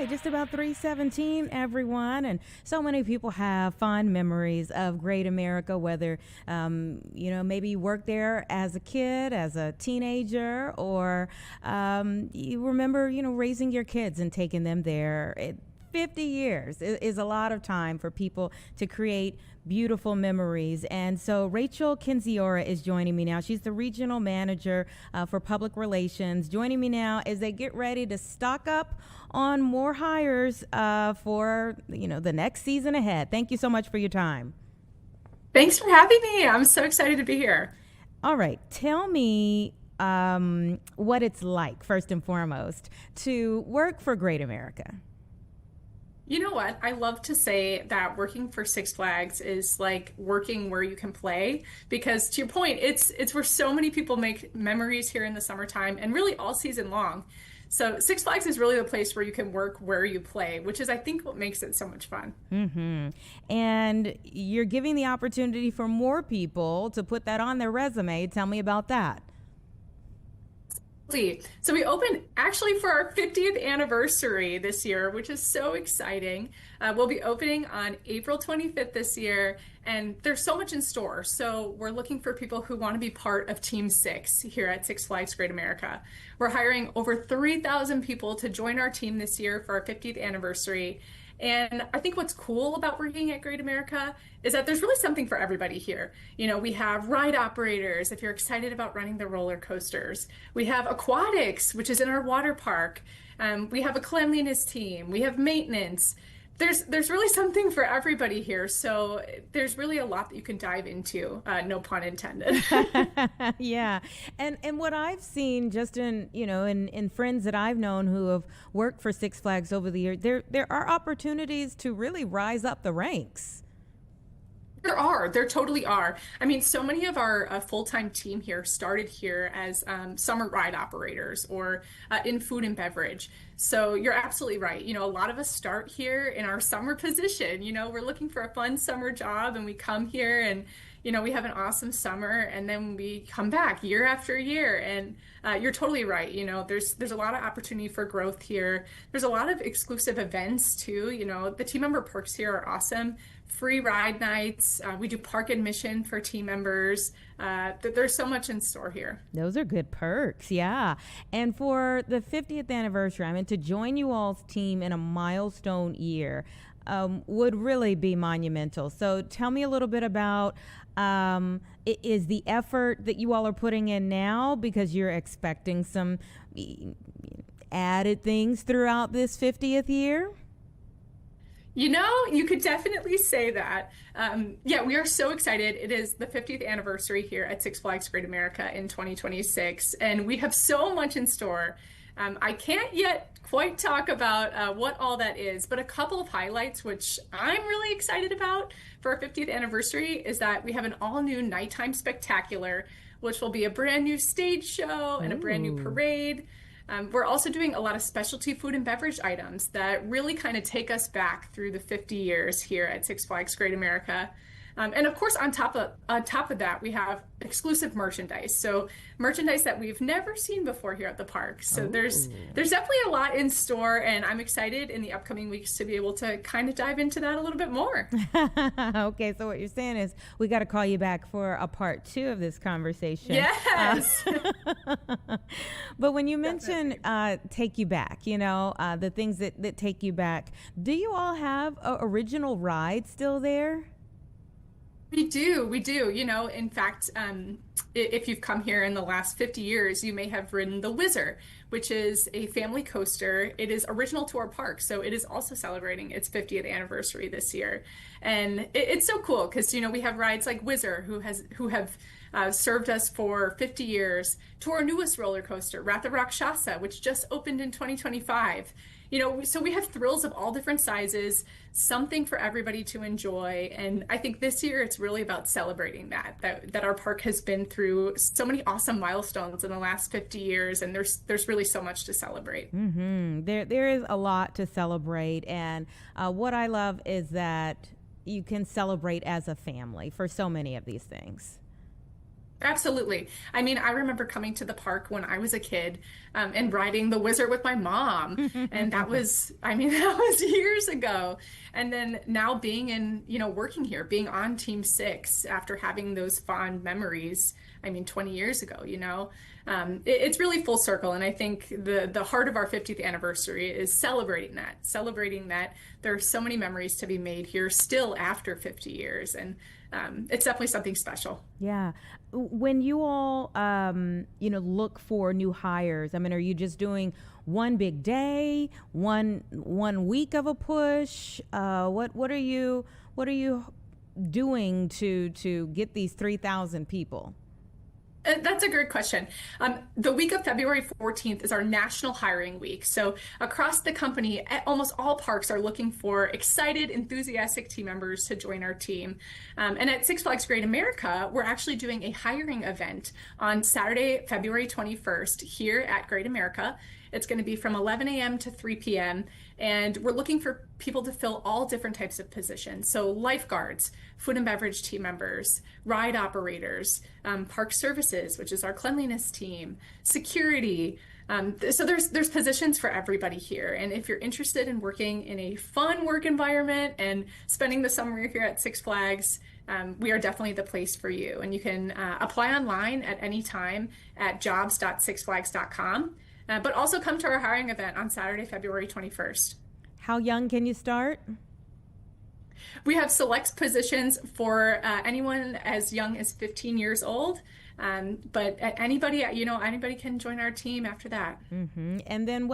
right, just about 3:17, everyone, and so many people have fond memories of Great America, whether, maybe you worked there as a kid, as a teenager, or you remember, raising your kids and taking them there. 50 years is a lot of time for people to create beautiful memories. And so Rachel Kinziora is joining me now. She's the regional manager for public relations, joining me now as they get ready to stock up on more hires for the next season ahead. Thank you so much for your time. Thanks for having me. I'm so excited to be here. All right, tell me what it's like, first and foremost, to work for Great America. You know what? I love to say that working for Six Flags is like working where you can play, because to your point, it's where so many people make memories here in the summertime and really all season long. So Six Flags is really the place where you can work where you play, which is, I think, what makes it so much fun. Mm-hmm. And you're giving the opportunity for more people to put that on their resume. Tell me about that. So we opened actually for our 50th anniversary this year, which is so exciting. We'll be opening on April 25th this year, and there's so much in store. So we're looking for people who want to be part of Team 6 here at Six Flags Great America. We're hiring over 3,000 people to join our team this year for our 50th anniversary. And I think what's cool about working at Great America is that there's really something for everybody here. We have ride operators, if you're excited about running the roller coasters. We have aquatics, which is in our water park. We have a cleanliness team. We have maintenance. There's really something for everybody here. So there's really a lot that you can dive into, no pun intended. Yeah. And what I've seen just in friends that I've known who have worked for Six Flags over the years, there are opportunities to really rise up the ranks. There totally are. I mean, so many of our full-time team here started here as summer ride operators or in food and beverage. So you're absolutely right. A lot of us start here in our summer position. We're looking for a fun summer job, and we come here and we have an awesome summer, and then we come back year after year. And you're totally right. There's a lot of opportunity for growth here. There's a lot of exclusive events too. The team member perks here are awesome. Free ride nights. We do park admission for team members. There's so much in store here. Those are good perks, yeah. And for the 50th anniversary, to join you all's team in a milestone year would really be monumental. So tell me a little bit about is the effort that you all are putting in now, because you're expecting some added things throughout this 50th year? You could definitely say that. Yeah, we are so excited. It is the 50th anniversary here at Six Flags Great America in 2026, and we have so much in store. I can't yet quite talk about what all that is, but a couple of highlights, which I'm really excited about for our 50th anniversary, is that we have an all-new nighttime spectacular, which will be a brand new stage show and a brand new parade. We're also doing a lot of specialty food and beverage items that really kind of take us back through the 50 years here at Six Flags Great America. And of course, on top of that, we have exclusive merchandise. So merchandise that we've never seen before here at the park. So there's definitely a lot in store, and I'm excited in the upcoming weeks to be able to kind of dive into that a little bit more. Okay, so what you're saying is we got to call you back for a part 2 of this conversation. Yes. But when you mention take you back, the things that take you back, do you all have original rides still there? We do. In fact, if you've come here in the last 50 years, you may have ridden the Whizzer, which is a family coaster. It is original to our park, so it is also celebrating its 50th anniversary this year. And it's so cool because, we have rides like Whizzer, who have served us for 50 years, to our newest roller coaster, Ratha Rakshasa, which just opened in 2025. So we have thrills of all different sizes, something for everybody to enjoy. And I think this year it's really about celebrating that our park has been through so many awesome milestones in the last 50 years. And there's really so much to celebrate. Mm-hmm. There is a lot to celebrate. And what I love is that you can celebrate as a family for so many of these things. Absolutely. I mean, I remember coming to the park when I was a kid and riding the Wizard with my mom. And that was, I mean, that was years ago. And then now being in, working here, being on Team 6 after having those fond memories, I mean, 20 years ago, it's really full circle. And I think the heart of our 50th anniversary is celebrating that there are so many memories to be made here still after 50 years. And it's definitely something special. Yeah. When you all, look for new hires, I mean, are you just doing one big day, one week of a push? What are you doing to get these 3,000 people? That's a great question. The week of February 14th is our National Hiring Week. So across the company, almost all parks are looking for excited, enthusiastic team members to join our team. And at Six Flags Great America, we're actually doing a hiring event on Saturday, February 21st here at Great America. It's going to be from 11 a.m. to 3 p.m. And we're looking for people to fill all different types of positions. So lifeguards, food and beverage team members, ride operators, park services, which is our cleanliness team, security. So there's positions for everybody here. And if you're interested in working in a fun work environment and spending the summer here at Six Flags, we are definitely the place for you. And you can apply online at any time at jobs.sixflags.com. But also come to our hiring event on Saturday, February 21st. How young can you start? We have select positions for anyone as young as 15 years old. But anybody can join our team after that. Mm-hmm. And then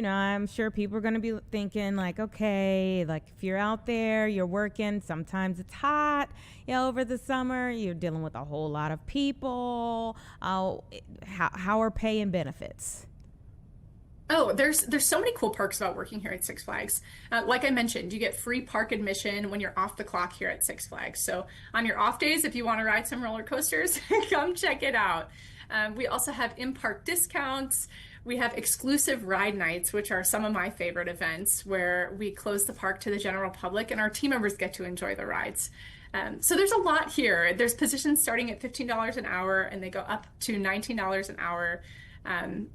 I'm sure people are going to be thinking like, okay, like if you're out there, you're working, sometimes it's hot, over the summer, you're dealing with a whole lot of people. How are pay and benefits? Oh, there's so many cool perks about working here at Six Flags. Like I mentioned, you get free park admission when you're off the clock here at Six Flags. So on your off days, if you want to ride some roller coasters, come check it out. We also have in-park discounts. We have exclusive ride nights, which are some of my favorite events, where we close the park to the general public and our team members get to enjoy the rides. So there's a lot here. There's positions starting at $15 an hour and they go up to $19 an hour.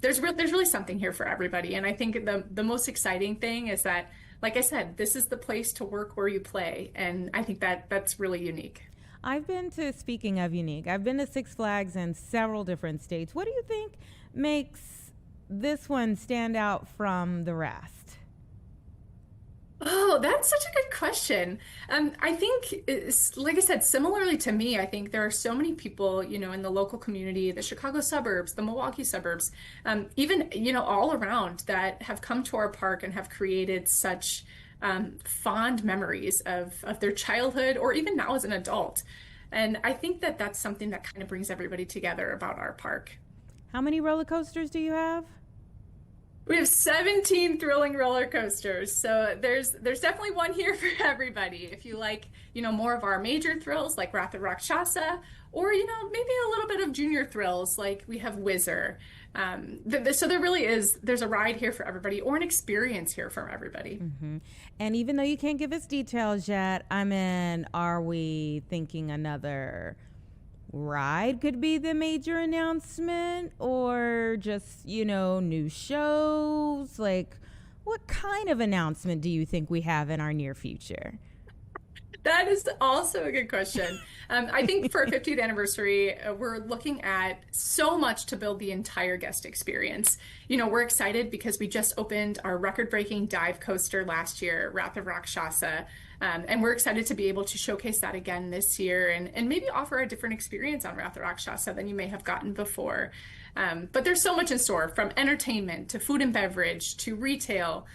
There's really something here for everybody. And I think the most exciting thing is that, like I said, this is the place to work where you play. And I think that's really unique. Speaking of unique, I've been to Six Flags in several different states. What do you think makes this one stand out from the rest? Oh, that's such a good question. I think, like I said, similarly to me, I think there are so many people, in the local community, the Chicago suburbs, the Milwaukee suburbs, even, all around that have come to our park and have created such fond memories of their childhood or even now as an adult. And I think that's something that kind of brings everybody together about our park. How many roller coasters do you have? We have 17 thrilling roller coasters. So there's definitely one here for everybody. If you like, more of our major thrills like Wrath of Rakshasa, or, maybe a little bit of junior thrills like we have Whizzer. So there's a ride here for everybody or an experience here for everybody. Mm-hmm. And even though you can't give us details yet, are we thinking another ride could be the major announcement, or just, new shows? Like, what kind of announcement do you think we have in our near future? That is also a good question. I think for our 50th anniversary, we're looking at so much to build the entire guest experience. We're excited because we just opened our record-breaking dive coaster last year, Wrath of Rakshasa. And we're excited to be able to showcase that again this year and maybe offer a different experience on Wrath of Rakshasa than you may have gotten before. But there's so much in store, from entertainment to food and beverage to retail.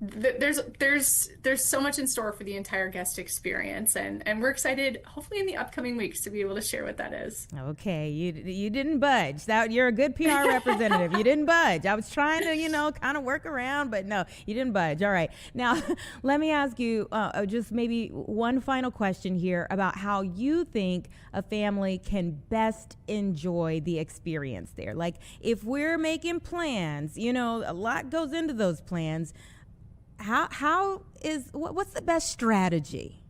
There's so much in store for the entire guest experience, and we're excited, hopefully in the upcoming weeks, to be able to share what that is. Okay, you didn't budge. You're a good PR representative. You didn't budge. I was trying to kind of work around, but no, you didn't budge. All right, now let me ask you just maybe one final question here about how you think a family can best enjoy the experience there. Like, if we're making plans, a lot goes into those plans. What's the best strategy?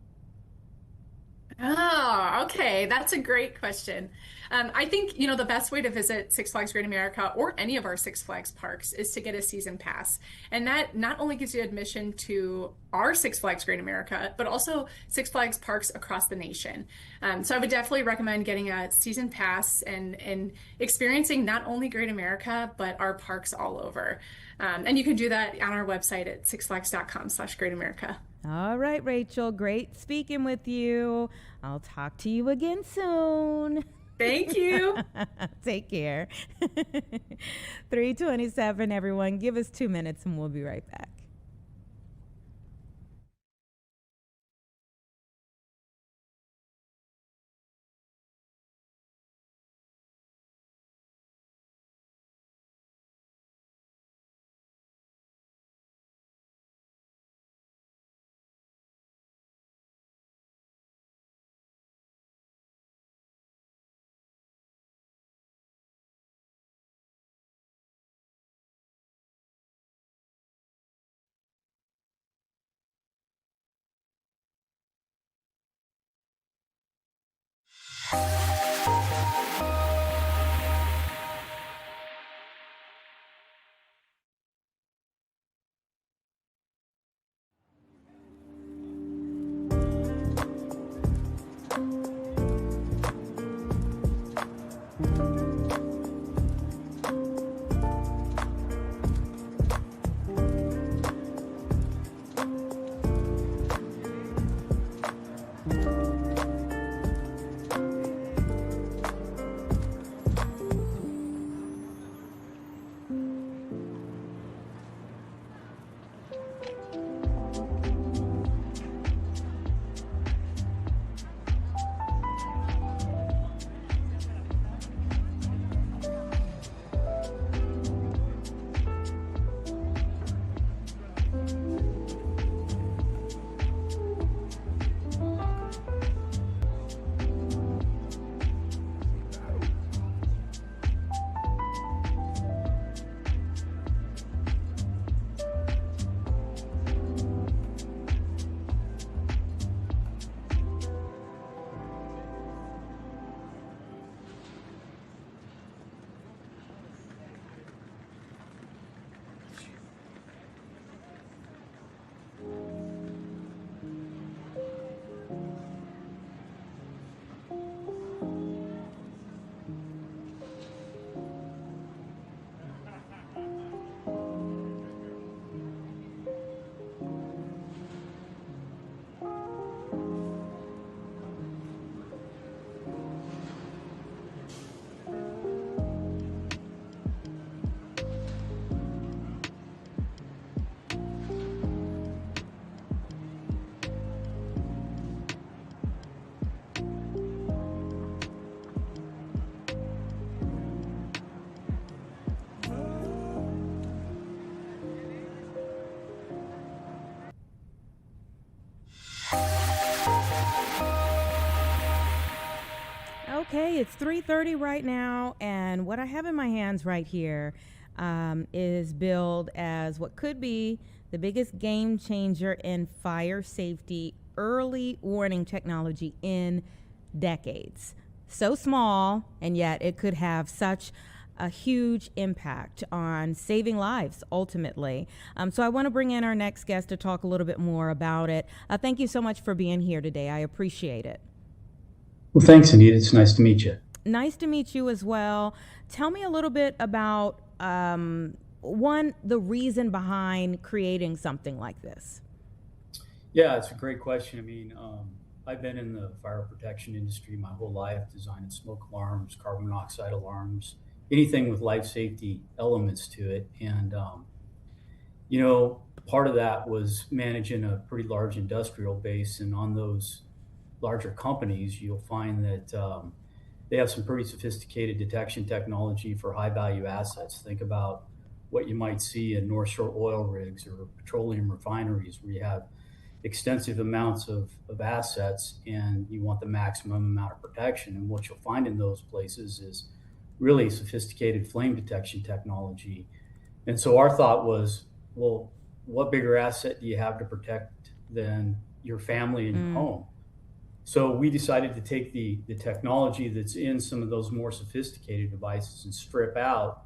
Oh, okay. That's a great question. I think, the best way to visit Six Flags Great America or any of our Six Flags parks is to get a season pass. And that not only gives you admission to our Six Flags Great America, but also Six Flags parks across the nation. So I would definitely recommend getting a season pass and experiencing not only Great America, but our parks all over. And you can do that on our website at sixflags.com/Great America. All right, Rachel, great speaking with you. I'll talk to you again soon. Thank you. Take care. 3:27, everyone. Give us 2 minutes and we'll be right back. Okay, it's 3:30 right now, and what I have in my hands right here is billed as what could be the biggest game changer in fire safety early warning technology in decades. So small, and yet it could have such a huge impact on saving lives ultimately. So I want to bring in our next guest to talk a little bit more about it. Thank you so much for being here today. I appreciate it. Well, thanks, Anita. It's nice to meet you. Nice to meet you as well. Tell me a little bit about, the reason behind creating something like this. Yeah, it's a great question. I mean, I've been in the fire protection industry my whole life, designing smoke alarms, carbon monoxide alarms, anything with life safety elements to it. And, part of that was managing a pretty large industrial base. And on those larger companies, you'll find that they have some pretty sophisticated detection technology for high value assets. Think about what you might see in North Shore oil rigs or petroleum refineries, where you have extensive amounts of assets and you want the maximum amount of protection. And what you'll find in those places is really sophisticated flame detection technology. And so our thought was, well, what bigger asset do you have to protect than your family and your home? So we decided to take the technology that's in some of those more sophisticated devices and strip out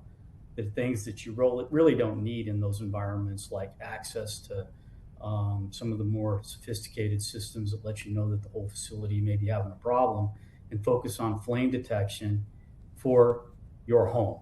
the things that you really don't need in those environments, like access to some of the more sophisticated systems that let you know that the whole facility may be having a problem, and focus on flame detection for your home.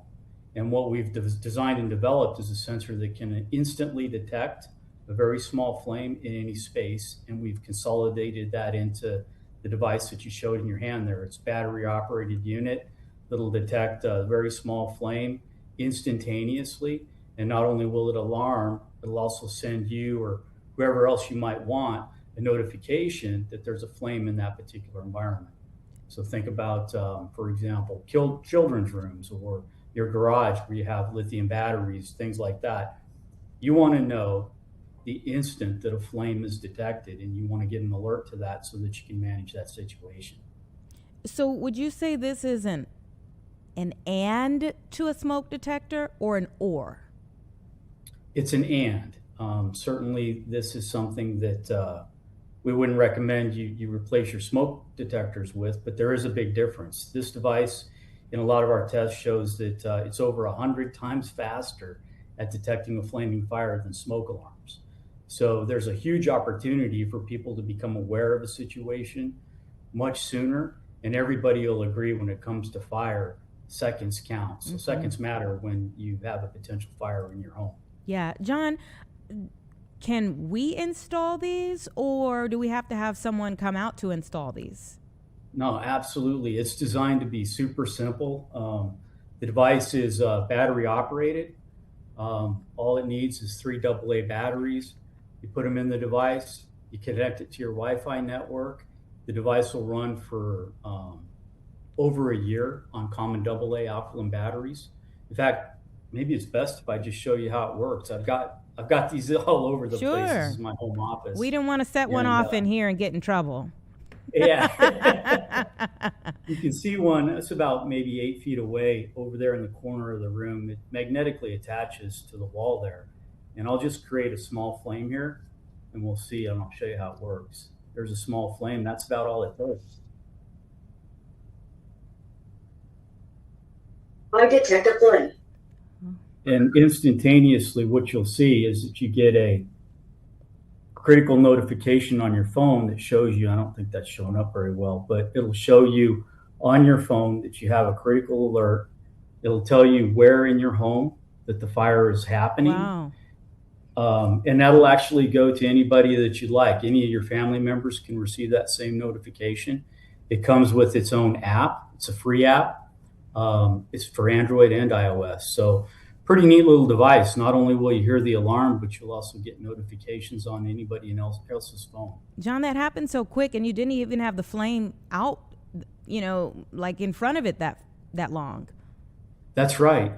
And what we've designed and developed is a sensor that can instantly detect a very small flame in any space, and we've consolidated that into the device that you showed in your hand there. It's a battery operated unit that'll detect a very small flame instantaneously, and not only will it alarm, it'll also send you or whoever else you might want a notification that there's a flame in that particular environment. So think about, for example, children's rooms or your garage where you have lithium batteries, things like that. You want to know the instant that a flame is detected, and you want to get an alert to that so that you can manage that situation. So would you say this is an and to a smoke detector or an or? It's an and. Certainly this is something that we wouldn't recommend you replace your smoke detectors with, but there is a big difference. This device in a lot of our tests shows that it's over 100 times faster at detecting a flaming fire than smoke alarms. So there's a huge opportunity for people to become aware of a situation much sooner, and everybody will agree when it comes to fire, seconds count. So seconds matter when you have a potential fire in your home. Yeah. John, can we install these, or do we have to have someone come out to install these? No, absolutely. It's designed to be super simple. The device is battery operated. All it needs is 3 AA batteries. You put them in the device, you connect it to your Wi-Fi network. The device will run for over a year on common AA alkaline batteries. In fact, maybe it's best if I just show you how it works. I've got these all over the place. This is my home office. We didn't want to set one off in here and get in trouble. Yeah. You can see one. It's about maybe 8 feet away over there in the corner of the room. It magnetically attaches to the wall there. And I'll just create a small flame here, and we'll see, and I'll show you how it works. There's a small flame. That's about all it does. I detect a flame. And instantaneously, what you'll see is that you get a critical notification on your phone that shows you, I don't think that's showing up very well, but it'll show you on your phone that you have a critical alert. It'll tell you where in your home that the fire is happening. Wow. And that'll actually go to anybody that you'd like. Any of your family members can receive that same notification. It comes with its own app. It's a free app. It's for Android and iOS. So pretty neat little device. Not only will you hear the alarm, but you'll also get notifications on anybody else's phone. John, that happened so quick, and you didn't even have the flame out, like in front of it that long. That's right.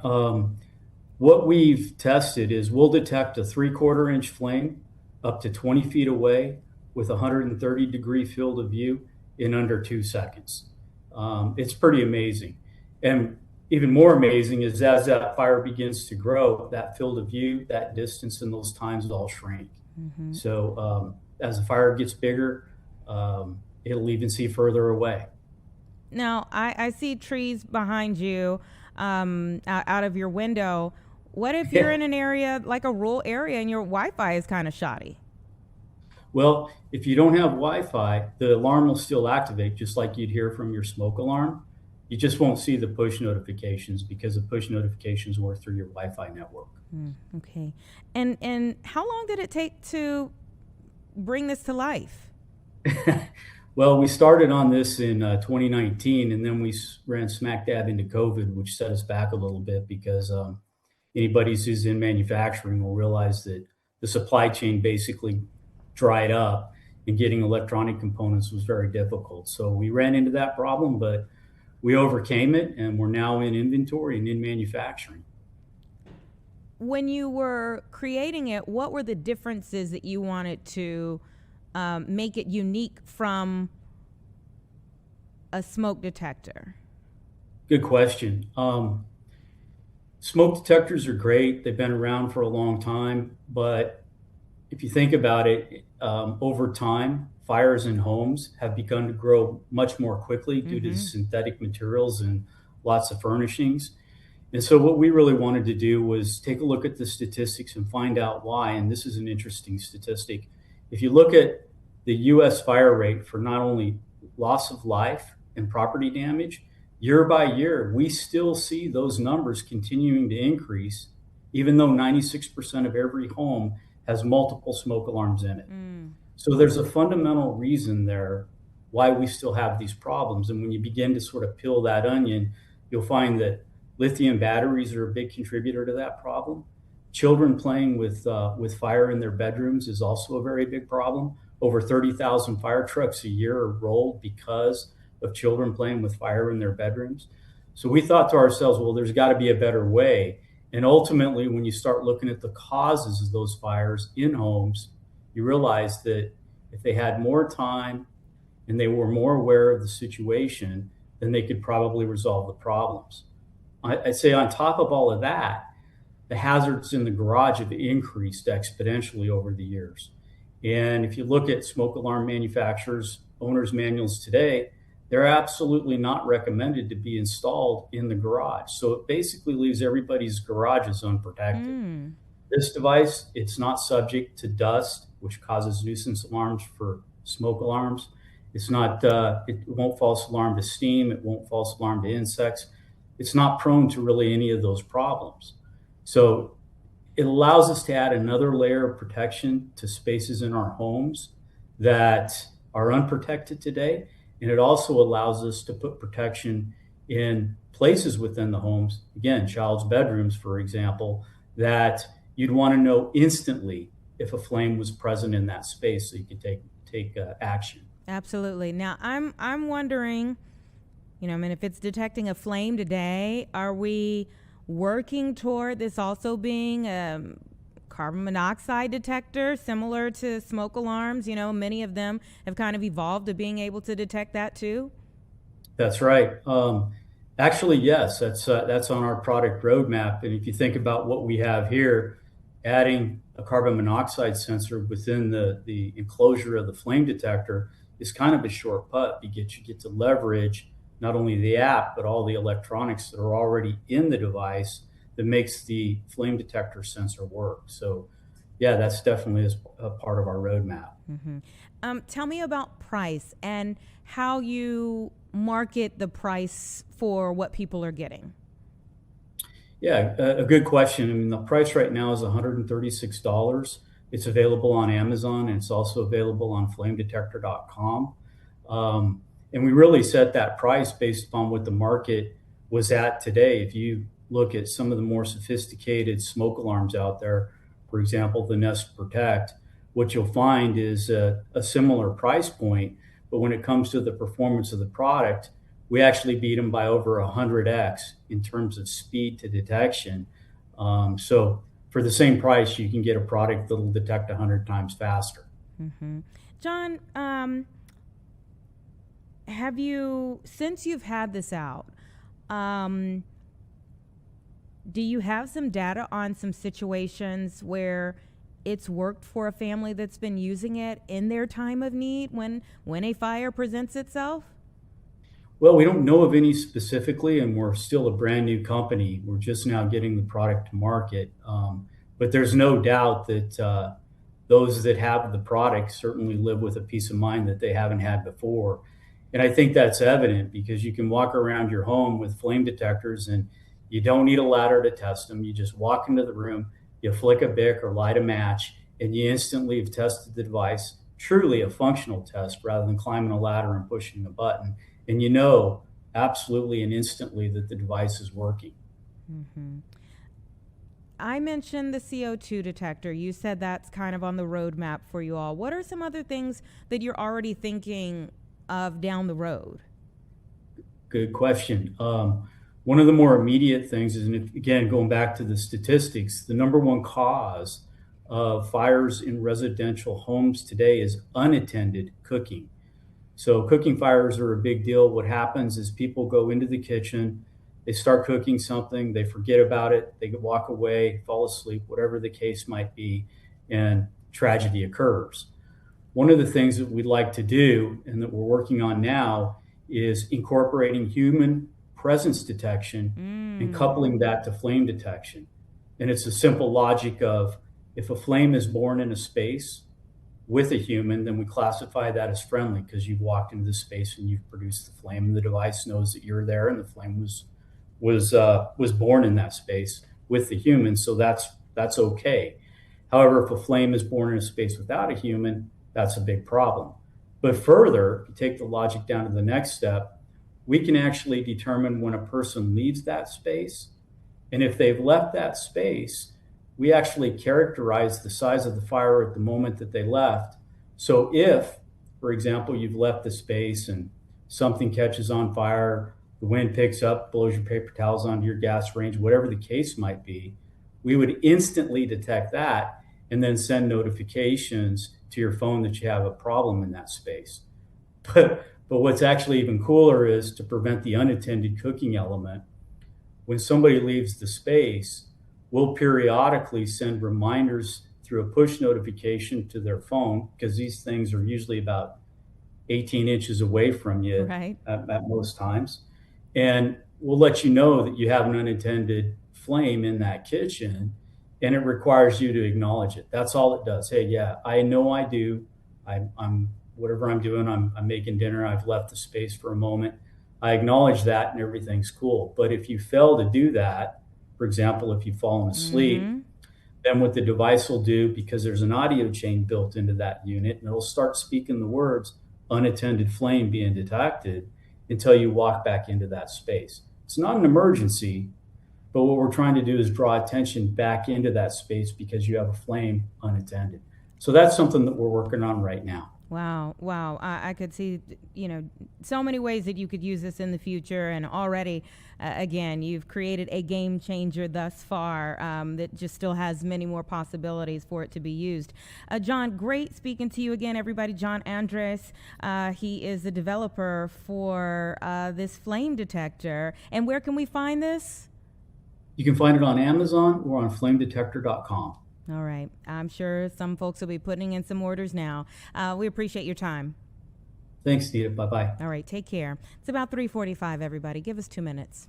What we've tested is we'll detect a 3/4 inch flame up to 20 feet away with 130-degree field of view in under 2 seconds. It's pretty amazing. And even more amazing is as that fire begins to grow, that field of view, that distance, and those times all shrink. So as the fire gets bigger, it'll even see further away. Now, I see trees behind you out of your window. What if you're in an area, like a rural area, and your Wi-Fi is kind of shoddy? Well, if you don't have Wi-Fi, the alarm will still activate just like you'd hear from your smoke alarm. You just won't see the push notifications because the push notifications work through your Wi-Fi network. Okay. And how long did it take to bring this to life? Well, we started on this in 2019, and then we ran smack dab into COVID, which set us back a little bit because anybody who's in manufacturing will realize that the supply chain basically dried up, and getting electronic components was very difficult. So we ran into that problem, but we overcame it, and we're now in inventory and in manufacturing. When you were creating it, what were the differences that you wanted to make it unique from a smoke detector? Good question. Smoke detectors are great. They've been around for a long time, but if you think about it, over time, fires in homes have begun to grow much more quickly due to synthetic materials and lots of furnishings. And so what we really wanted to do was take a look at the statistics and find out why. And this is an interesting statistic. If you look at the US fire rate for not only loss of life and property damage, year by year, we still see those numbers continuing to increase, even though 96% of every home has multiple smoke alarms in it. So there's a fundamental reason there why we still have these problems. And when you begin to sort of peel that onion, you'll find that lithium batteries are a big contributor to that problem. Children playing with fire in their bedrooms is also a very big problem. Over 30,000 fire trucks a year are rolled because of children playing with fire in their bedrooms. So we thought to ourselves, well, there's got to be a better way. And ultimately, when you start looking at the causes of those fires in homes, you realize that if they had more time and they were more aware of the situation, then they could probably resolve the problems. I'd say on top of all of that, the hazards in the garage have increased exponentially over the years. And if you look at smoke alarm manufacturers, owners' manuals today, they're absolutely not recommended to be installed in the garage. So it basically leaves everybody's garages unprotected. This device, it's not subject to dust, which causes nuisance alarms for smoke alarms. It's not, it won't false alarm to steam. It won't false alarm to insects. It's not prone to really any of those problems. So it allows us to add another layer of protection to spaces in our homes that are unprotected today. And it also allows us to put protection in places within the homes, again, child's bedrooms, for example, that you'd want to know instantly if a flame was present in that space so you could take action. Absolutely. Now, I'm wondering, you know, I mean, if it's detecting a flame today, are we working toward this also being a carbon monoxide detector similar to smoke alarms? You know, many of them have kind of evolved to being able to detect that too. That's right. Actually, yes, that's on our product roadmap. And if you think about what we have here, adding a carbon monoxide sensor within the enclosure of the flame detector is kind of a short putt. You get to leverage not only the app, but all the electronics that are already in the device that makes the flame detector sensor work. So yeah, that's definitely a part of our roadmap. Tell me about price and how you market the price for what people are getting. Yeah, a good question. I mean, the price right now is $136. It's available on Amazon, and it's also available on flamedetector.com. And we really set that price based upon what the market was at today. If you look at some of the more sophisticated smoke alarms out there, for example, the Nest Protect, what you'll find is a similar price point, but when it comes to the performance of the product, we actually beat them by over 100x in terms of speed to detection. So for the same price, you can get a product that'll detect 100 times faster. John, have you, since you've had this out, do you have some data on some situations where it's worked for a family that's been using it in their time of need when a fire presents itself? Well, we don't know of any specifically, and we're still a brand new company. We're just now getting the product to market. But there's no doubt that those that have the product certainly live with a peace of mind that they haven't had before. And I think that's evident because you can walk around your home with flame detectors and you don't need a ladder to test them. You just walk into the room, you flick a Bic or light a match, and you instantly have tested the device, truly a functional test rather than climbing a ladder and pushing a button. And you know absolutely and instantly that the device is working. I mentioned the CO2 detector. You said that's kind of on the roadmap for you all. What are some other things that you're already thinking of down the road? Good question. One of the more immediate things is, and again, going back to the statistics, the number one cause of fires in residential homes today is unattended cooking. So cooking fires are a big deal. What happens is people go into the kitchen, they start cooking something, they forget about it, they walk away, fall asleep, whatever the case might be, and tragedy occurs. one of the things that we'd like to do and that we're working on now is incorporating human presence detection and coupling that to flame detection. And it's a simple logic of if a flame is born in a space with a human, then we classify that as friendly because you've walked into the space and you've produced the flame, and the device knows that you're there, and the flame was born in that space with the human, so that's okay. However, if a flame is born in a space without a human, that's a big problem. But further, if you take the logic down to the next step, we can actually determine when a person leaves that space, and if they've left that space, we actually characterize the size of the fire at the moment that they left. So if, for example, you've left the space and something catches on fire, the wind picks up, blows your paper towels onto your gas range, whatever the case might be, we would instantly detect that and then send notifications to your phone that you have a problem in that space. But what's actually even cooler is to prevent the unattended cooking element. When somebody leaves the space, we'll periodically send reminders through a push notification to their phone, because these things are usually about 18 inches away from you at most times. And we'll let you know that you have an unintended flame in that kitchen, and it requires you to acknowledge it. That's all it does. Hey, yeah, I know I do. I'm whatever I'm doing, I'm making dinner, I've left the space for a moment. I acknowledge that and everything's cool. But if you fail to do that, for example, if you've fallen asleep, then what the device will do, because there's an audio chain built into that unit, and it'll start speaking the words unattended flame being detected until you walk back into that space. It's not an emergency, but what we're trying to do is draw attention back into that space because you have a flame unattended. So that's something that we're working on right now. Wow. I could see, so many ways that you could use this in the future. And already, again, you've created a game changer thus far that just still has many more possibilities for it to be used. John, great speaking to you again, everybody. John Andres, he is the developer for this flame detector. And where can we find this? You can find it on Amazon or on flamedetector.com. All right. I'm sure some folks will be putting in some orders now. We appreciate your time. Thanks, Nita. Bye-bye. All right. Take care. It's about 3:45, everybody. Give us 2 minutes.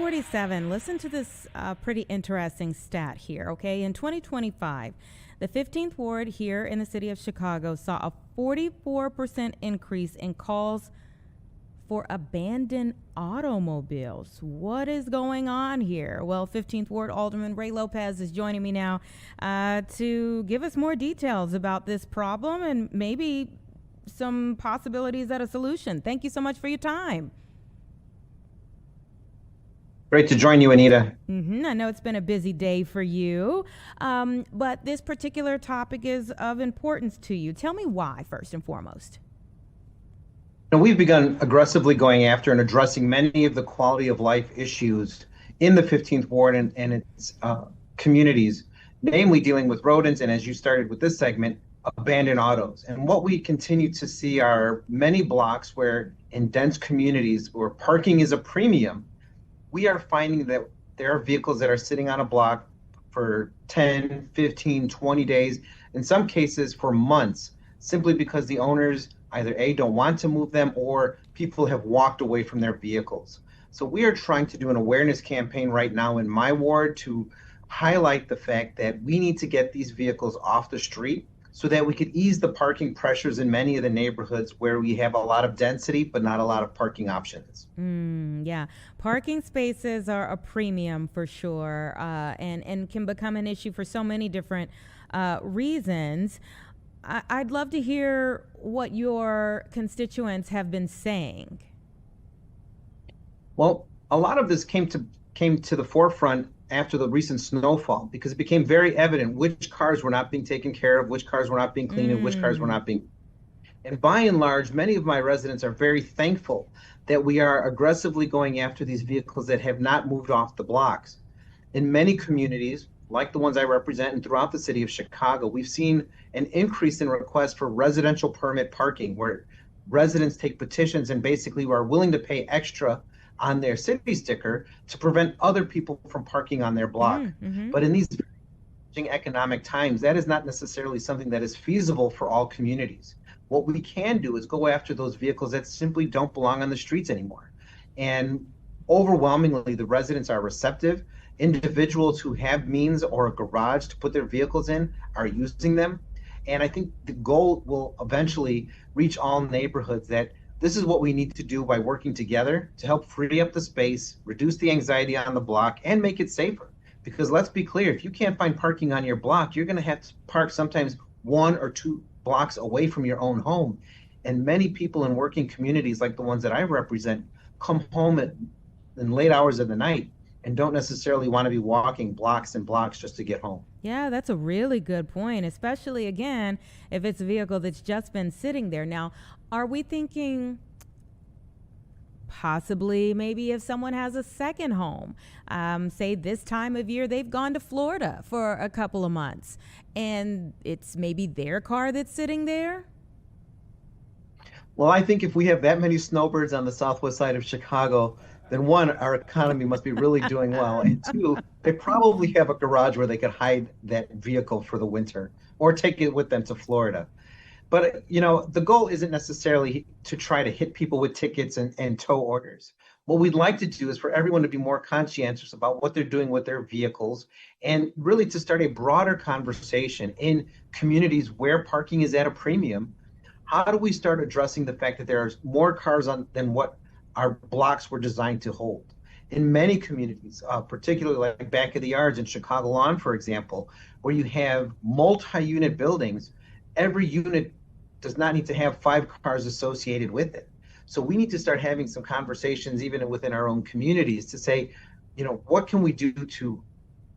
647, listen to this pretty interesting stat here, okay? In 2025, the 15th Ward here in the city of Chicago saw a 44% increase in calls for abandoned automobiles. What is going on here? Well, 15th Ward Alderman Ray Lopez is joining me now to give us more details about this problem and maybe some possibilities at a solution. Thank you so much for your time. Great to join you, Anita. I know it's been a busy day for you, but this particular topic is of importance to you. Tell me why, first and foremost. We've begun aggressively going after and addressing many of the quality of life issues in the 15th Ward and its communities, namely dealing with rodents and, as you started with this segment, abandoned autos. And what we continue to see are many blocks where in dense communities where parking is a premium, we are finding that there are vehicles that are sitting on a block for 10, 15, 20 days, in some cases for months, simply because the owners either A, don't want to move them, or people have walked away from their vehicles. So we are trying to do an awareness campaign right now in my ward to highlight the fact that we need to get these vehicles off the street so that we could ease the parking pressures in many of the neighborhoods where we have a lot of density but not a lot of parking options. Yeah, parking spaces are a premium for sure, and can become an issue for so many different reasons. I'd love to hear what your constituents have been saying. Well, a lot of this came to the forefront after the recent snowfall because it became very evident which cars were not being taken care of, which cars were not being cleaned, and which cars were not being. And by and large, many of my residents are very thankful that we are aggressively going after these vehicles that have not moved off the blocks. In many communities, like the ones I represent and throughout the city of Chicago, we've seen an increase in requests for residential permit parking where residents take petitions and basically are willing to pay extra on their city sticker to prevent other people from parking on their block. But in these economic times, that is not necessarily something that is feasible for all communities. What we can do is go after those vehicles that simply don't belong on the streets anymore. And overwhelmingly, the residents are receptive. Individuals who have means or a garage to put their vehicles in are using them. And I think the goal will eventually reach all neighborhoods that this is what we need to do by working together to help free up the space, reduce the anxiety on the block, and make it safer. Because let's be clear, if you can't find parking on your block, you're going to have to park sometimes 1 or 2 blocks away from your own home. And many people in working communities like the ones that I represent come home in late hours of the night and don't necessarily want to be walking blocks and blocks just to get home. Yeah, that's a really good point, especially, again, if it's a vehicle that's just been sitting there. Now, are we thinking possibly maybe if someone has a second home, say this time of year they've gone to Florida for a couple of months, and it's maybe their car that's sitting there? Well, I think if we have that many snowbirds on the southwest side of Chicago, then 1, our economy must be really doing well. And 2, they probably have a garage where they could hide that vehicle for the winter or take it with them to Florida. But, the goal isn't necessarily to try to hit people with tickets and tow orders. What we'd like to do is for everyone to be more conscientious about what they're doing with their vehicles and really to start a broader conversation in communities where parking is at a premium. How do we start addressing the fact that there are more cars than what our blocks were designed to hold? In many communities, particularly like back of the yards in Chicago Lawn, for example, where you have multi-unit buildings, every unit does not need to have 5 cars associated with it. So we need to start having some conversations even within our own communities to say, what can we do to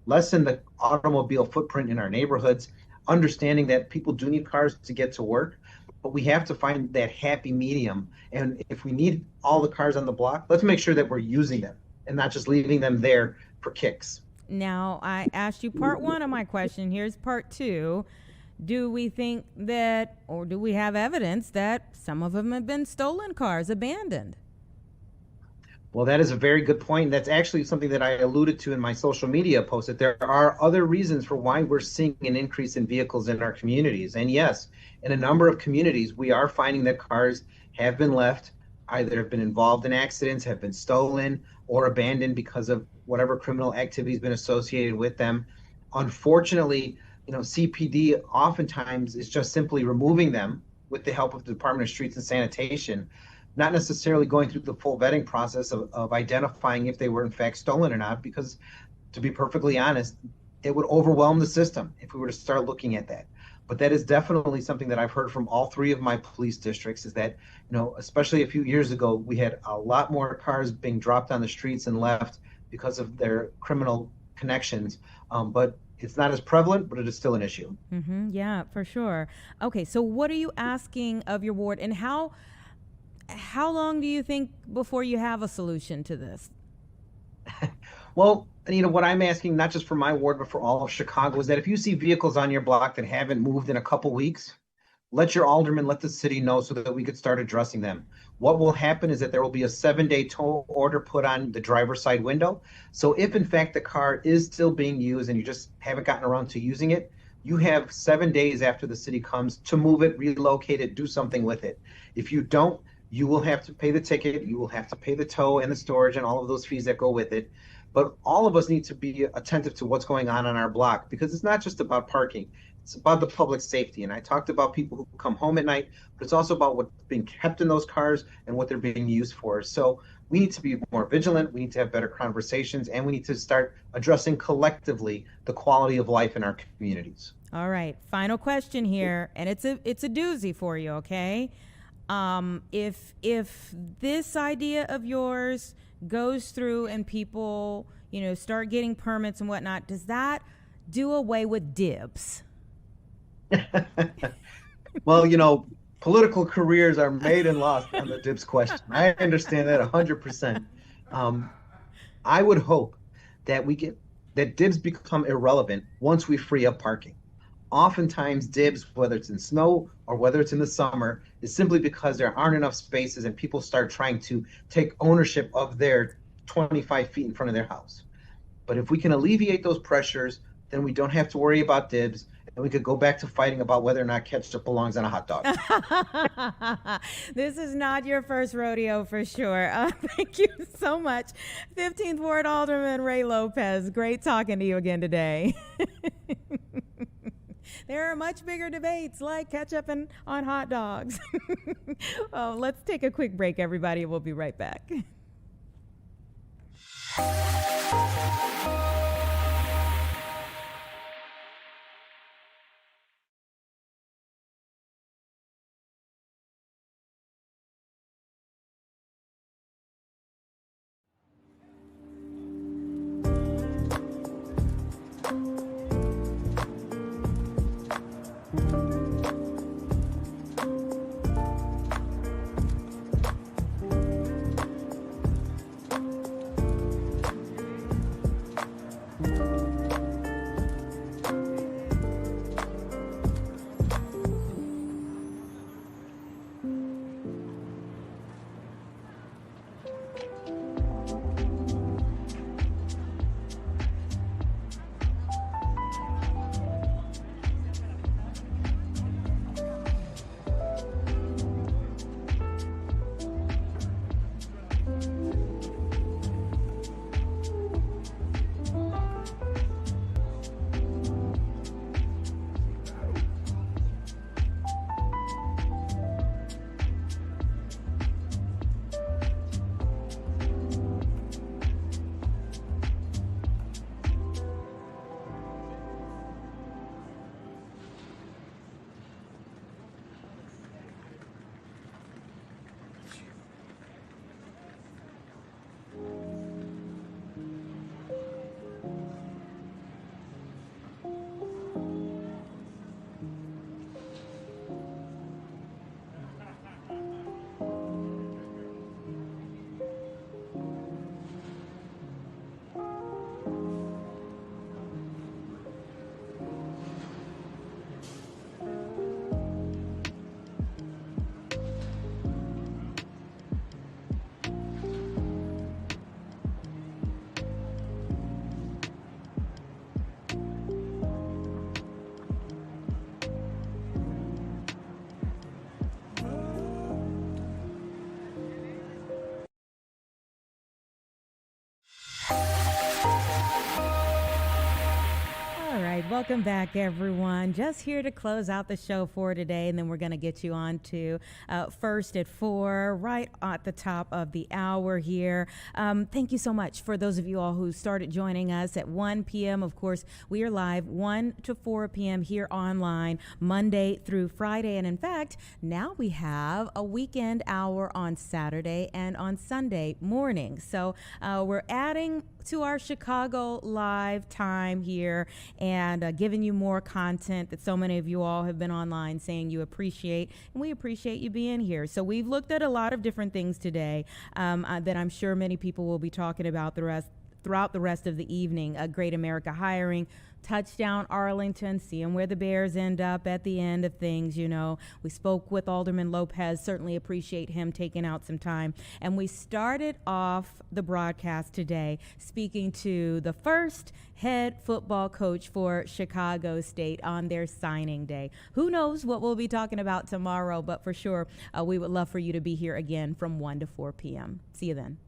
lessen the automobile footprint in our neighborhoods, understanding that people do need cars to get to work, but we have to find that happy medium. And if we need all the cars on the block, let's make sure that we're using them and not just leaving them there for kicks. Now, I asked you part 1 of my question. Here's part 2. Do we think that, or do we have evidence that some of them have been stolen cars, abandoned? Well, that is a very good point. That's actually something that I alluded to in my social media post, that there are other reasons for why we're seeing an increase in vehicles in our communities. And yes, in a number of communities, we are finding that cars have been left either have been involved in accidents, have been stolen, or abandoned because of whatever criminal activity has been associated with them. Unfortunately, CPD oftentimes is just simply removing them with the help of the Department of Streets and Sanitation, not necessarily going through the full vetting process of identifying if they were in fact stolen or not, because to be perfectly honest, it would overwhelm the system if we were to start looking at that. But that is definitely something that I've heard from all three of my police districts, is that, especially a few years ago, we had a lot more cars being dropped on the streets and left because of their criminal connections. But it's not as prevalent, but it is still an issue. Mm-hmm. Yeah, for sure. Okay, so what are you asking of your ward, and how long do you think before you have a solution to this? Well, what I'm asking, not just for my ward, but for all of Chicago, is that if you see vehicles on your block that haven't moved in a couple weeks, let your alderman, let the city know so that we could start addressing them. What will happen is that there will be a 7-day tow order put on the driver's side window. So if in fact the car is still being used and you just haven't gotten around to using it, you have 7 days after the city comes to move it, relocate it, do something with it. If you don't, you will have to pay the ticket, you will have to pay the tow and the storage and all of those fees that go with it. But all of us need to be attentive to what's going on our block, because it's not just about parking. It's about the public safety. And I talked about people who come home at night, but it's also about what's being kept in those cars and what they're being used for. So we need to be more vigilant. We need to have better conversations, and we need to start addressing collectively the quality of life in our communities. All right. Final question here, and it's a doozy for you, okay? If this idea of yours goes through and people, start getting permits and whatnot, does that do away with dibs? Well, political careers are made and lost on the dibs question. I understand that 100%. I would hope that that dibs become irrelevant once we free up parking. Oftentimes dibs, whether it's in snow or whether it's in the summer, is simply because there aren't enough spaces and people start trying to take ownership of their 25 feet in front of their house. But if we can alleviate those pressures, then we don't have to worry about dibs, and we could go back to fighting about whether or not ketchup belongs on a hot dog. This is not your first rodeo for sure. Thank you so much, 15th Ward Alderman Ray Lopez. Great talking to you again today. There are much bigger debates like ketchup on hot dogs. Well, let's take a quick break, everybody. We'll be right back. Welcome back, everyone. Just here to close out the show for today, and then we're going to get you on to First at 4, right at the top of the hour here. Thank you so much for those of you all who started joining us at 1 p.m. Of course, we are live 1 to 4 p.m. here online, Monday through Friday. And in fact, now we have a weekend hour on Saturday and on Sunday morning. So we're adding to our Chicago Live time here and giving you more content that so many of you all have been online saying you appreciate, and we appreciate you being here. So we've looked at a lot of different things today that I'm sure many people will be talking about throughout the rest of the evening. Great America Hiring, touchdown Arlington, seeing where the Bears end up at the end of things. You know, we spoke with Alderman Lopez, certainly appreciate him taking out some time. And we started off the broadcast today speaking to the first head football coach for Chicago State on their signing day. Who knows what we'll be talking about tomorrow, but for sure, we would love for you to be here again from 1 to 4 p.m. See you then.